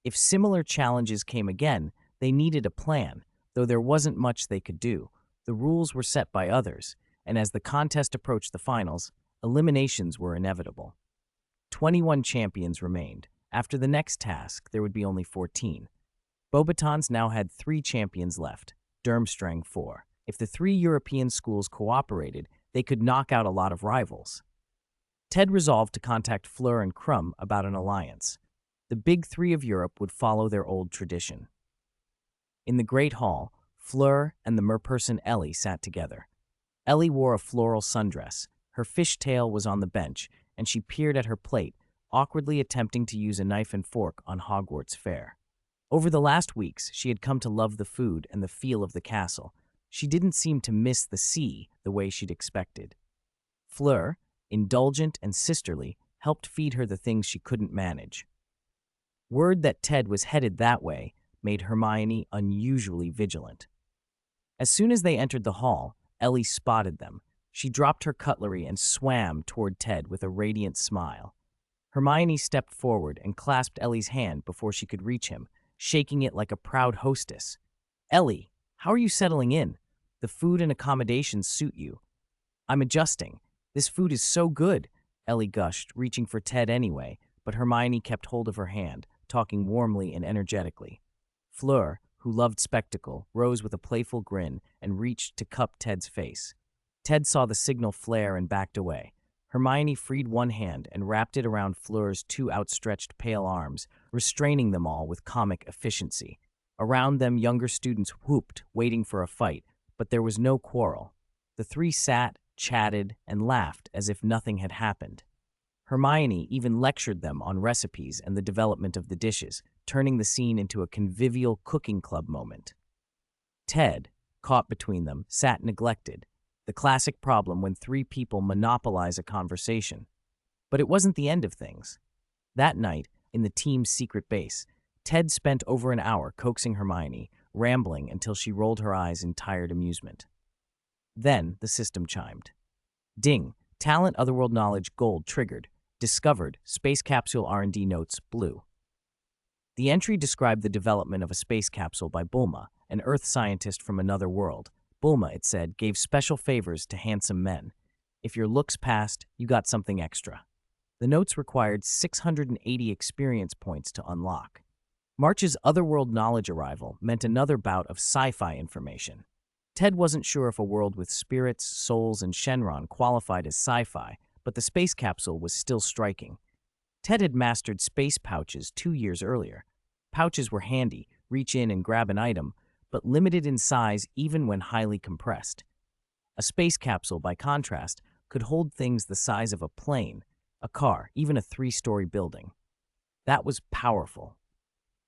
If similar challenges came again, they needed a plan, though there wasn't much they could do. The rules were set by others, and as the contest approached the finals, eliminations were inevitable. 21 champions remained. After the next task, there would be only 14. Beauxbatons now had 3 champions left, Durmstrang 4. If the 3 European schools cooperated, they could knock out a lot of rivals. Ted resolved to contact Fleur and Krum about an alliance. The big 3 of Europe would follow their old tradition. In the Great Hall, Fleur and the merperson Ellie sat together. Ellie wore a floral sundress. Her fishtail was on the bench, and she peered at her plate, awkwardly attempting to use a knife and fork on Hogwarts fare. Over the last weeks, she had come to love the food and the feel of the castle. She didn't seem to miss the sea the way she'd expected. Fleur, indulgent and sisterly, helped feed her the things she couldn't manage. Word that Ted was headed that way made Hermione unusually vigilant. As soon as they entered the hall, Ellie spotted them. She dropped her cutlery and swam toward Ted with a radiant smile. Hermione stepped forward and clasped Ellie's hand before she could reach him, shaking it like a proud hostess. "Ellie, how are you settling in? The food and accommodations suit you." "I'm adjusting. This food is so good," Ellie gushed, reaching for Ted anyway, but Hermione kept hold of her hand, talking warmly and energetically. Fleur, who loved spectacle, rose with a playful grin and reached to cup Ted's face. Ted saw the signal flare and backed away. Hermione freed one hand and wrapped it around Fleur's 2 outstretched pale arms, restraining them all with comic efficiency. Around them, younger students whooped, waiting for a fight, but there was no quarrel. The 3 sat, chatted, and laughed as if nothing had happened. Hermione even lectured them on recipes and the development of the dishes, turning the scene into a convivial cooking club moment. Ted, caught between them, sat neglected, the classic problem when 3 people monopolize a conversation. But it wasn't the end of things. That night, in the team's secret base, Ted spent over an hour coaxing Hermione, rambling until she rolled her eyes in tired amusement. Then the system chimed. Ding, Talent Otherworld Knowledge Gold triggered. Discovered, Space Capsule R&D Notes Blue. The entry described the development of a space capsule by Bulma, an Earth scientist from another world. Bulma, it said, gave special favors to handsome men. If your looks passed, you got something extra. The notes required 680 experience points to unlock. March's Otherworld Knowledge arrival meant another bout of sci-fi information. Ted wasn't sure if a world with spirits, souls, and Shenron qualified as sci-fi, but the space capsule was still striking. Ted had mastered space pouches 2 years earlier. Pouches were handy, reach in and grab an item, but limited in size even when highly compressed. A space capsule, by contrast, could hold things the size of a plane, a car, even a 3-story building. That was powerful.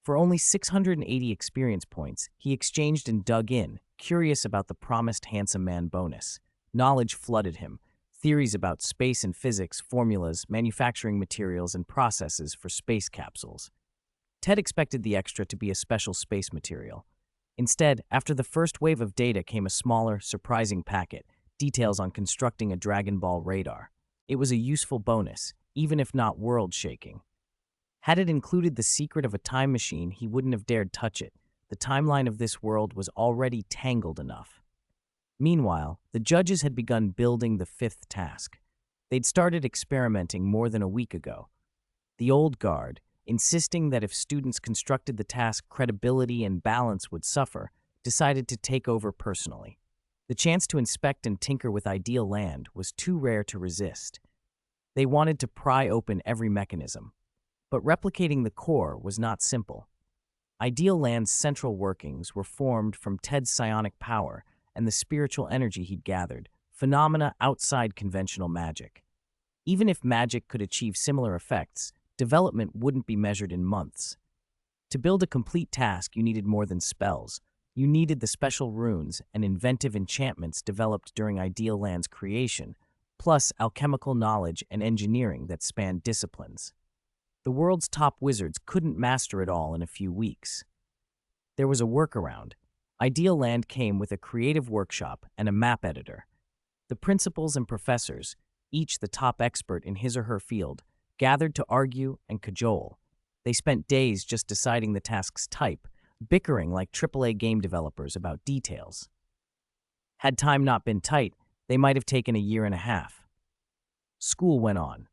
For only 680 experience points, he exchanged and dug in, curious about the promised handsome man bonus. Knowledge flooded him. Theories about space and physics, formulas, manufacturing materials, and processes for space capsules. Ted expected the extra to be a special space material. Instead, after the first wave of data came a smaller, surprising packet, details on constructing a Dragon Ball radar. It was a useful bonus, even if not world-shaking. Had it included the secret of a time machine, he wouldn't have dared touch it. The timeline of this world was already tangled enough. Meanwhile, the judges had begun building the 5th task. They'd started experimenting more than a week ago. The old guard, insisting that if students constructed the task, credibility and balance would suffer, decided to take over personally. The chance to inspect and tinker with ideal land was too rare to resist. They wanted to pry open every mechanism. But replicating the core was not simple. Ideal Land's central workings were formed from Ted's psionic power and the spiritual energy he'd gathered, phenomena outside conventional magic. Even if magic could achieve similar effects, development wouldn't be measured in months. To build a complete task, you needed more than spells. You needed the special runes and inventive enchantments developed during Ideal Land's creation, plus alchemical knowledge and engineering that spanned disciplines. The world's top wizards couldn't master it all in a few weeks. There was a workaround. Ideal Land came with a creative workshop and a map editor. The principals and professors, each the top expert in his or her field, gathered to argue and cajole. They spent days just deciding the task's type, bickering like AAA game developers about details. Had time not been tight, they might have taken a year and a half. School went on.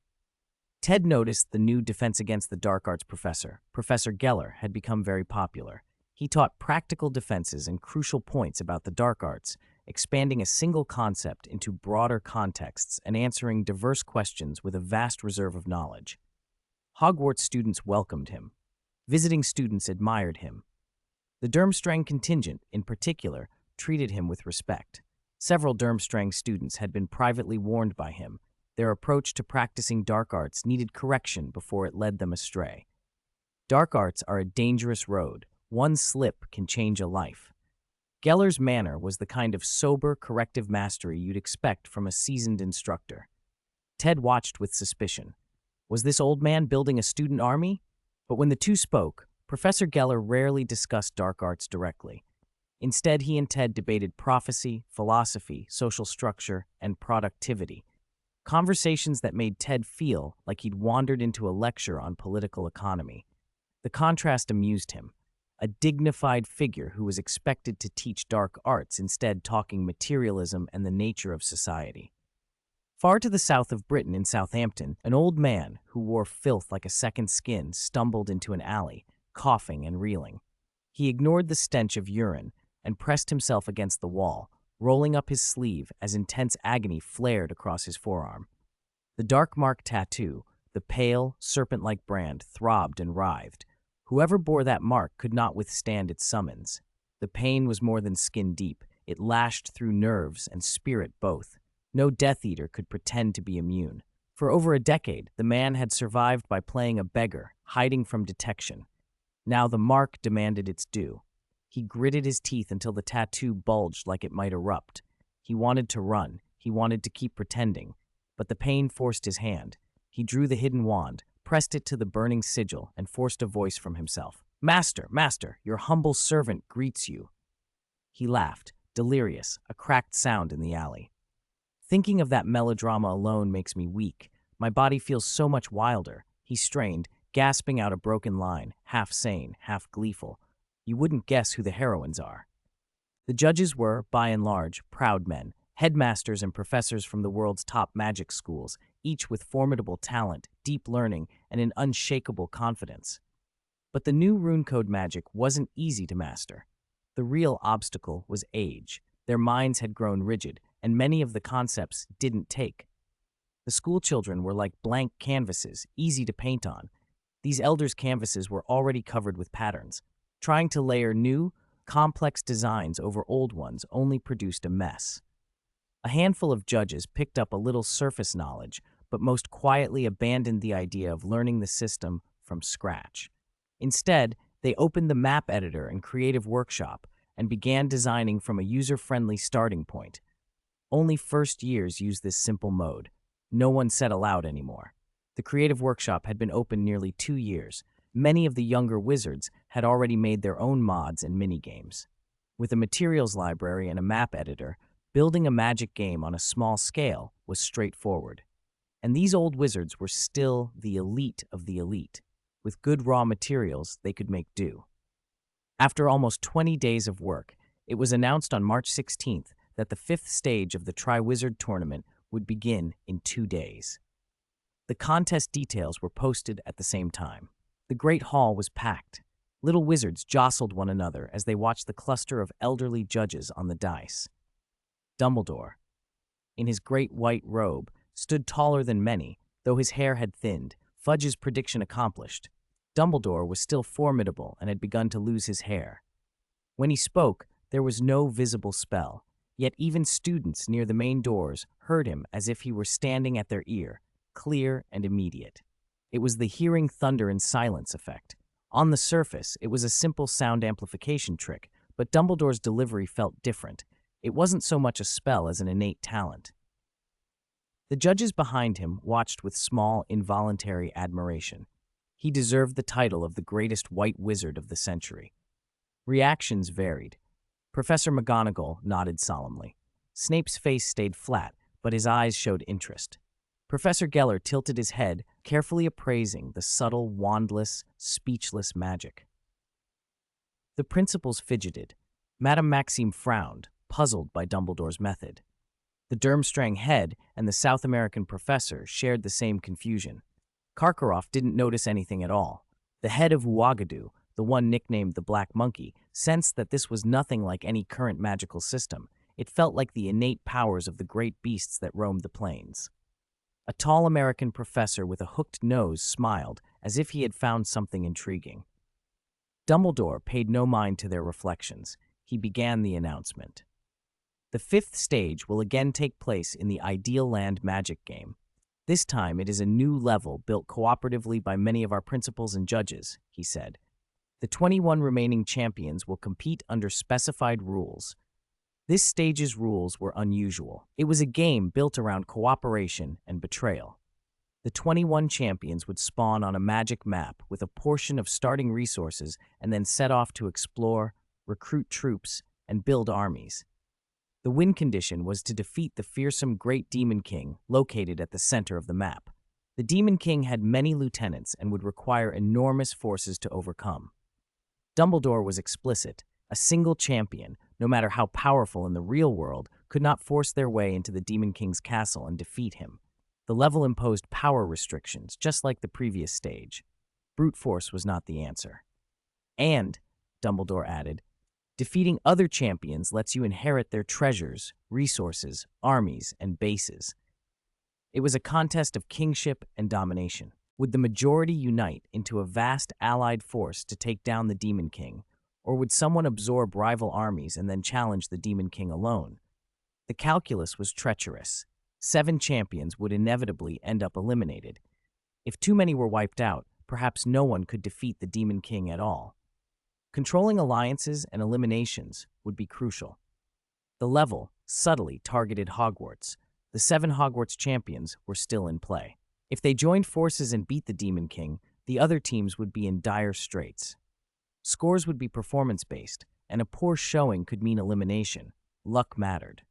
Ted noticed the new Defense Against the Dark Arts professor, Professor Geller, had become very popular. He taught practical defenses and crucial points about the dark arts, expanding a single concept into broader contexts and answering diverse questions with a vast reserve of knowledge. Hogwarts students welcomed him. Visiting students admired him. The Durmstrang contingent, in particular, treated him with respect. Several Durmstrang students had been privately warned by him. Their approach to practicing dark arts needed correction before it led them astray. Dark arts are a dangerous road. One slip can change a life. Geller's manner was the kind of sober, corrective mastery you'd expect from a seasoned instructor. Ted watched with suspicion. Was this old man building a student army? But when the two spoke, Professor Geller rarely discussed dark arts directly. Instead, he and Ted debated prophecy, philosophy, social structure, and productivity. Conversations that made Ted feel like he'd wandered into a lecture on political economy. The contrast amused him. A dignified figure who was expected to teach dark arts, instead talking materialism and the nature of society. Far to the south of Britain in Southampton, an old man who wore filth like a second skin stumbled into an alley, coughing and reeling. He ignored the stench of urine and pressed himself against the wall, rolling up his sleeve as intense agony flared across his forearm. The dark mark tattoo, the pale, serpent-like brand, throbbed and writhed. Whoever bore that mark could not withstand its summons. The pain was more than skin deep. It lashed through nerves and spirit both. No Death Eater could pretend to be immune. For over a decade, the man had survived by playing a beggar, hiding from detection. Now the mark demanded its due. He gritted his teeth until the tattoo bulged like it might erupt. He wanted to run. He wanted to keep pretending. But the pain forced his hand. He drew the hidden wand, pressed it to the burning sigil, and forced a voice from himself. "Master, master, your humble servant greets you." He laughed, delirious, a cracked sound in the alley. Thinking of that melodrama alone makes me weak. My body feels so much wilder. He strained, gasping out a broken line, half sane, half gleeful. You wouldn't guess who the heroines are. The judges were, by and large, proud men, headmasters and professors from the world's top magic schools, each with formidable talent, deep learning, and an unshakable confidence. But the new runecode magic wasn't easy to master. The real obstacle was age. Their minds had grown rigid, and many of the concepts didn't take. The school children were like blank canvases, easy to paint on. These elders' canvases were already covered with patterns. Trying to layer new, complex designs over old ones only produced a mess. A handful of judges picked up a little surface knowledge, but most quietly abandoned the idea of learning the system from scratch. Instead, they opened the map editor and creative workshop and began designing from a user-friendly starting point. Only first years used this simple mode. No one said aloud anymore. The creative workshop had been open nearly 2 years. Many of the younger wizards had already made their own mods and minigames. With a materials library and a map editor, building a magic game on a small scale was straightforward. And these old wizards were still the elite of the elite. With good raw materials, they could make do. After almost 20 days of work, it was announced on March 16th that the 5th stage of the Triwizard Tournament would begin in 2 days. The contest details were posted at the same time. The Great Hall was packed. Little wizards jostled one another as they watched the cluster of elderly judges on the dice. Dumbledore, in his great white robe, stood taller than many, though his hair had thinned. Fudge's prediction accomplished. Dumbledore was still formidable and had begun to lose his hair. When he spoke, there was no visible spell, yet even students near the main doors heard him as if he were standing at their ear, clear and immediate. It was the hearing thunder in silence effect. On the surface, it was a simple sound amplification trick, but Dumbledore's delivery felt different. It wasn't so much a spell as an innate talent. The judges behind him watched with small, involuntary admiration. He deserved the title of the greatest white wizard of the century. Reactions varied. Professor McGonagall nodded solemnly. Snape's face stayed flat, but his eyes showed interest. Professor Geller tilted his head, carefully appraising the subtle, wandless, speechless magic. The principals fidgeted. Madame Maxime frowned, puzzled by Dumbledore's method. The Durmstrang head and the South American professor shared the same confusion. Karkaroff didn't notice anything at all. The head of Ouagadougou, the one nicknamed the Black Monkey, sensed that this was nothing like any current magical system. It felt like the innate powers of the great beasts that roamed the plains. A tall American professor with a hooked nose smiled, as if he had found something intriguing. Dumbledore paid no mind to their reflections. He began the announcement. The 5th stage will again take place in the Ideal Land magic game. This time it is a new level built cooperatively by many of our principals and judges, he said. The 21 remaining champions will compete under specified rules. This stage's rules were unusual. It was a game built around cooperation and betrayal. The 21 champions would spawn on a magic map with a portion of starting resources and then set off to explore, recruit troops, and build armies. The win condition was to defeat the fearsome Great Demon King located at the center of the map. The Demon King had many lieutenants and would require enormous forces to overcome. Dumbledore was explicit. A single champion, no matter how powerful in the real world, could not force their way into the Demon King's castle and defeat him. The level imposed power restrictions, just like the previous stage. Brute force was not the answer. And, Dumbledore added, defeating other champions lets you inherit their treasures, resources, armies, and bases. It was a contest of kingship and domination. Would the majority unite into a vast allied force to take down the Demon King, or would someone absorb rival armies and then challenge the Demon King alone? The calculus was treacherous. 7 champions would inevitably end up eliminated. If too many were wiped out, perhaps no one could defeat the Demon King at all. Controlling alliances and eliminations would be crucial. The level subtly targeted Hogwarts. The 7 Hogwarts champions were still in play. If they joined forces and beat the Demon King, the other teams would be in dire straits. Scores would be performance-based, and a poor showing could mean elimination. Luck mattered.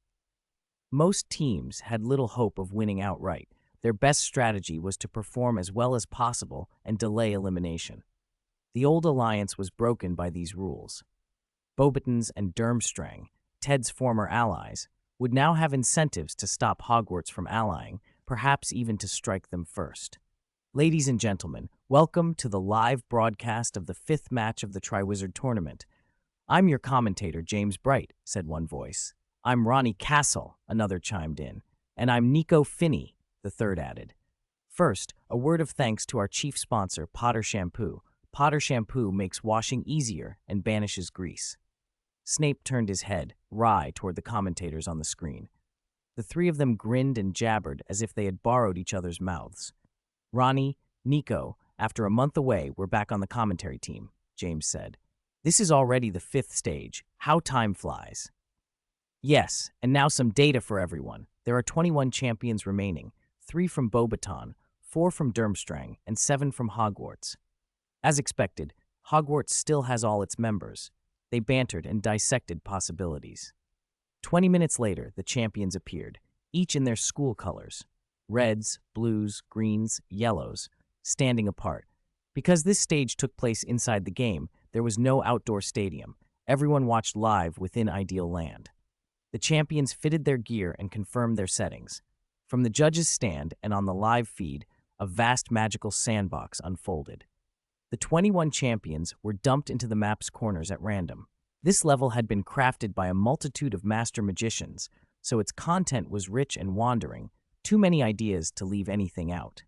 Most teams had little hope of winning outright. Their best strategy was to perform as well as possible and delay elimination. The old alliance was broken by these rules. Beauxbatons and Durmstrang, Ted's former allies, would now have incentives to stop Hogwarts from allying, perhaps even to strike them first. Ladies and gentlemen, welcome to the live broadcast of the 5th match of the Triwizard Tournament. I'm your commentator, James Bright, said one voice. I'm Ronnie Castle, another chimed in. And I'm Nico Finney, the third added. First, a word of thanks to our chief sponsor, Potter Shampoo. Potter Shampoo makes washing easier and banishes grease. Snape turned his head, wry, toward the commentators on the screen. The three of them grinned and jabbered as if they had borrowed each other's mouths. Ronnie, Nico, after a month away, we're back on the commentary team, James said. This is already the 5th stage. How time flies. Yes, and now some data for everyone. There are 21 champions remaining, 3 from Beauxbaton, 4 from Durmstrang, and 7 from Hogwarts. As expected, Hogwarts still has all its members. They bantered and dissected possibilities. 20 minutes later, the champions appeared, each in their school colors. Reds, blues, greens, yellows, standing apart. Because this stage took place inside the game, there was no outdoor stadium. Everyone watched live within Ideal Land. The champions fitted their gear and confirmed their settings. From the judges' stand and on the live feed, a vast magical sandbox unfolded. The 21 champions were dumped into the map's corners at random. This level had been crafted by a multitude of master magicians, so its content was rich and wandering, too many ideas to leave anything out.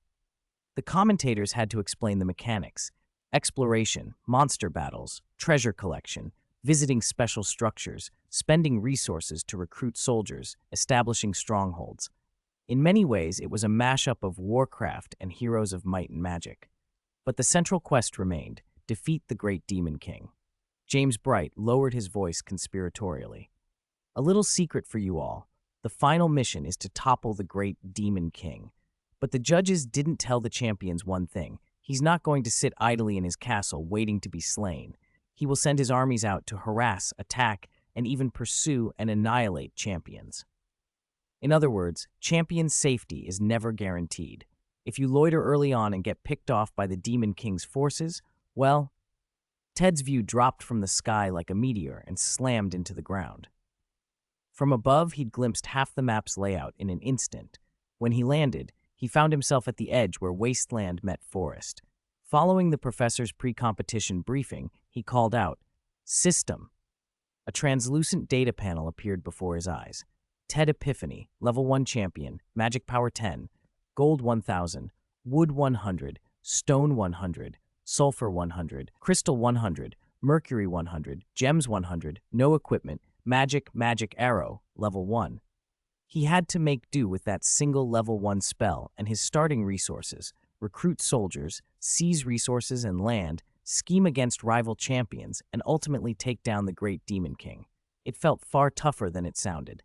The commentators had to explain the mechanics: exploration, monster battles, treasure collection, visiting special structures, spending resources to recruit soldiers, establishing strongholds. In many ways, it was a mashup of Warcraft and Heroes of Might and Magic. But the central quest remained: defeat the Great Demon King. James Bright lowered his voice conspiratorially. A little secret for you all. The final mission is to topple the Great Demon King. But the judges didn't tell the champions one thing. He's not going to sit idly in his castle waiting to be slain. He will send his armies out to harass, attack, and even pursue and annihilate champions. In other words, champions' safety is never guaranteed. If you loiter early on and get picked off by the Demon King's forces, well, Ted's view dropped from the sky like a meteor and slammed into the ground. From above, he'd glimpsed half the map's layout in an instant. When he landed, he found himself at the edge where wasteland met forest. Following the professor's pre-competition briefing, he called out, "System." A translucent data panel appeared before his eyes. Ted Epiphany, level 1 champion, magic power 10, gold 1000, wood 100, stone 100, sulfur 100, crystal 100, mercury 100, gems 100, no equipment, magic arrow, level 1. He had to make do with that single level 1 spell and his starting resources: recruit soldiers, seize resources and land, scheme against rival champions, and ultimately take down the Great Demon King. It felt far tougher than it sounded.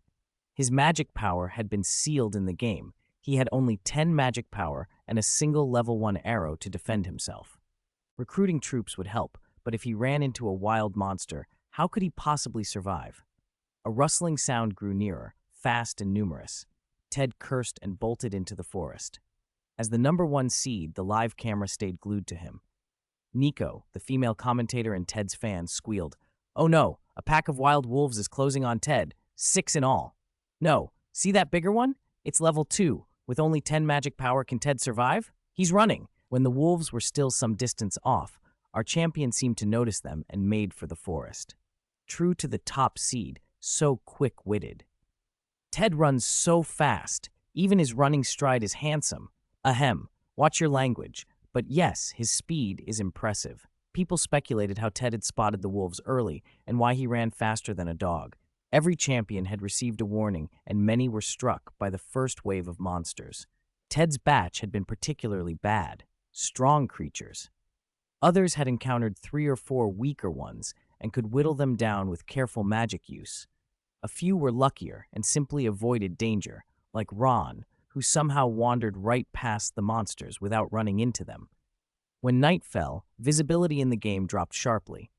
His magic power had been sealed in the game. He had only 10 magic power and a single level 1 arrow to defend himself. Recruiting troops would help, but if he ran into a wild monster, how could he possibly survive? A rustling sound grew nearer, fast and numerous. Ted cursed and bolted into the forest. As the number 1 seed, the live camera stayed glued to him. Nico, the female commentator and Ted's fan, squealed, "Oh no, a pack of wild wolves is closing on Ted, 6 in all." "No, see that bigger one? It's level 2. With only 10 magic power, can Ted survive? He's running." When the wolves were still some distance off, our champion seemed to notice them and made for the forest. True to the top seed, so quick-witted. Ted runs so fast, even his running stride is handsome. Ahem, watch your language. But yes, his speed is impressive. People speculated how Ted had spotted the wolves early and why he ran faster than a dog. Every champion had received a warning, and many were struck by the first wave of monsters. Ted's batch had been particularly bad, strong creatures. Others had encountered 3 or 4 weaker ones and could whittle them down with careful magic use. A few were luckier and simply avoided danger, like Ron, who somehow wandered right past the monsters without running into them. When night fell, visibility in the game dropped sharply.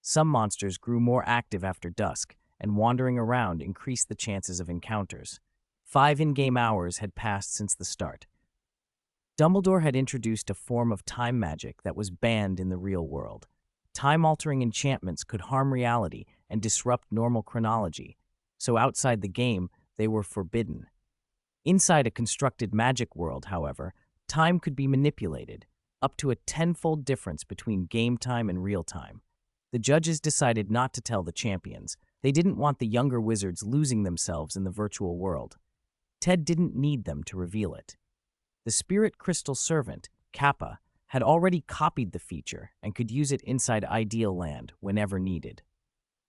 Some monsters grew more active after dusk, and wandering around increased the chances of encounters. 5 in-game hours had passed since the start. Dumbledore had introduced a form of time magic that was banned in the real world. Time-altering enchantments could harm reality and disrupt normal chronology, so outside the game, they were forbidden. Inside a constructed magic world, however, time could be manipulated, up to a 10-fold difference between game time and real time. The judges decided not to tell the champions. They didn't want the younger wizards losing themselves in the virtual world. Ted didn't need them to reveal it. The Spirit Crystal Servant, Kappa, had already copied the feature and could use it inside Ideal Land whenever needed.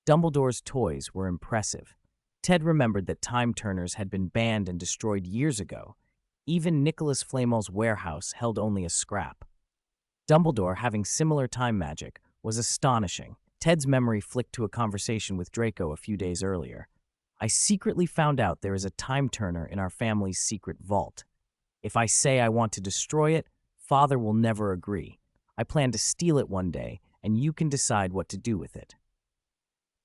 Dumbledore's toys were impressive. Ted remembered that time turners had been banned and destroyed years ago. Even Nicholas Flamel's warehouse held only a scrap. Dumbledore, having similar time magic, was astonishing. Ted's memory flicked to a conversation with Draco a few days earlier. I secretly found out there is a time turner in our family's secret vault. If I say I want to destroy it, Father will never agree. I plan to steal it one day, and you can decide what to do with it.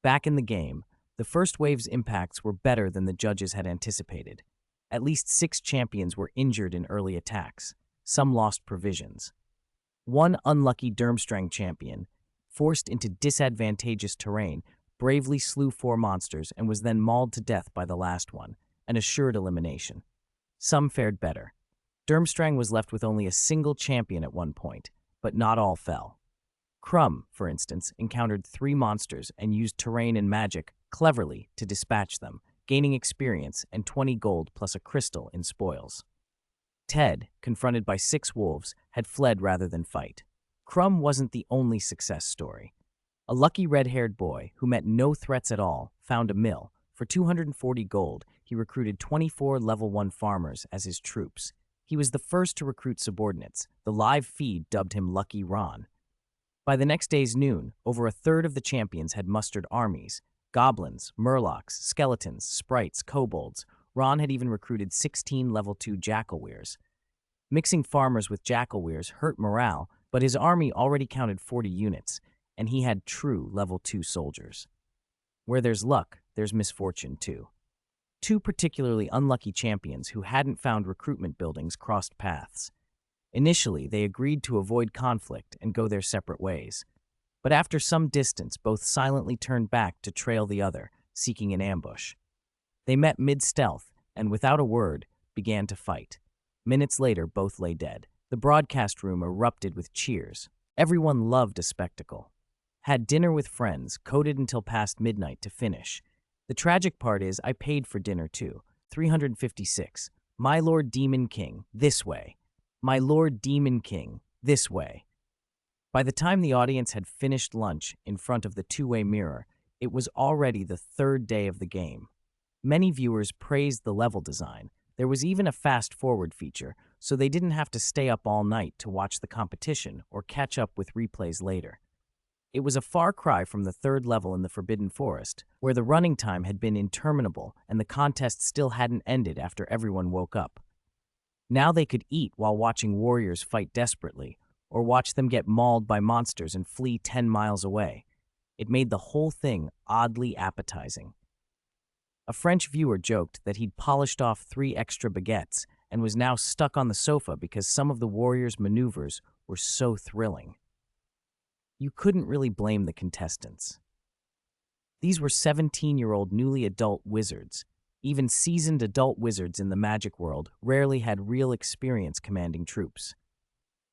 Back in the game, the first wave's impacts were better than the judges had anticipated. At least 6 champions were injured in early attacks. Some lost provisions. One unlucky Durmstrang champion, forced into disadvantageous terrain, bravely slew 4 monsters and was then mauled to death by the last one, an assured elimination. Some fared better. Durmstrang was left with only a single champion at one point, but not all fell. Crumb, for instance, encountered 3 monsters and used terrain and magic cleverly to dispatch them, gaining experience and 20 gold plus a crystal in spoils. Ted, confronted by 6 wolves, had fled rather than fight. Crumb wasn't the only success story. A lucky red-haired boy, who met no threats at all, found a mill. For 240 gold, he recruited 24 level 1 farmers as his troops. He was the first to recruit subordinates. The live feed dubbed him Lucky Ron. By the next day's noon, over a third of the champions had mustered armies. Goblins, murlocs, skeletons, sprites, kobolds. Ron had even recruited 16 level 2 jackalweers. Mixing farmers with jackalweers hurt morale, but his army already counted 40 units, and he had true level 2 soldiers. Where there's luck, there's misfortune too. 2 particularly unlucky champions who hadn't found recruitment buildings crossed paths. Initially, they agreed to avoid conflict and go their separate ways. But after some distance, both silently turned back to trail the other, seeking an ambush. They met mid-stealth and, without a word, began to fight. Minutes later, both lay dead. The broadcast room erupted with cheers. Everyone loved a spectacle. Had dinner with friends, coded until past midnight to finish. The tragic part is I paid for dinner too. 356. My Lord Demon King, this way. My Lord Demon King, this way. By the time the audience had finished lunch in front of the 2-way mirror, it was already the 3rd day of the game. Many viewers praised the level design. There was even a fast-forward feature, so they didn't have to stay up all night to watch the competition or catch up with replays later. It was a far cry from the 3rd level in the Forbidden Forest, where the running time had been interminable and the contest still hadn't ended after everyone woke up. Now they could eat while watching warriors fight desperately, or watch them get mauled by monsters and flee 10 miles away. It made the whole thing oddly appetizing. A French viewer joked that he'd polished off 3 extra baguettes and was now stuck on the sofa because some of the warriors' maneuvers were so thrilling. You couldn't really blame the contestants. These were 17-year-old newly adult wizards. Even seasoned adult wizards in the magic world rarely had real experience commanding troops.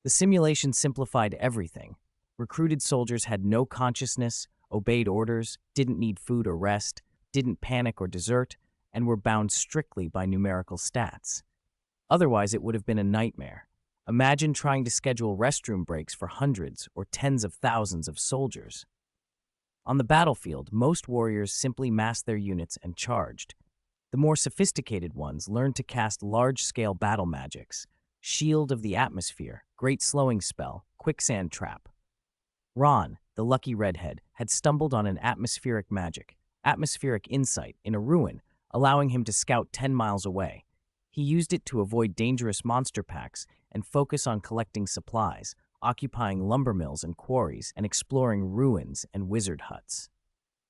The simulation simplified everything. Recruited soldiers had no consciousness, obeyed orders, didn't need food or rest, didn't panic or desert, and were bound strictly by numerical stats. Otherwise, it would have been a nightmare. Imagine trying to schedule restroom breaks for hundreds or tens of thousands of soldiers. On the battlefield, most warriors simply massed their units and charged. The more sophisticated ones learned to cast large-scale battle magics, Shield of the Atmosphere, Great Slowing Spell, Quicksand Trap. Ron, the lucky redhead, had stumbled on an atmospheric insight in a ruin, allowing him to scout 10 miles away. He used it to avoid dangerous monster packs and focus on collecting supplies, occupying lumber mills and quarries, and exploring ruins and wizard huts.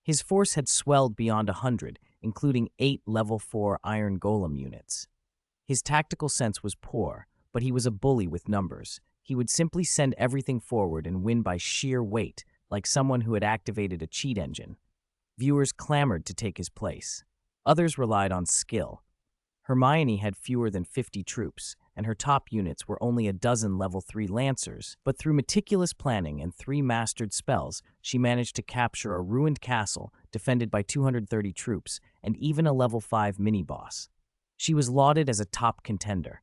His force had swelled beyond 100, including 8 level 4 Iron Golem units. His tactical sense was poor, but he was a bully with numbers. He would simply send everything forward and win by sheer weight, like someone who had activated a cheat engine. Viewers clamored to take his place. Others relied on skill. Hermione had fewer than 50 troops, and her top units were only a dozen level 3 lancers, but through meticulous planning and 3 mastered spells, she managed to capture a ruined castle defended by 230 troops and even a level 5 mini-boss. She was lauded as a top contender.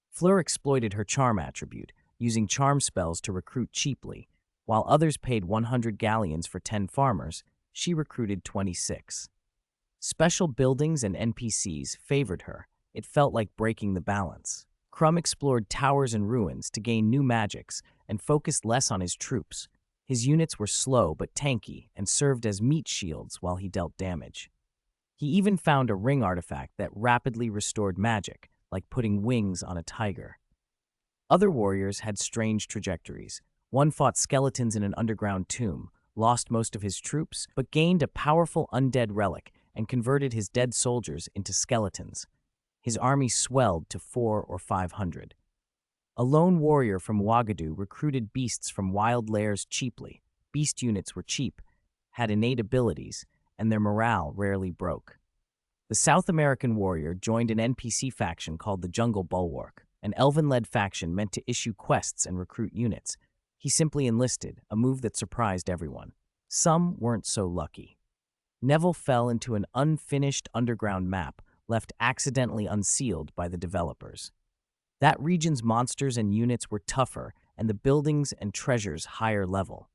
Fleur exploited her charm attribute, using charm spells to recruit cheaply. While others paid 100 galleons for 10 farmers, she recruited 26. Special buildings and NPCs favored her. It felt like breaking the balance. Crumb explored towers and ruins to gain new magics and focused less on his troops. His units were slow but tanky and served as meat shields while he dealt damage. He even found a ring artifact that rapidly restored magic, like putting wings on a tiger. Other warriors had strange trajectories. One fought skeletons in an underground tomb, lost most of his troops, but gained a powerful undead relic and converted his dead soldiers into skeletons. His army swelled to 400 or 500. A lone warrior from Ouagadougou recruited beasts from wild lairs cheaply. Beast units were cheap, had innate abilities, and their morale rarely broke. The South American warrior joined an NPC faction called the Jungle Bulwark, an elven-led faction meant to issue quests and recruit units. He simply enlisted, a move that surprised everyone. Some weren't so lucky. Neville fell into an unfinished underground map left accidentally unsealed by the developers. That region's monsters and units were tougher, and the buildings and treasures higher level.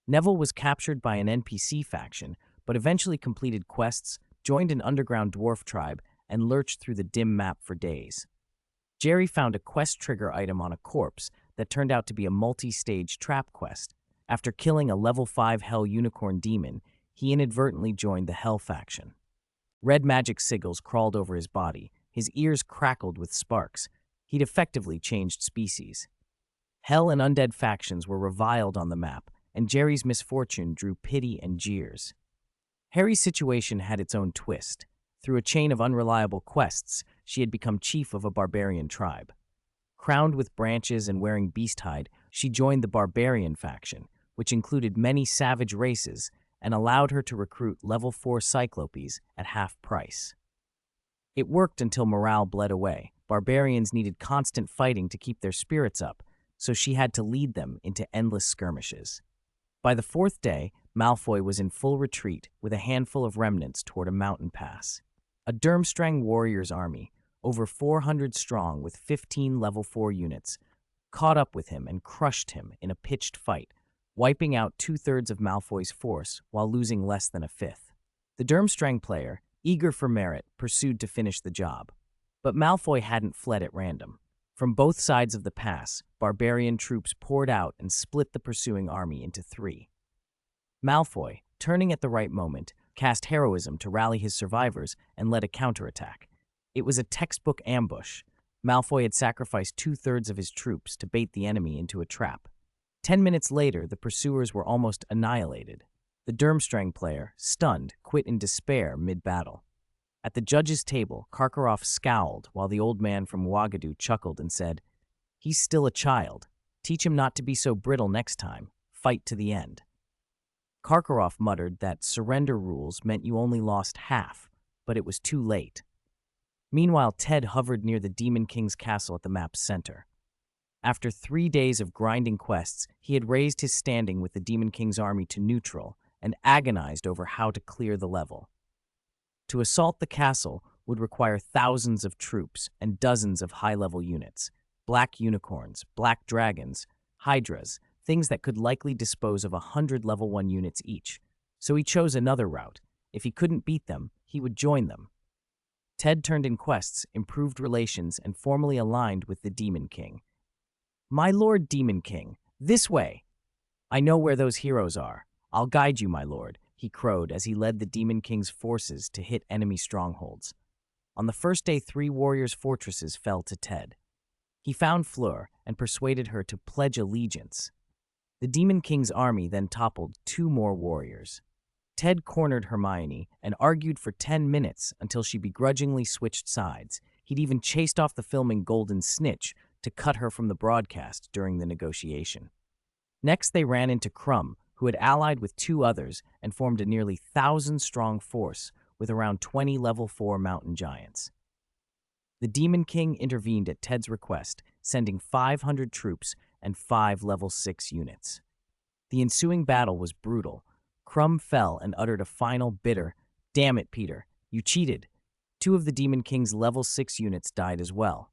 Neville was captured by an NPC faction, but eventually completed quests, joined an underground dwarf tribe, and lurched through the dim map for days. Jerry found a quest trigger item on a corpse that turned out to be a multi-stage trap quest. After killing a level 5 Hell Unicorn demon, he inadvertently joined the Hell faction. Red magic sigils crawled over his body, his ears crackled with sparks. He'd effectively changed species. Hell and undead factions were reviled on the map, and Jerry's misfortune drew pity and jeers. Harry's situation had its own twist. Through a chain of unreliable quests, she had become chief of a barbarian tribe. Crowned with branches and wearing beast hide, she joined the barbarian faction, which included many savage races, and allowed her to recruit level 4 cyclopes at half price. It worked until morale bled away. Barbarians needed constant fighting to keep their spirits up, so she had to lead them into endless skirmishes. By the 4th day, Malfoy was in full retreat with a handful of remnants toward a mountain pass. A Durmstrang warriors' army, over 400 strong with 15 level 4 units, caught up with him and crushed him in a pitched fight, wiping out 2/3 of Malfoy's force while losing less than a fifth. The Durmstrang player, eager for merit, pursued to finish the job. But Malfoy hadn't fled at random. From both sides of the pass, barbarian troops poured out and split the pursuing army into 3. Malfoy, turning at the right moment, cast heroism to rally his survivors and led a counterattack. It was a textbook ambush. Malfoy had sacrificed 2/3 of his troops to bait the enemy into a trap. 10 minutes later, the pursuers were almost annihilated. The Durmstrang player, stunned, quit in despair mid-battle. At the judge's table, Karkaroff scowled while the old man from Ouagadougou chuckled and said, "He's still a child. Teach him not to be so brittle next time. Fight to the end." Karkaroff muttered that surrender rules meant you only lost half, but it was too late. Meanwhile, Ted hovered near the Demon King's castle at the map's center. After 3 days of grinding quests, he had raised his standing with the Demon King's army to neutral and agonized over how to clear the level. To assault the castle would require thousands of troops and dozens of high-level units. Black unicorns, black dragons, hydras, things that could likely dispose of 100 level 1 units each. So he chose another route. If he couldn't beat them, he would join them. Ted turned in quests, improved relations, and formally aligned with the Demon King. "My Lord Demon King, this way! I know where those heroes are. I'll guide you, my lord," he crowed as he led the Demon King's forces to hit enemy strongholds. On the first day, 3 warriors' fortresses fell to Ted. He found Fleur and persuaded her to pledge allegiance. The Demon King's army then toppled 2 more warriors. Ted cornered Hermione and argued for 10 minutes until she begrudgingly switched sides. He'd even chased off the filming Golden Snitch to cut her from the broadcast during the negotiation. Next, they ran into Crumb, who had allied with 2 others and formed a nearly 1,000-strong force with around 20 level 4 mountain giants. The Demon King intervened at Ted's request, sending 500 troops and 5 level 6 units. The ensuing battle was brutal. Crumb fell and uttered a final bitter, "Damn it, Peter, you cheated." 2 of the Demon King's level 6 units died as well.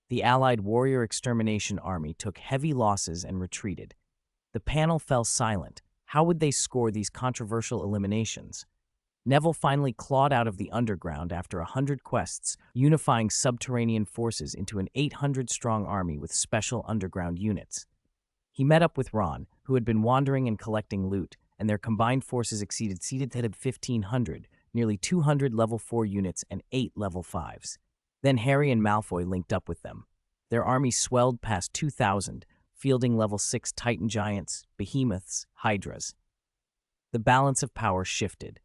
The allied warrior extermination army took heavy losses and retreated. The panel fell silent. How would they score these controversial eliminations? Neville finally clawed out of the underground after 100 quests, unifying subterranean forces into an 800-strong army with special underground units. He met up with Ron, who had been wandering and collecting loot, and their combined forces exceeded 1,500, nearly 200 level 4 units and 8 level 5s. Then Harry and Malfoy linked up with them. Their army swelled past 2,000, fielding level 6 Titan giants, behemoths, hydras. The balance of power shifted.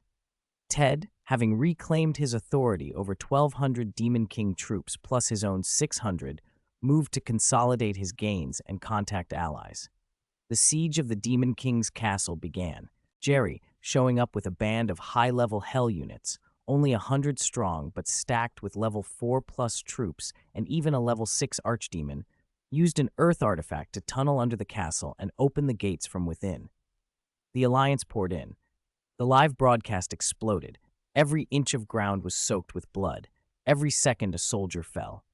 Ted, having reclaimed his authority over 1,200 Demon King troops plus his own 600, moved to consolidate his gains and contact allies. The siege of the Demon King's castle began, Jerry showing up with a band of high-level Hell units, only 100 strong but stacked with level 4+ troops and even a level 6 archdemon, used an earth artifact to tunnel under the castle and open the gates from within. The Alliance poured in. The live broadcast exploded. Every inch of ground was soaked with blood. Every second a soldier fell.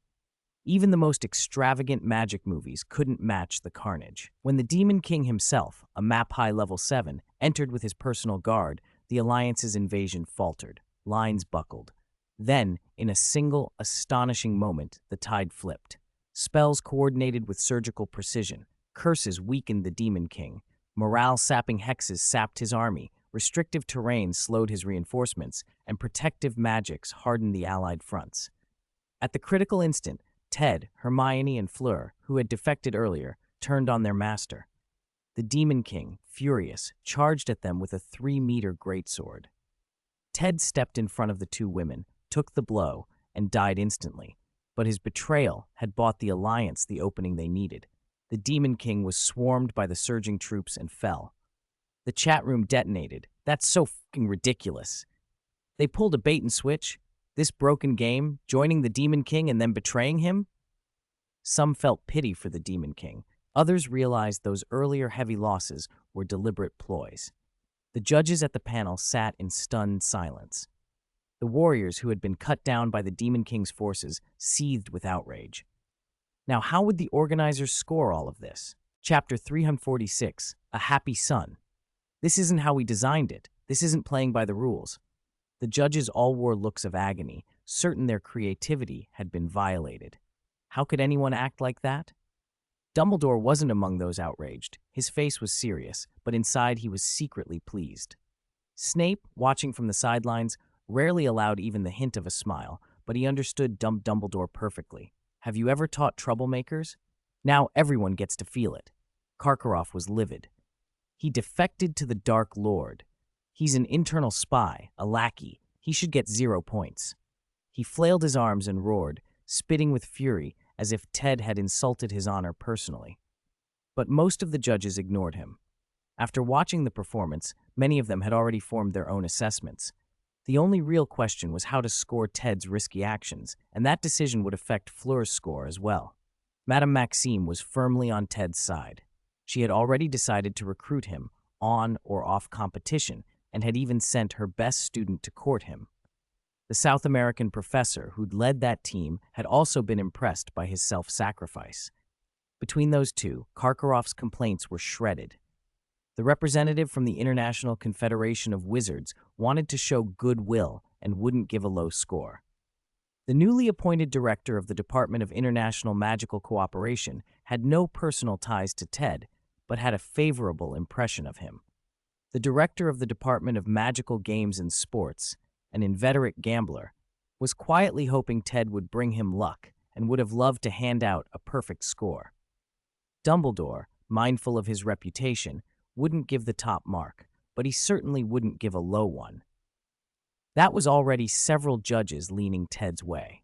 Even the most extravagant magic movies couldn't match the carnage. When the Demon King himself, a map-high level 7, entered with his personal guard, the Alliance's invasion faltered. Lines buckled. Then, in a single, astonishing moment, the tide flipped. Spells coordinated with surgical precision. Curses weakened the Demon King. Morale-sapping hexes sapped his army. Restrictive terrain slowed his reinforcements, and protective magics hardened the Allied fronts. At the critical instant, Ted, Hermione, and Fleur, who had defected earlier, turned on their master. The Demon King, furious, charged at them with a 3-meter greatsword. Ted stepped in front of the two women, took the blow, and died instantly. But his betrayal had bought the Alliance the opening they needed. The Demon King was swarmed by the surging troops and fell. The chat room detonated. That's so fucking ridiculous. They pulled a bait and switch. This broken game, joining the Demon King and then betraying him? Some felt pity for the Demon King. Others realized those earlier heavy losses were deliberate ploys. The judges at the panel sat in stunned silence. The warriors who had been cut down by the Demon King's forces seethed with outrage. Now, how would the organizers score all of this? Chapter 346, A Happy Son. This isn't how we designed it. This isn't playing by the rules. The judges all wore looks of agony, certain their creativity had been violated. How could anyone act like that? Dumbledore wasn't among those outraged. His face was serious, but inside he was secretly pleased. Snape, watching from the sidelines, rarely allowed even the hint of a smile, but he understood Dumbledore perfectly. Have you ever taught troublemakers? Now everyone gets to feel it. Karkaroff was livid. He defected to the Dark Lord. He's an internal spy, a lackey. He should get 0 points. He flailed his arms and roared, spitting with fury as if Ted had insulted his honor personally. But most of the judges ignored him. After watching the performance, many of them had already formed their own assessments. The only real question was how to score Ted's risky actions, and that decision would affect Fleur's score as well. Madame Maxime was firmly on Ted's side. She had already decided to recruit him, on or off competition, and had even sent her best student to court him. The South American professor who'd led that team had also been impressed by his self-sacrifice. Between those two, Karkaroff's complaints were shredded. The representative from the International Confederation of Wizards wanted to show goodwill and wouldn't give a low score. The newly appointed director of the Department of International Magical Cooperation had no personal ties to Ted, but had a favorable impression of him. The director of the Department of Magical Games and Sports, an inveterate gambler, was quietly hoping Ted would bring him luck and would have loved to hand out a perfect score. Dumbledore, mindful of his reputation, wouldn't give the top mark, but he certainly wouldn't give a low one. That was already several judges leaning Ted's way.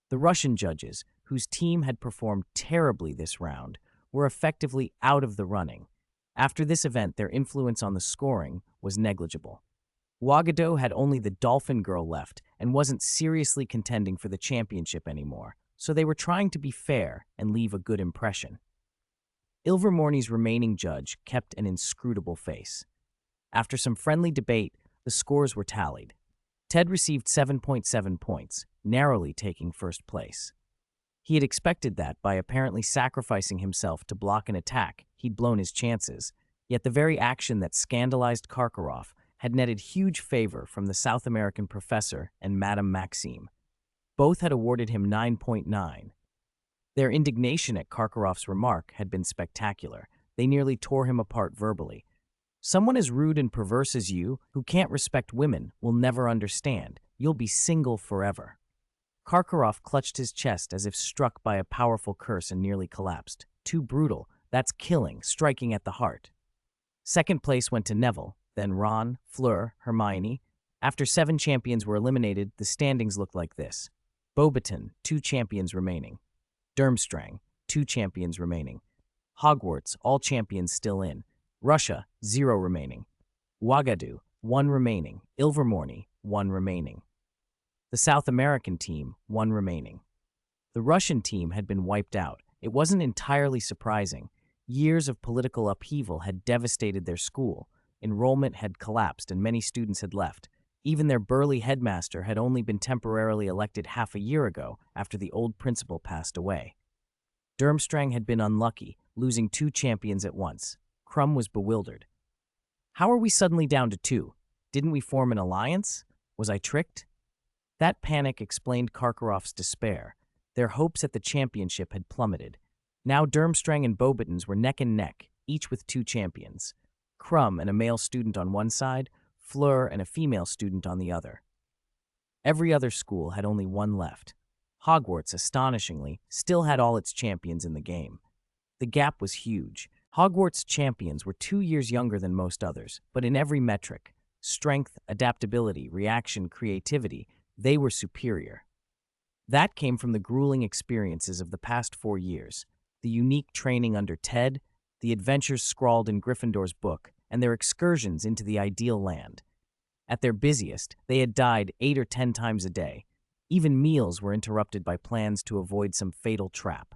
The Russian judges, whose team had performed terribly this round, were effectively out of the running. After this event, their influence on the scoring was negligible. Wagado had only the Dolphin Girl left and wasn't seriously contending for the championship anymore, so they were trying to be fair and leave a good impression. Ilvermorny's remaining judge kept an inscrutable face. After some friendly debate, the scores were tallied. Ted received 7.7 points, narrowly taking first place. He had expected that by apparently sacrificing himself to block an attack, he'd blown his chances, yet the very action that scandalized Karkaroff had netted huge favor from the South American professor and Madame Maxime. Both had awarded him 9.9. Their indignation at Karkaroff's remark had been spectacular. They nearly tore him apart verbally. Someone as rude and perverse as you, who can't respect women, will never understand. You'll be single forever. Karkaroff clutched his chest as if struck by a powerful curse and nearly collapsed. Too brutal. That's killing, striking at the heart. Second place went to Neville, then Ron, Fleur, Hermione. After 7 champions were eliminated, the standings looked like this. Beauxbaton, 2 champions remaining. Durmstrang, 2 champions remaining. Hogwarts, all champions still in. Russia, 0 remaining. Ouagadougou, 1 remaining. Ilvermorny, 1 remaining. The South American team, 1 remaining. The Russian team had been wiped out. It wasn't entirely surprising. Years of political upheaval had devastated their school. Enrollment had collapsed and many students had left. Even their burly headmaster had only been temporarily elected half a year ago after the old principal passed away. Durmstrang had been unlucky, losing 2 champions at once. Crumb was bewildered. How are we suddenly down to 2? Didn't we form an alliance? Was I tricked? That panic explained Karkaroff's despair. Their hopes at the championship had plummeted. Now Durmstrang and Beauxbatons were neck and neck, each with 2 champions. Crumb and a male student on one side, Fleur and a female student on the other. Every other school had only 1 left. Hogwarts, astonishingly, still had all its champions in the game. The gap was huge. Hogwarts champions were 2 years younger than most others, but in every metric, strength, adaptability, reaction, creativity, they were superior. That came from the grueling experiences of the past 4 years, the unique training under Ted, the adventures scrawled in Gryffindor's book, and their excursions into the ideal land. At their busiest, they had died 8 or 10 times a day. Even meals were interrupted by plans to avoid some fatal trap.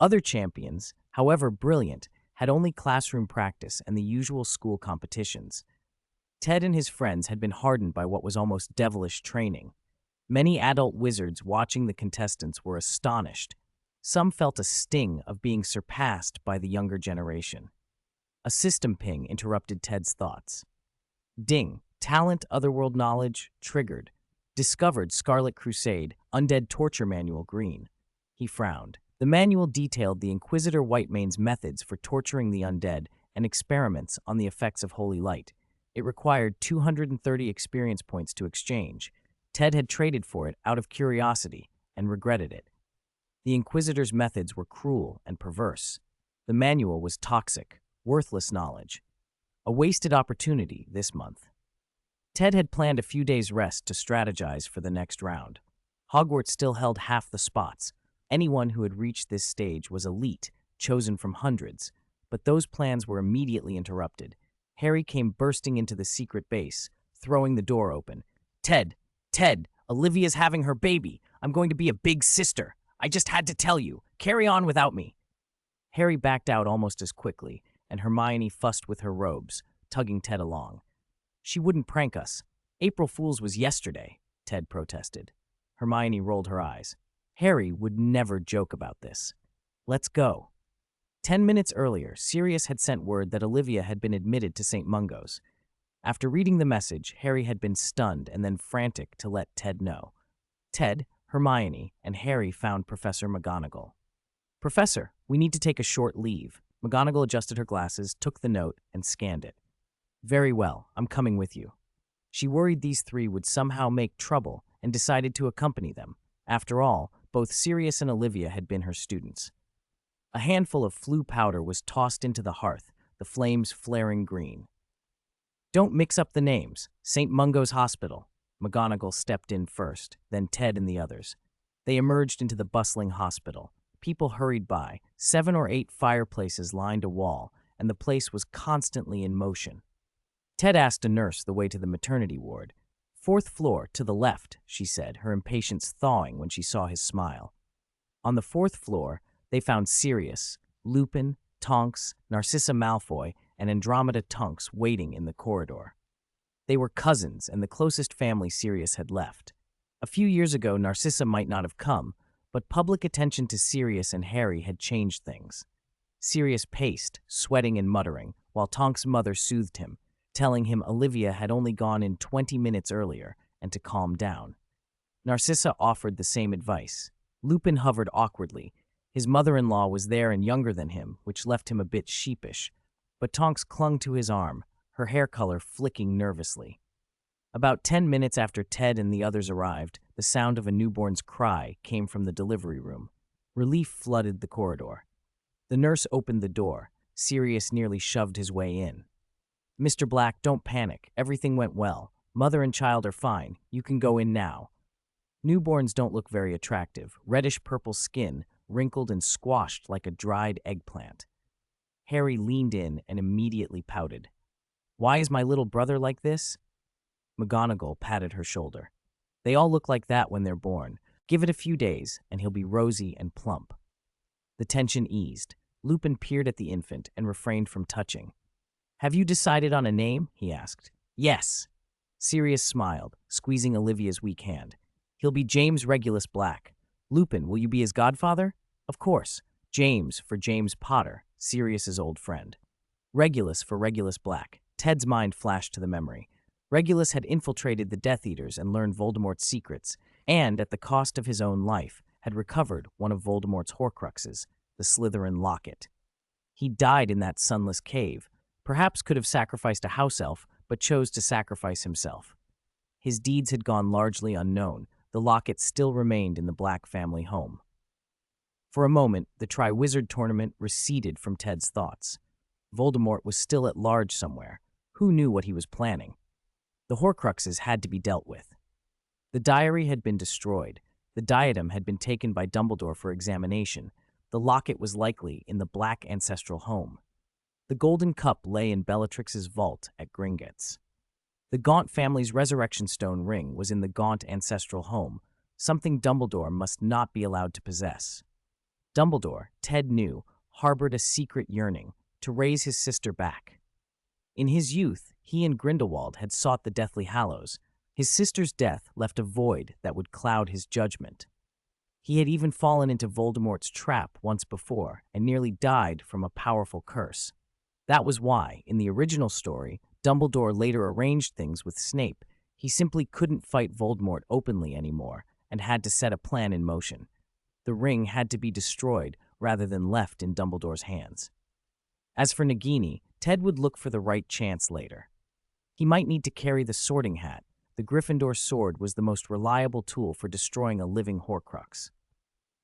Other champions, however brilliant, had only classroom practice and the usual school competitions. Ted and his friends had been hardened by what was almost devilish training. Many adult wizards watching the contestants were astonished. Some felt a sting of being surpassed by the younger generation. A system ping interrupted Ted's thoughts. Ding, talent, otherworld knowledge, triggered. Discovered Scarlet Crusade, Undead Torture Manual green. He frowned. The manual detailed the Inquisitor Whitemane's methods for torturing the undead and experiments on the effects of holy light. It required 230 experience points to exchange. Ted had traded for it out of curiosity and regretted it. The Inquisitor's methods were cruel and perverse. The manual was toxic, worthless knowledge. A wasted opportunity this month. Ted had planned a few days' rest to strategize for the next round. Hogwarts still held half the spots. Anyone who had reached this stage was elite, chosen from hundreds. But those plans were immediately interrupted. Harry came bursting into the secret base, throwing the door open. Ted, Olivia's having her baby. I'm going to be a big sister. I just had to tell you. Carry on without me. Harry backed out almost as quickly, and Hermione fussed with her robes, tugging Ted along. She wouldn't prank us. April Fool's was yesterday, Ted protested. Hermione rolled her eyes. Harry would never joke about this. Let's go. 10 minutes earlier, Sirius had sent word that Olivia had been admitted to St. Mungo's. After reading the message, Harry had been stunned and then frantic to let Ted know. Ted, Hermione, and Harry found Professor McGonagall. Professor, we need to take a short leave. McGonagall adjusted her glasses, took the note, and scanned it. Very well, I'm coming with you. She worried these 3 would somehow make trouble and decided to accompany them. After all, both Sirius and Olivia had been her students. A handful of flue powder was tossed into the hearth, the flames flaring green. Don't mix up the names. St. Mungo's Hospital. McGonagall stepped in first, then Ted and the others. They emerged into the bustling hospital. People hurried by. 7 or 8 fireplaces lined a wall, and the place was constantly in motion. Ted asked a nurse the way to the maternity ward. 4th floor, to the left, she said, her impatience thawing when she saw his smile. On the 4th floor, they found Sirius, Lupin, Tonks, Narcissa Malfoy, and Andromeda Tonks waiting in the corridor. They were cousins and the closest family Sirius had left. A few years ago, Narcissa might not have come, but public attention to Sirius and Harry had changed things. Sirius paced, sweating and muttering, while Tonks' mother soothed him. telling him Olivia had only gone in 20 minutes earlier and to calm down. Narcissa offered the same advice. Lupin hovered awkwardly. His mother-in-law was there and younger than him, which left him a bit sheepish. But Tonks clung to his arm, her hair color flicking nervously. About 10 minutes after Ted and the others arrived, the sound of a newborn's cry came from the delivery room. Relief flooded the corridor. The nurse opened the door. Sirius nearly shoved his way in. "Mr. Black, don't panic. Everything went well. Mother and child are fine. You can go in now." Newborns don't look very attractive. Reddish-purple skin, wrinkled and squashed like a dried eggplant. Harry leaned in and immediately pouted. "Why is my little brother like this?" McGonagall patted her shoulder. "They all look like that when they're born. Give it a few days, and he'll be rosy and plump." The tension eased. Lupin peered at the infant and refrained from touching. "Have you decided on a name?" he asked. "Yes." Sirius smiled, squeezing Olivia's weak hand. "He'll be James Regulus Black. Lupin, will you be his godfather?" "Of course. James for James Potter, Sirius's old friend. Regulus for Regulus Black." Ted's mind flashed to the memory. Regulus had infiltrated the Death Eaters and learned Voldemort's secrets, and, at the cost of his own life, had recovered one of Voldemort's Horcruxes, the Slytherin locket. He died in that sunless cave, perhaps could have sacrificed a house elf, but chose to sacrifice himself. His deeds had gone largely unknown. The locket still remained in the Black family home. For a moment, the Triwizard Tournament receded from Ted's thoughts. Voldemort was still at large somewhere. Who knew what he was planning? The Horcruxes had to be dealt with. The diary had been destroyed. The diadem had been taken by Dumbledore for examination. The locket was likely in the Black ancestral home. The golden cup lay in Bellatrix's vault at Gringotts. The Gaunt family's Resurrection Stone ring was in the Gaunt ancestral home, something Dumbledore must not be allowed to possess. Dumbledore, Ted knew, harbored a secret yearning to raise his sister back. In his youth, he and Grindelwald had sought the Deathly Hallows. His sister's death left a void that would cloud his judgment. He had even fallen into Voldemort's trap once before and nearly died from a powerful curse. That was why, in the original story, Dumbledore later arranged things with Snape. He simply couldn't fight Voldemort openly anymore and had to set a plan in motion. The ring had to be destroyed rather than left in Dumbledore's hands. As for Nagini, Ted would look for the right chance later. He might need to carry the Sorting Hat. The Gryffindor sword was the most reliable tool for destroying a living Horcrux.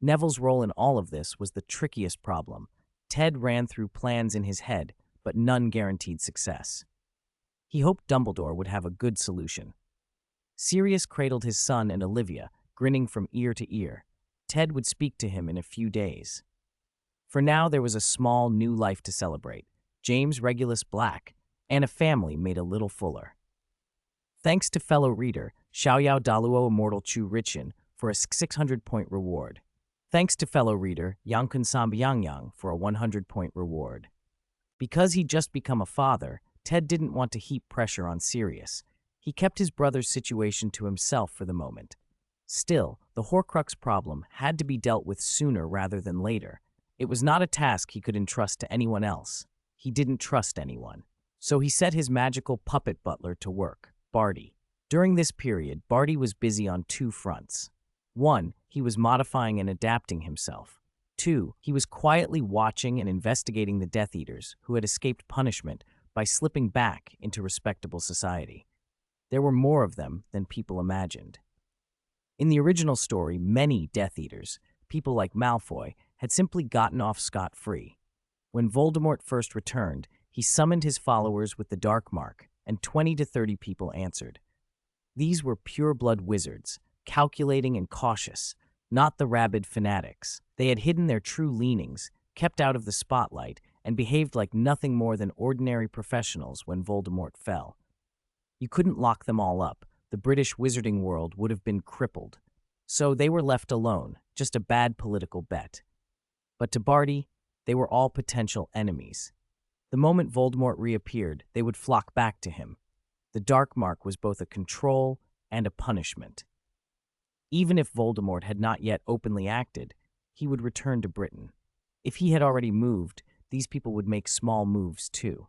Neville's role in all of this was the trickiest problem. Ted ran through plans in his head, but none guaranteed success. He hoped Dumbledore would have a good solution. Sirius cradled his son and Olivia, grinning from ear to ear. Ted would speak to him in a few days. For now, there was a small new life to celebrate. James Regulus Black, and a family made a little fuller. Thanks to fellow reader, Xiaoyao Daluo Immortal Chu Richin for a 600-point reward. Thanks to fellow reader, Yang Sambyang for a 100-point reward. Because he'd just become a father, Ted didn't want to heap pressure on Sirius. He kept his brother's situation to himself for the moment. Still, the Horcrux problem had to be dealt with sooner rather than later. It was not a task he could entrust to anyone else. He didn't trust anyone. So he set his magical puppet butler to work, Barty. During this period, Barty was busy on two fronts. 1, he was modifying and adapting himself. 2, he was quietly watching and investigating the Death Eaters who had escaped punishment by slipping back into respectable society. There were more of them than people imagined. In the original story, many Death Eaters, people like Malfoy, had simply gotten off scot-free. When Voldemort first returned, he summoned his followers with the Dark Mark, and 20 to 30 people answered. These were pure-blood wizards, calculating and cautious, not the rabid fanatics. They had hidden their true leanings, kept out of the spotlight, and behaved like nothing more than ordinary professionals when Voldemort fell. You couldn't lock them all up. The British wizarding world would have been crippled. So they were left alone, just a bad political bet. But to Barty, they were all potential enemies. The moment Voldemort reappeared, they would flock back to him. The Dark Mark was both a control and a punishment. Even if Voldemort had not yet openly acted, he would return to Britain. If he had already moved, these people would make small moves too.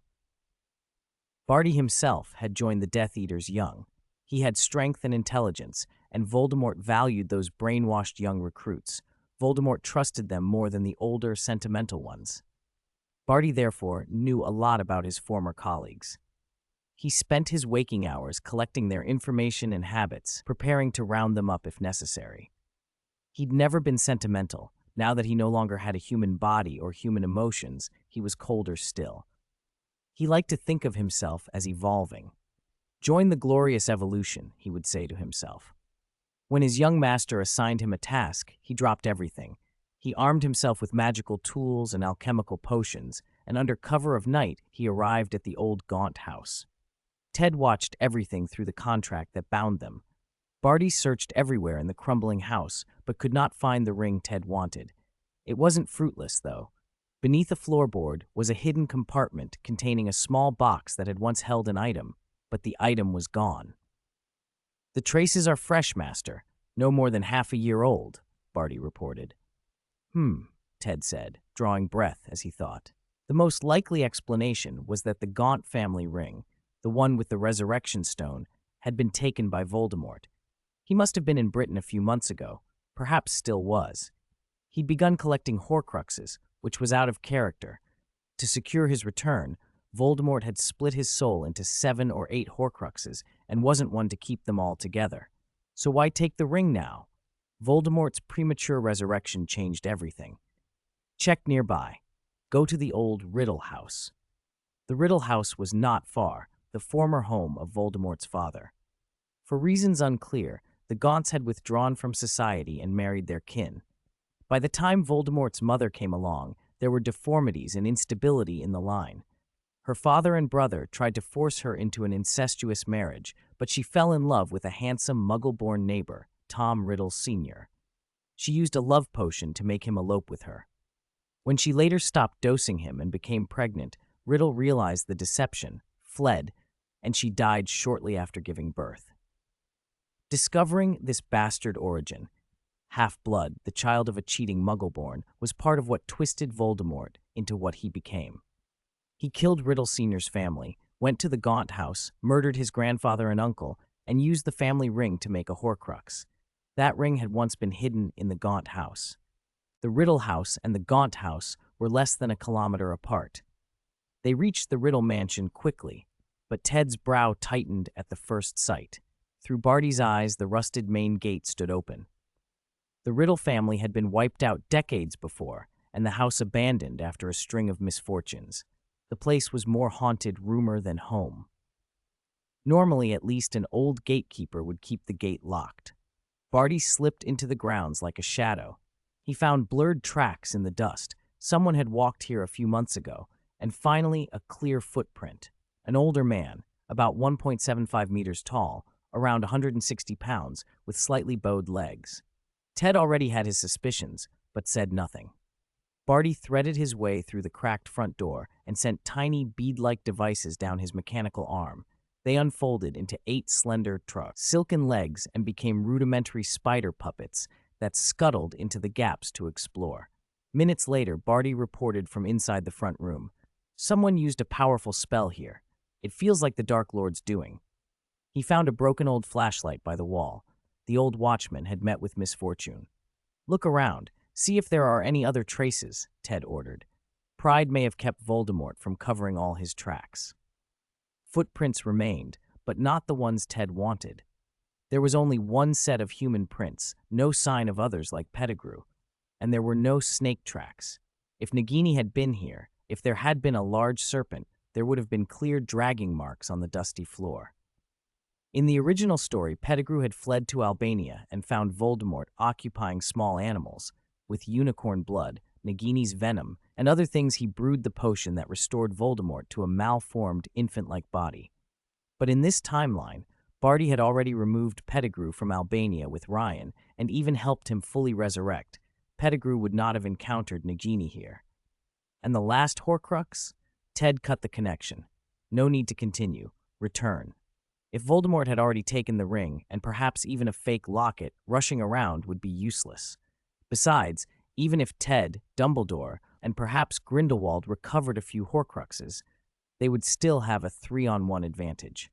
Barty himself had joined the Death Eaters young. He had strength and intelligence, and Voldemort valued those brainwashed young recruits. Voldemort trusted them more than the older, sentimental ones. Barty, therefore, knew a lot about his former colleagues. He spent his waking hours collecting their information and habits, preparing to round them up if necessary. He'd never been sentimental. Now that he no longer had a human body or human emotions, he was colder still. He liked to think of himself as evolving. "Join the glorious evolution," he would say to himself. When his young master assigned him a task, he dropped everything. He armed himself with magical tools and alchemical potions, and under cover of night, he arrived at the old Gaunt house. Ted watched everything through the contract that bound them. Barty searched everywhere in the crumbling house, but could not find the ring Ted wanted. It wasn't fruitless, though. Beneath a floorboard was a hidden compartment containing a small box that had once held an item, but the item was gone. "The traces are fresh, Master. No more than half a year old," Barty reported. Ted said, drawing breath as he thought. The most likely explanation was that the Gaunt family ring, the one with the resurrection stone, had been taken by Voldemort. He must have been in Britain a few months ago, perhaps still was. He'd begun collecting Horcruxes, which was out of character. To secure his return, Voldemort had split his soul into 7 or 8 Horcruxes and wasn't one to keep them all together. So why take the ring now? Voldemort's premature resurrection changed everything. Check nearby. Go to the old Riddle House. The Riddle House was not far, the former home of Voldemort's father. For reasons unclear, the Gaunts had withdrawn from society and married their kin. By the time Voldemort's mother came along, there were deformities and instability in the line. Her father and brother tried to force her into an incestuous marriage, but she fell in love with a handsome Muggle-born neighbor, Tom Riddle Sr. She used a love potion to make him elope with her. When she later stopped dosing him and became pregnant, Riddle realized the deception, fled, and she died shortly after giving birth. Discovering this bastard origin, half-blood, the child of a cheating Muggle-born, was part of what twisted Voldemort into what he became. He killed Riddle Sr.'s family, went to the Gaunt house, murdered his grandfather and uncle, and used the family ring to make a Horcrux. That ring had once been hidden in the Gaunt house. The Riddle house and the Gaunt house were less than a kilometer apart. They reached the Riddle mansion quickly, but Ted's brow tightened at the first sight. Through Barty's eyes, the rusted main gate stood open. The Riddle family had been wiped out decades before, and the house abandoned after a string of misfortunes. The place was more haunted rumor than home. Normally, at least an old gatekeeper would keep the gate locked. Barty slipped into the grounds like a shadow. He found blurred tracks in the dust. Someone had walked here a few months ago, and finally a clear footprint. An older man, about 1.75 meters tall, around 160 pounds, with slightly bowed legs. Ted already had his suspicions, but said nothing. Barty threaded his way through the cracked front door and sent tiny bead-like devices down his mechanical arm. They unfolded into 8 slender silken legs and became rudimentary spider puppets that scuttled into the gaps to explore. Minutes later, Barty reported from inside the front room. "Someone used a powerful spell here. It feels like the Dark Lord's doing." He found a broken old flashlight by the wall. The old watchman had met with misfortune. "Look around. See if there are any other traces," Ted ordered. Pride may have kept Voldemort from covering all his tracks. Footprints remained, but not the ones Ted wanted. There was only one set of human prints, no sign of others like Pettigrew, and there were no snake tracks. If Nagini had been here, if there had been a large serpent, there would have been clear dragging marks on the dusty floor. In the original story, Pettigrew had fled to Albania and found Voldemort occupying small animals. With unicorn blood, Nagini's venom, and other things, he brewed the potion that restored Voldemort to a malformed, infant-like body. But in this timeline, Barty had already removed Pettigrew from Albania with Ryan and even helped him fully resurrect. Pettigrew would not have encountered Nagini here. And the last Horcrux? Ted cut the connection. No need to continue. Return. If Voldemort had already taken the ring, and perhaps even a fake locket, rushing around would be useless. Besides, even if Ted, Dumbledore, and perhaps Grindelwald recovered a few Horcruxes, they would still have a 3-on-1 advantage.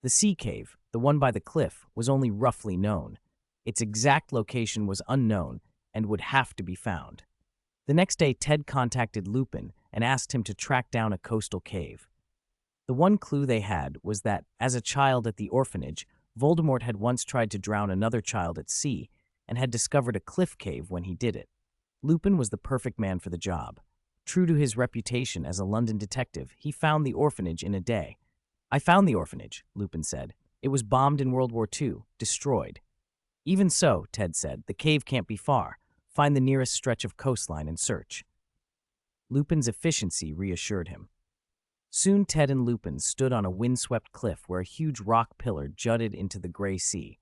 The sea cave, the one by the cliff, was only roughly known. Its exact location was unknown and would have to be found. The next day, Ted contacted Lupin and asked him to track down a coastal cave. The one clue they had was that, as a child at the orphanage, Voldemort had once tried to drown another child at sea and had discovered a cliff cave when he did it. Lupin was the perfect man for the job. True to his reputation as a London detective, he found the orphanage in a day. "I found the orphanage," Lupin said. "It was bombed in World War II, destroyed." "Even so," Ted said, "the cave can't be far. Find the nearest stretch of coastline and search." Lupin's efficiency reassured him. Soon Ted and Lupin stood on a windswept cliff where a huge rock pillar jutted into the gray sea.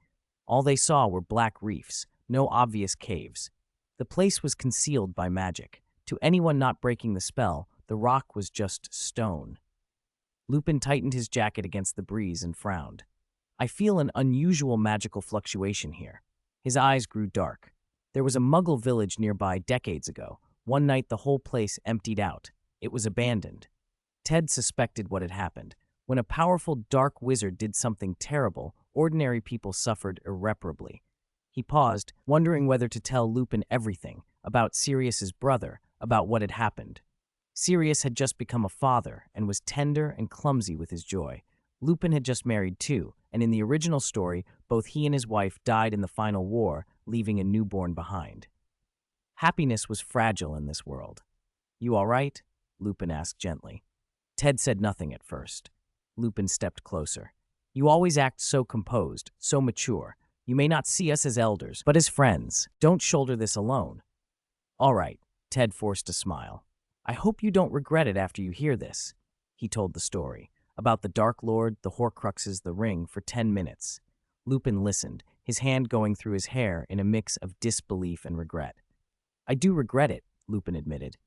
All they saw were black reefs, no obvious caves. The place was concealed by magic. To anyone not breaking the spell, the rock was just stone. Lupin tightened his jacket against the breeze and frowned. "I feel an unusual magical fluctuation here." His eyes grew dark. There was a Muggle village nearby decades ago. One night the whole place emptied out. It was abandoned. Ted suspected what had happened. When a powerful dark wizard did something terrible, ordinary people suffered irreparably. He paused, wondering whether to tell Lupin everything, about Sirius's brother, about what had happened. Sirius had just become a father and was tender and clumsy with his joy. Lupin had just married too, and in the original story, both he and his wife died in the final war, leaving a newborn behind. Happiness was fragile in this world. "You all right?" Lupin asked gently. Ted said nothing at first. Lupin stepped closer. "You always act so composed, so mature. You may not see us as elders, but as friends. Don't shoulder this alone." "All right," Ted forced a smile. "I hope you don't regret it after you hear this." He told the story, about the Dark Lord, the Horcruxes, the ring, for 10 minutes. Lupin listened, his hand going through his hair in a mix of disbelief and regret. "I do regret it," Lupin admitted.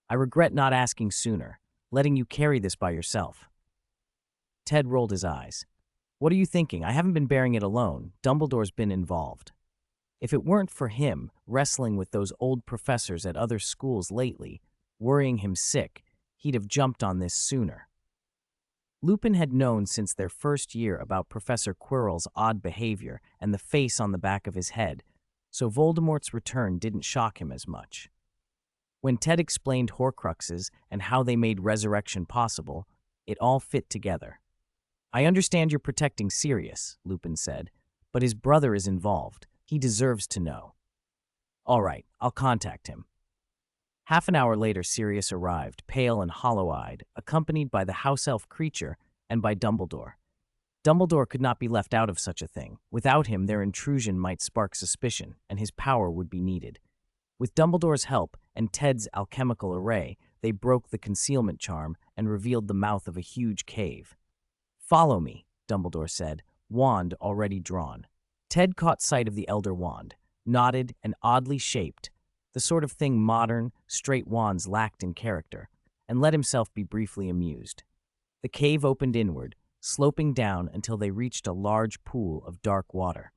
"I regret not asking sooner, letting you carry this by yourself." Ted rolled his eyes. "What are you thinking? I haven't been bearing it alone. Dumbledore's been involved. If it weren't for him wrestling with those old professors at other schools lately, worrying him sick, he'd have jumped on this sooner." Lupin had known since their first year about Professor Quirrell's odd behavior and the face on the back of his head, so Voldemort's return didn't shock him as much. When Ted explained Horcruxes and how they made resurrection possible, it all fit together. "I understand you're protecting Sirius," Lupin said, "but his brother is involved. He deserves to know." "All right, I'll contact him." Half an hour later, Sirius arrived, pale and hollow-eyed, accompanied by the house-elf creature and by Dumbledore. Dumbledore could not be left out of such a thing. Without him, their intrusion might spark suspicion, and his power would be needed. With Dumbledore's help and Ted's alchemical array, they broke the concealment charm and revealed the mouth of a huge cave. "Follow me," Dumbledore said, wand already drawn. Ted caught sight of the Elder Wand, knotted and oddly shaped, the sort of thing modern, straight wands lacked in character, and let himself be briefly amused. The cave opened inward, sloping down until they reached a large pool of dark water.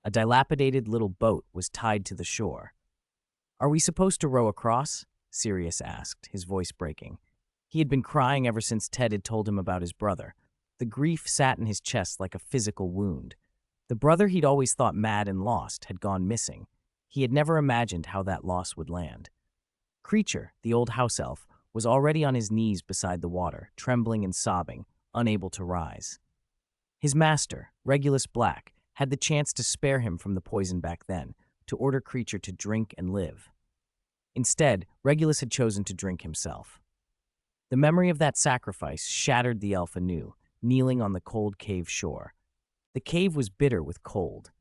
A dilapidated little boat was tied to the shore. "Are we supposed to row across?" Sirius asked, his voice breaking. He had been crying ever since Ted had told him about his brother. The grief sat in his chest like a physical wound. The brother he'd always thought mad and lost had gone missing. He had never imagined how that loss would land. Creature, the old house elf, was already on his knees beside the water, trembling and sobbing, unable to rise. His master, Regulus Black, had the chance to spare him from the poison back then, to order Creature to drink and live. Instead, Regulus had chosen to drink himself. The memory of that sacrifice shattered the elf anew, kneeling on the cold cave shore. The cave was bitter with cold.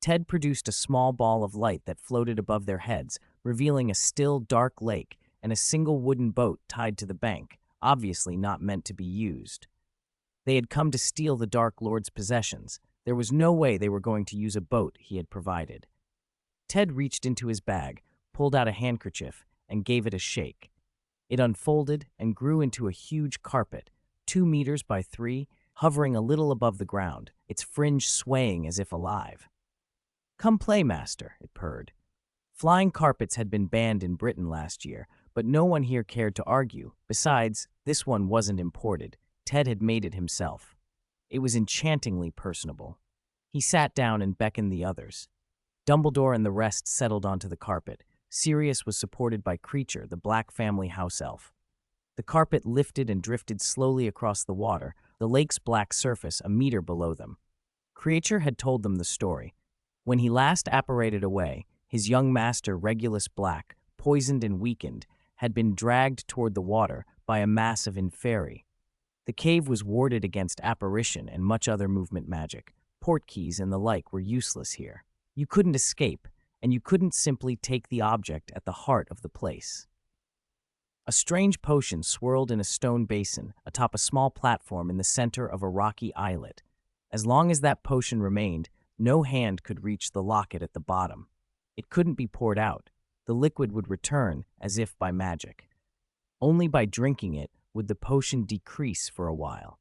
Ted produced a small ball of light that floated above their heads, revealing a still, dark lake and a single wooden boat tied to the bank, obviously not meant to be used. They had come to steal the Dark Lord's possessions. There was no way they were going to use a boat he had provided. Ted reached into his bag, pulled out a handkerchief, and gave it a shake. It unfolded and grew into a huge carpet, 2 meters by 3, hovering a little above the ground, its fringe swaying as if alive. "Come play, master," it purred. Flying carpets had been banned in Britain last year, but no one here cared to argue. Besides, this one wasn't imported. Ted had made it himself. It was enchantingly personable. He sat down and beckoned the others. Dumbledore and the rest settled onto the carpet. Sirius was supported by Creature, the Black family house elf. The carpet lifted and drifted slowly across the water, the lake's black surface a meter below them. Creature had told them the story. When he last apparated away, his young master Regulus Black, poisoned and weakened, had been dragged toward the water by a mass of inferi. The cave was warded against apparition and much other movement magic. Portkeys and the like were useless here. You couldn't escape, and you couldn't simply take the object at the heart of the place. A strange potion swirled in a stone basin atop a small platform in the center of a rocky islet. As long as that potion remained, no hand could reach the locket at the bottom. It couldn't be poured out. The liquid would return as if by magic. Only by drinking it would the potion decrease for a while.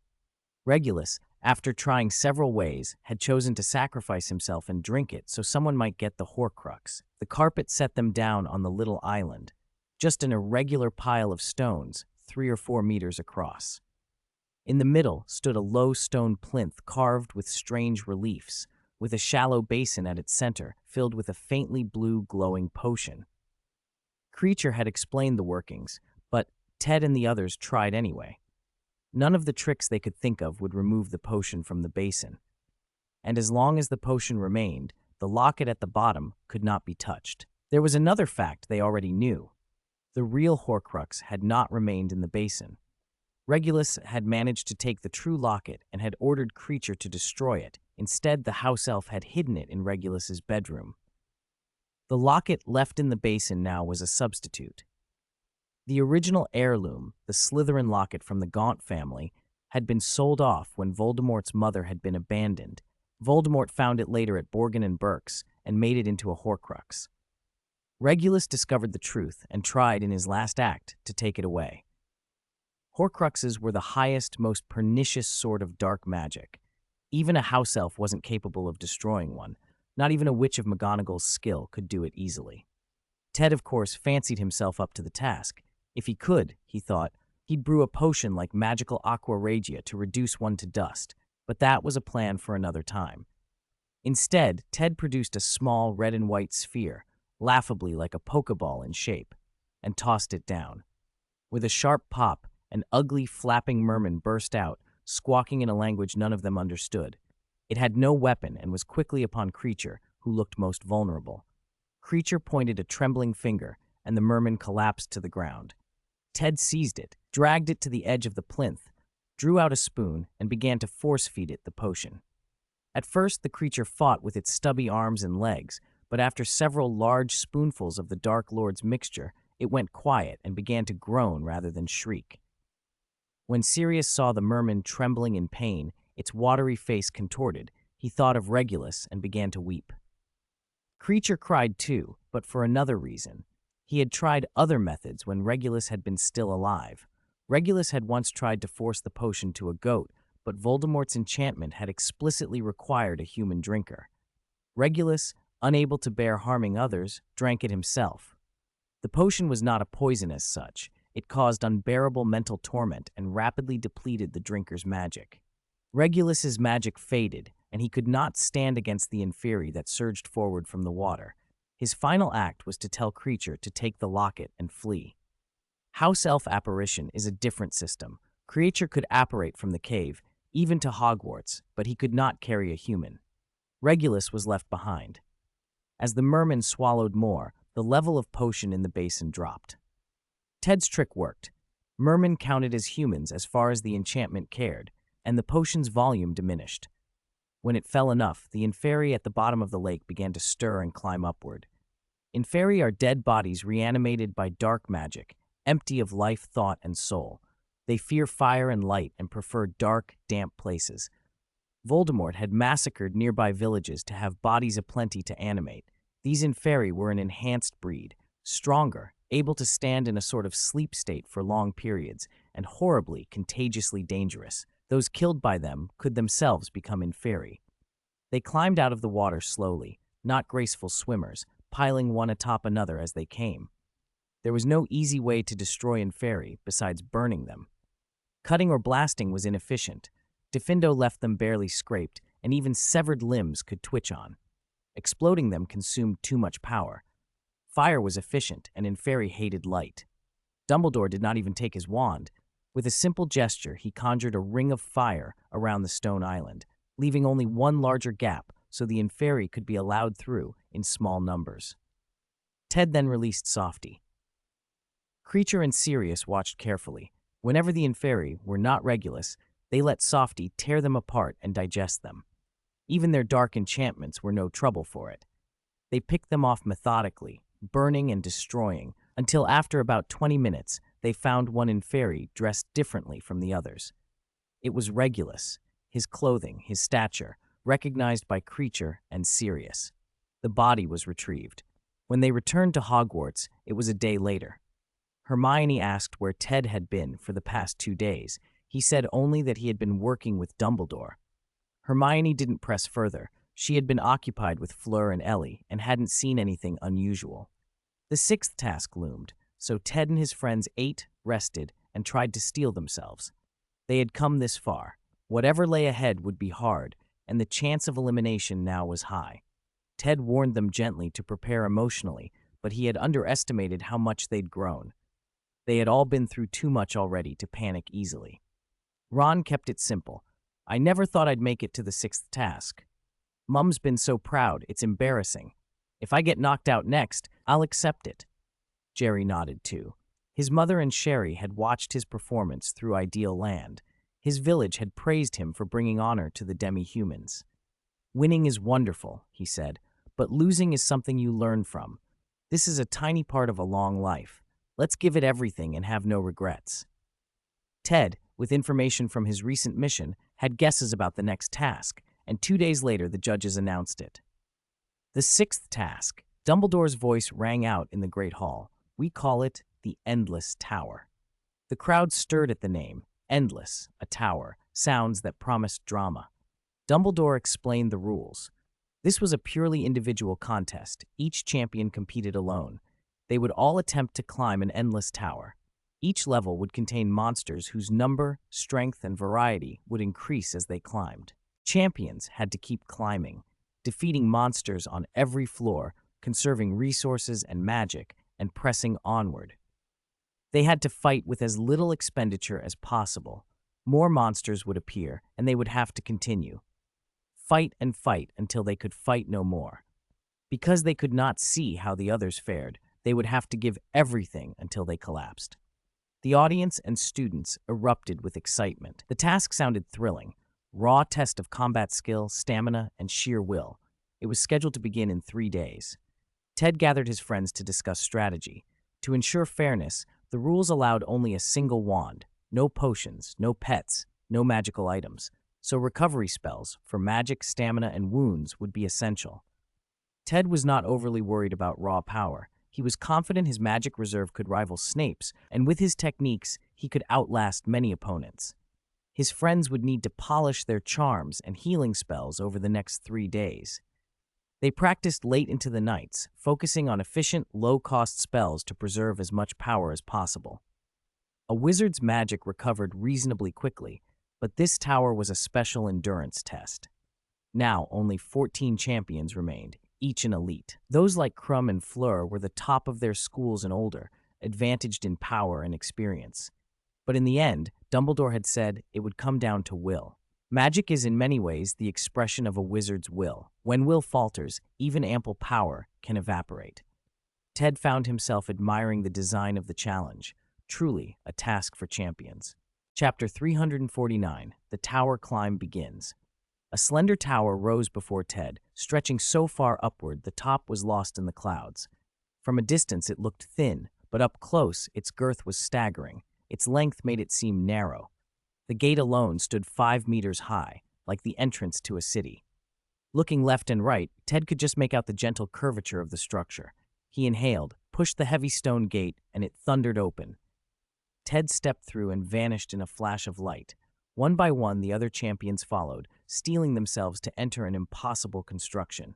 Regulus, after trying several ways, had chosen to sacrifice himself and drink it so someone might get the Horcrux. The carpet set them down on the little island, just an irregular pile of stones, 3 or 4 meters across. In the middle stood a low stone plinth carved with strange reliefs, with a shallow basin at its center filled with a faintly blue glowing potion. Creature had explained the workings, but Ted and the others tried anyway. None of the tricks they could think of would remove the potion from the basin. And as long as the potion remained, the locket at the bottom could not be touched. There was another fact they already knew. The real Horcrux had not remained in the basin. Regulus had managed to take the true locket and had ordered Creature to destroy it. Instead, the house elf had hidden it in Regulus's bedroom. The locket left in the basin now was a substitute. The original heirloom, the Slytherin locket from the Gaunt family, had been sold off when Voldemort's mother had been abandoned. Voldemort found it later at Borgin and Burke's and made it into a Horcrux. Regulus discovered the truth and tried in his last act to take it away. Horcruxes were the highest, most pernicious sort of dark magic. Even a house elf wasn't capable of destroying one. Not even a witch of McGonagall's skill could do it easily. Ted, of course, fancied himself up to the task. If he could, he thought, he'd brew a potion like magical aqua regia to reduce one to dust, but that was a plan for another time. Instead, Ted produced a small red and white sphere, laughably like a Pokeball in shape, and tossed it down. With a sharp pop, an ugly, flapping merman burst out, squawking in a language none of them understood. It had no weapon and was quickly upon Creature, who looked most vulnerable. Creature pointed a trembling finger, and the merman collapsed to the ground. Ted seized it, dragged it to the edge of the plinth, drew out a spoon, and began to force-feed it the potion. At first, the creature fought with its stubby arms and legs, but after several large spoonfuls of the Dark Lord's mixture, it went quiet and began to groan rather than shriek. When Sirius saw the merman trembling in pain, its watery face contorted, he thought of Regulus and began to weep. Creature cried too, but for another reason. He had tried other methods when Regulus had been still alive. Regulus had once tried to force the potion to a goat, but Voldemort's enchantment had explicitly required a human drinker. Regulus, unable to bear harming others, drank it himself. The potion was not a poison as such. It caused unbearable mental torment and rapidly depleted the drinker's magic. Regulus's magic faded, and he could not stand against the inferi that surged forward from the water. His final act was to tell Creature to take the locket and flee. House elf apparition is a different system. Creature could apparate from the cave, even to Hogwarts, but he could not carry a human. Regulus was left behind. As the merman swallowed more, the level of potion in the basin dropped. Ted's trick worked. Mermen counted as humans as far as the enchantment cared, and the potion's volume diminished. When it fell enough, the inferi at the bottom of the lake began to stir and climb upward. Inferi are dead bodies reanimated by dark magic, empty of life, thought, and soul. They fear fire and light and prefer dark, damp places. Voldemort had massacred nearby villages to have bodies aplenty to animate. These inferi were an enhanced breed, stronger, able to stand in a sort of sleep state for long periods, and horribly, contagiously dangerous. Those killed by them could themselves become inferi. They climbed out of the water slowly, not graceful swimmers, piling one atop another as they came. There was no easy way to destroy Inferi besides burning them. Cutting or blasting was inefficient. Diffindo left them barely scraped, and even severed limbs could twitch on. Exploding them consumed too much power. Fire was efficient, and Inferi hated light. Dumbledore did not even take his wand. With a simple gesture, he conjured a ring of fire around the stone island, leaving only one larger gap so the Inferi could be allowed through in small numbers. Ted then released Softy. Creature and Sirius watched carefully. Whenever the Inferi were not Regulus, they let Softy tear them apart and digest them. Even their dark enchantments were no trouble for it. They picked them off methodically, burning and destroying, until after about 20 minutes, they found one Inferi dressed differently from the others. It was Regulus, his clothing, his stature, recognized by Creature and Sirius. The body was retrieved. When they returned to Hogwarts, it was a day later. Hermione asked where Ted had been for the past 2 days. He said only that he had been working with Dumbledore. Hermione didn't press further. She had been occupied with Fleur and Ellie and hadn't seen anything unusual. The 6th task loomed, so Ted and his friends ate, rested, and tried to steel themselves. They had come this far. Whatever lay ahead would be hard, and the chance of elimination now was high. Ted warned them gently to prepare emotionally, but he had underestimated how much they'd grown. They had all been through too much already to panic easily. Ron kept it simple. I never thought I'd make it to the 6th task. Mum's been so proud, it's embarrassing. If I get knocked out next, I'll accept it. Jerry nodded too. His mother and Sherry had watched his performance through Ideal Land. His village had praised him for bringing honor to the demi-humans. Winning is wonderful, he said, but losing is something you learn from. This is a tiny part of a long life. Let's give it everything and have no regrets. Ted, with information from his recent mission, had guesses about the next task, and 2 days later the judges announced it. The 6th task. Dumbledore's voice rang out in the Great Hall. We call it the Endless Tower. The crowd stirred at the name. Endless, a tower, sounds that promised drama. Dumbledore explained the rules. This was a purely individual contest. Each champion competed alone. They would all attempt to climb an endless tower. Each level would contain monsters whose number, strength, and variety would increase as they climbed. Champions had to keep climbing, defeating monsters on every floor, conserving resources and magic, and pressing onward. They had to fight with as little expenditure as possible. More monsters would appear, and they would have to continue. Fight and fight until they could fight no more. Because they could not see how the others fared, they would have to give everything until they collapsed. The audience and students erupted with excitement. The task sounded thrilling. Raw test of combat skill, stamina, and sheer will. It was scheduled to begin in 3 days. Ted gathered his friends to discuss strategy. To ensure fairness, the rules allowed only a single wand, no potions, no pets, no magical items, so recovery spells for magic, stamina, and wounds would be essential. Ted was not overly worried about raw power. He was confident his magic reserve could rival Snape's, and with his techniques, he could outlast many opponents. His friends would need to polish their charms and healing spells over the next 3 days. They practiced late into the nights, focusing on efficient, low-cost spells to preserve as much power as possible. A wizard's magic recovered reasonably quickly, but this tower was a special endurance test. Now, only 14 champions remained, each an elite. Those like Crumb and Fleur were the top of their schools and older, advantaged in power and experience. But in the end, Dumbledore had said it would come down to will. Magic is in many ways the expression of a wizard's will. When will falters, even ample power can evaporate. Ted found himself admiring the design of the challenge, truly a task for champions. Chapter 349, The Tower Climb begins. A slender tower rose before Ted, stretching so far upward the top was lost in the clouds. From a distance it looked thin, but up close its girth was staggering. Its length made it seem narrow. The gate alone stood 5 meters high, like the entrance to a city. Looking left and right, Ted could just make out the gentle curvature of the structure. He inhaled, pushed the heavy stone gate, and it thundered open. Ted stepped through and vanished in a flash of light. One by one, the other champions followed, steeling themselves to enter an impossible construction.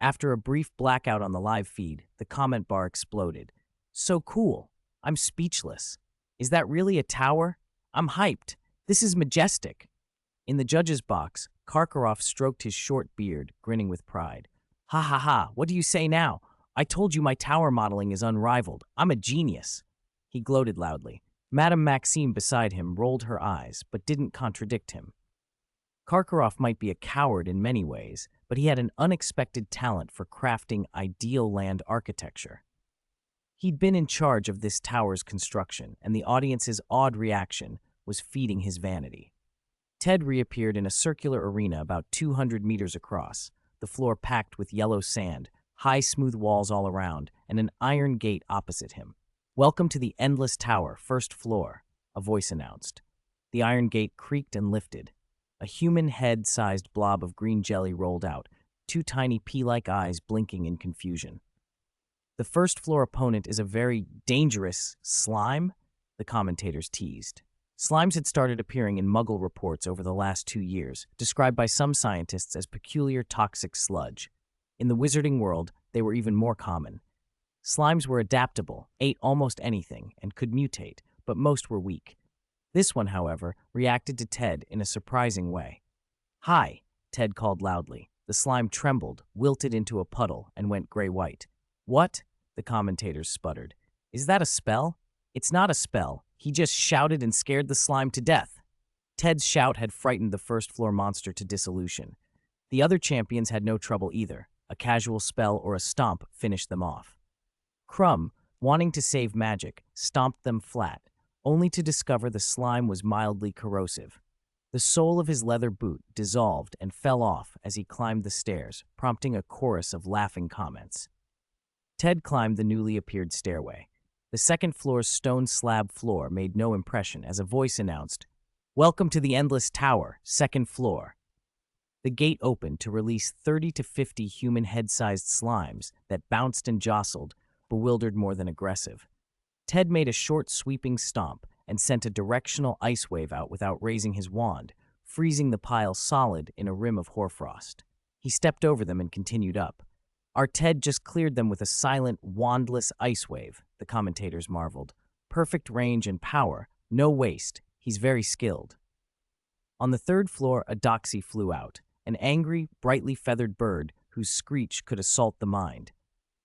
After a brief blackout on the live feed, the comment bar exploded. So cool. I'm speechless. Is that really a tower? I'm hyped. This is majestic. In the judge's box, Karkaroff stroked his short beard, grinning with pride. Ha ha ha, what do you say now? I told you my tower modeling is unrivaled. I'm a genius. He gloated loudly. Madame Maxime beside him rolled her eyes, but didn't contradict him. Karkaroff might be a coward in many ways, but he had an unexpected talent for crafting ideal land architecture. He'd been in charge of this tower's construction, and the audience's awed reaction was feeding his vanity. Ted reappeared in a circular arena about 200 meters across, the floor packed with yellow sand, high smooth walls all around, and an iron gate opposite him. "Welcome to the Endless Tower, first floor," a voice announced. The iron gate creaked and lifted. A human head-sized blob of green jelly rolled out, two tiny pea-like eyes blinking in confusion. "The first floor opponent is a very dangerous slime," the commentators teased. Slimes had started appearing in Muggle reports over the last 2 years, described by some scientists as peculiar toxic sludge. In the wizarding world, they were even more common. Slimes were adaptable, ate almost anything, and could mutate, but most were weak. This one, however, reacted to Ted in a surprising way. "Hi," Ted called loudly. The slime trembled, wilted into a puddle, and went gray-white. "What?" the commentators sputtered. "Is that a spell?" "It's not a spell. He just shouted and scared the slime to death." Ted's shout had frightened the first-floor monster to dissolution. The other champions had no trouble either. A casual spell or a stomp finished them off. Crumb, wanting to save magic, stomped them flat, only to discover the slime was mildly corrosive. The sole of his leather boot dissolved and fell off as he climbed the stairs, prompting a chorus of laughing comments. Ted climbed the newly appeared stairway. The second floor's stone slab floor made no impression as a voice announced, "Welcome to the Endless Tower, second floor." The gate opened to release 30 to 50 human head-sized slimes that bounced and jostled, bewildered more than aggressive. Ted made a short sweeping stomp and sent a directional ice wave out without raising his wand, freezing the pile solid in a rim of hoarfrost. He stepped over them and continued up. Our Ted just cleared them with a silent, wandless ice wave, the commentators marveled. Perfect range and power, no waste, he's very skilled. On the third floor, a doxy flew out, an angry, brightly feathered bird whose screech could assault the mind.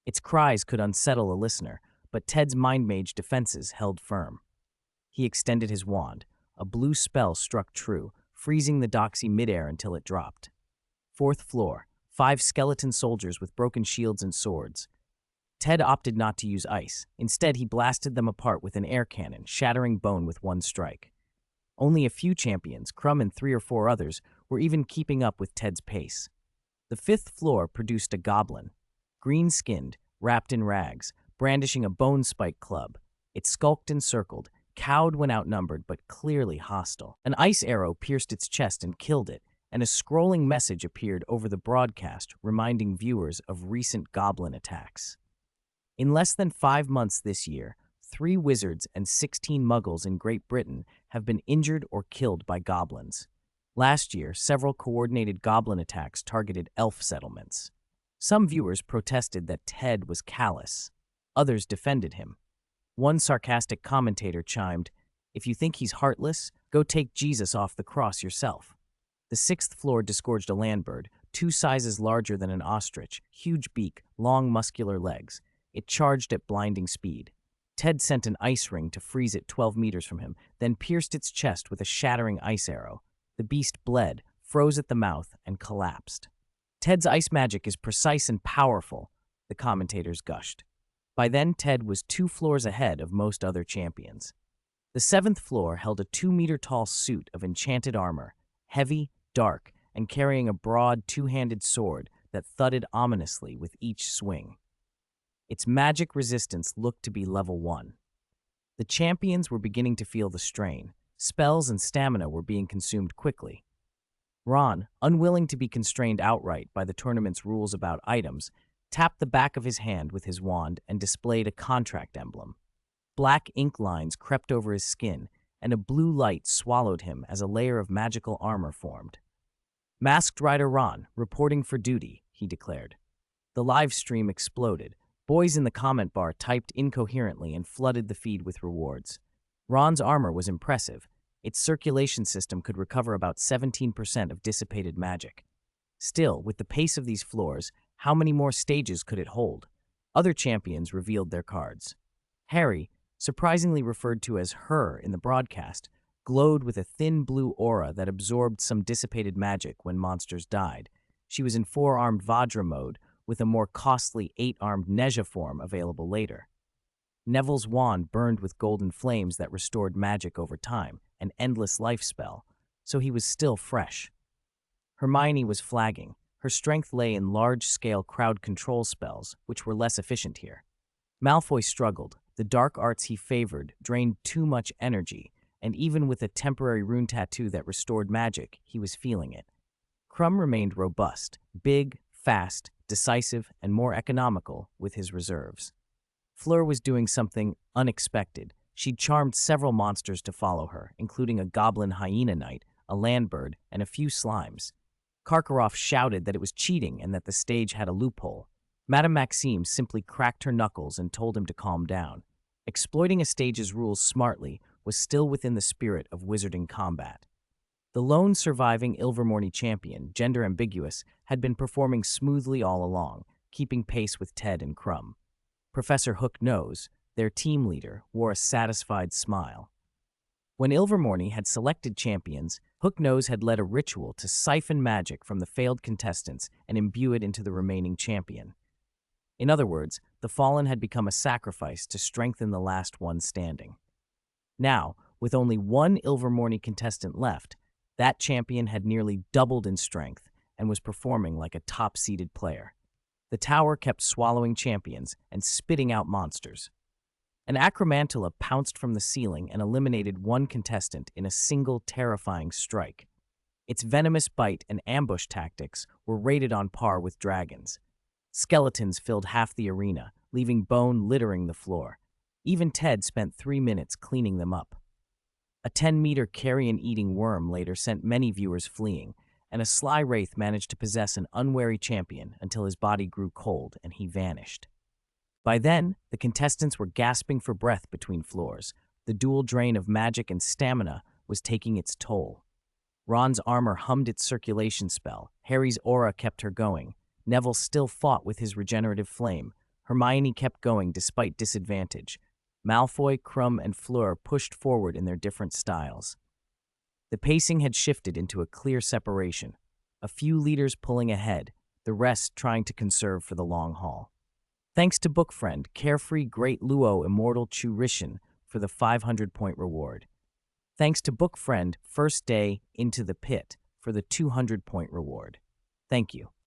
Its cries could unsettle a listener, but Ted's mind mage defenses held firm. He extended his wand. A blue spell struck true, freezing the doxy midair until it dropped. Fourth floor, 5 skeleton soldiers with broken shields and swords. Ted opted not to use ice. Instead, he blasted them apart with an air cannon, shattering bone with one strike. Only a few champions, Crumb and 3 or 4 others, were even keeping up with Ted's pace. The fifth floor produced a goblin, green-skinned, wrapped in rags, brandishing a bone spike club. It skulked and circled, cowed when outnumbered, but clearly hostile. An ice arrow pierced its chest and killed it, and a scrolling message appeared over the broadcast reminding viewers of recent goblin attacks. In less than 5 months this year, 3 wizards and 16 muggles in Great Britain have been injured or killed by goblins. Last year, several coordinated goblin attacks targeted elf settlements. Some viewers protested that Ted was callous. Others defended him. One sarcastic commentator chimed, "If you think he's heartless, go take Jesus off the cross yourself." The 6th floor disgorged a landbird, 2 sizes larger than an ostrich, huge beak, long muscular legs. It charged at blinding speed. Ted sent an ice ring to freeze it 12 meters from him, then pierced its chest with a shattering ice arrow. The beast bled, froze at the mouth, and collapsed. Ted's ice magic is precise and powerful, the commentators gushed. By then, Ted was 2 floors ahead of most other champions. The 7th floor held a 2-meter-tall suit of enchanted armor, heavy, dark, and carrying a broad, 2-handed sword that thudded ominously with each swing. Its magic resistance looked to be level 1. The champions were beginning to feel the strain. Spells and stamina were being consumed quickly. Ron, unwilling to be constrained outright by the tournament's rules about items, tapped the back of his hand with his wand and displayed a contract emblem. Black ink lines crept over his skin, and a blue light swallowed him as a layer of magical armor formed. "Masked Rider Ron, reporting for duty," he declared. The live stream exploded. Boys in the comment bar typed incoherently and flooded the feed with rewards. Ron's armor was impressive. Its circulation system could recover about 17% of dissipated magic. Still, with the pace of these floors, how many more stages could it hold? Other champions revealed their cards. Harry, surprisingly referred to as her in the broadcast, glowed with a thin blue aura that absorbed some dissipated magic when monsters died. She was in 4-armed Vajra mode, with a more costly 8-armed Neja form available later. Neville's wand burned with golden flames that restored magic over time, an endless life spell, so he was still fresh. Hermione was flagging. Her strength lay in large-scale crowd control spells, which were less efficient here. Malfoy struggled. The dark arts he favored drained too much energy, and even with a temporary rune tattoo that restored magic, he was feeling it. Krum remained robust, big, fast, decisive, and more economical with his reserves. Fleur was doing something unexpected. She'd charmed several monsters to follow her, including a goblin hyena knight, a landbird, and a few slimes. Karkaroff shouted that it was cheating and that the stage had a loophole. Madame Maxime simply cracked her knuckles and told him to calm down. Exploiting a stage's rules smartly was still within the spirit of wizarding combat. The lone surviving Ilvermorny champion, gender ambiguous, had been performing smoothly all along, keeping pace with Ted and Krum. Professor Hook-Nose, their team leader, wore a satisfied smile. When Ilvermorny had selected champions, Hook-Nose had led a ritual to siphon magic from the failed contestants and imbue it into the remaining champion. In other words, the Fallen had become a sacrifice to strengthen the last one standing. Now, with only one Ilvermorny contestant left, that champion had nearly doubled in strength and was performing like a top-seeded player. The tower kept swallowing champions and spitting out monsters. An Acromantula pounced from the ceiling and eliminated one contestant in a single terrifying strike. Its venomous bite and ambush tactics were rated on par with dragons. Skeletons filled half the arena, leaving bone littering the floor. Even Ted spent 3 minutes cleaning them up. A 10-meter carrion-eating worm later sent many viewers fleeing, and a sly wraith managed to possess an unwary champion until his body grew cold and he vanished. By then, the contestants were gasping for breath between floors. The dual drain of magic and stamina was taking its toll. Ron's armor hummed its circulation spell. Harry's aura kept her going. Neville still fought with his regenerative flame. Hermione kept going despite disadvantage. Malfoy, Krum, and Fleur pushed forward in their different styles. The pacing had shifted into a clear separation, a few leaders pulling ahead, the rest trying to conserve for the long haul. Thanks to Bookfriend, Carefree Great Luo Immortal Churishan for the 500-point reward. Thanks to Bookfriend, First Day Into the Pit for the 200-point reward. Thank you.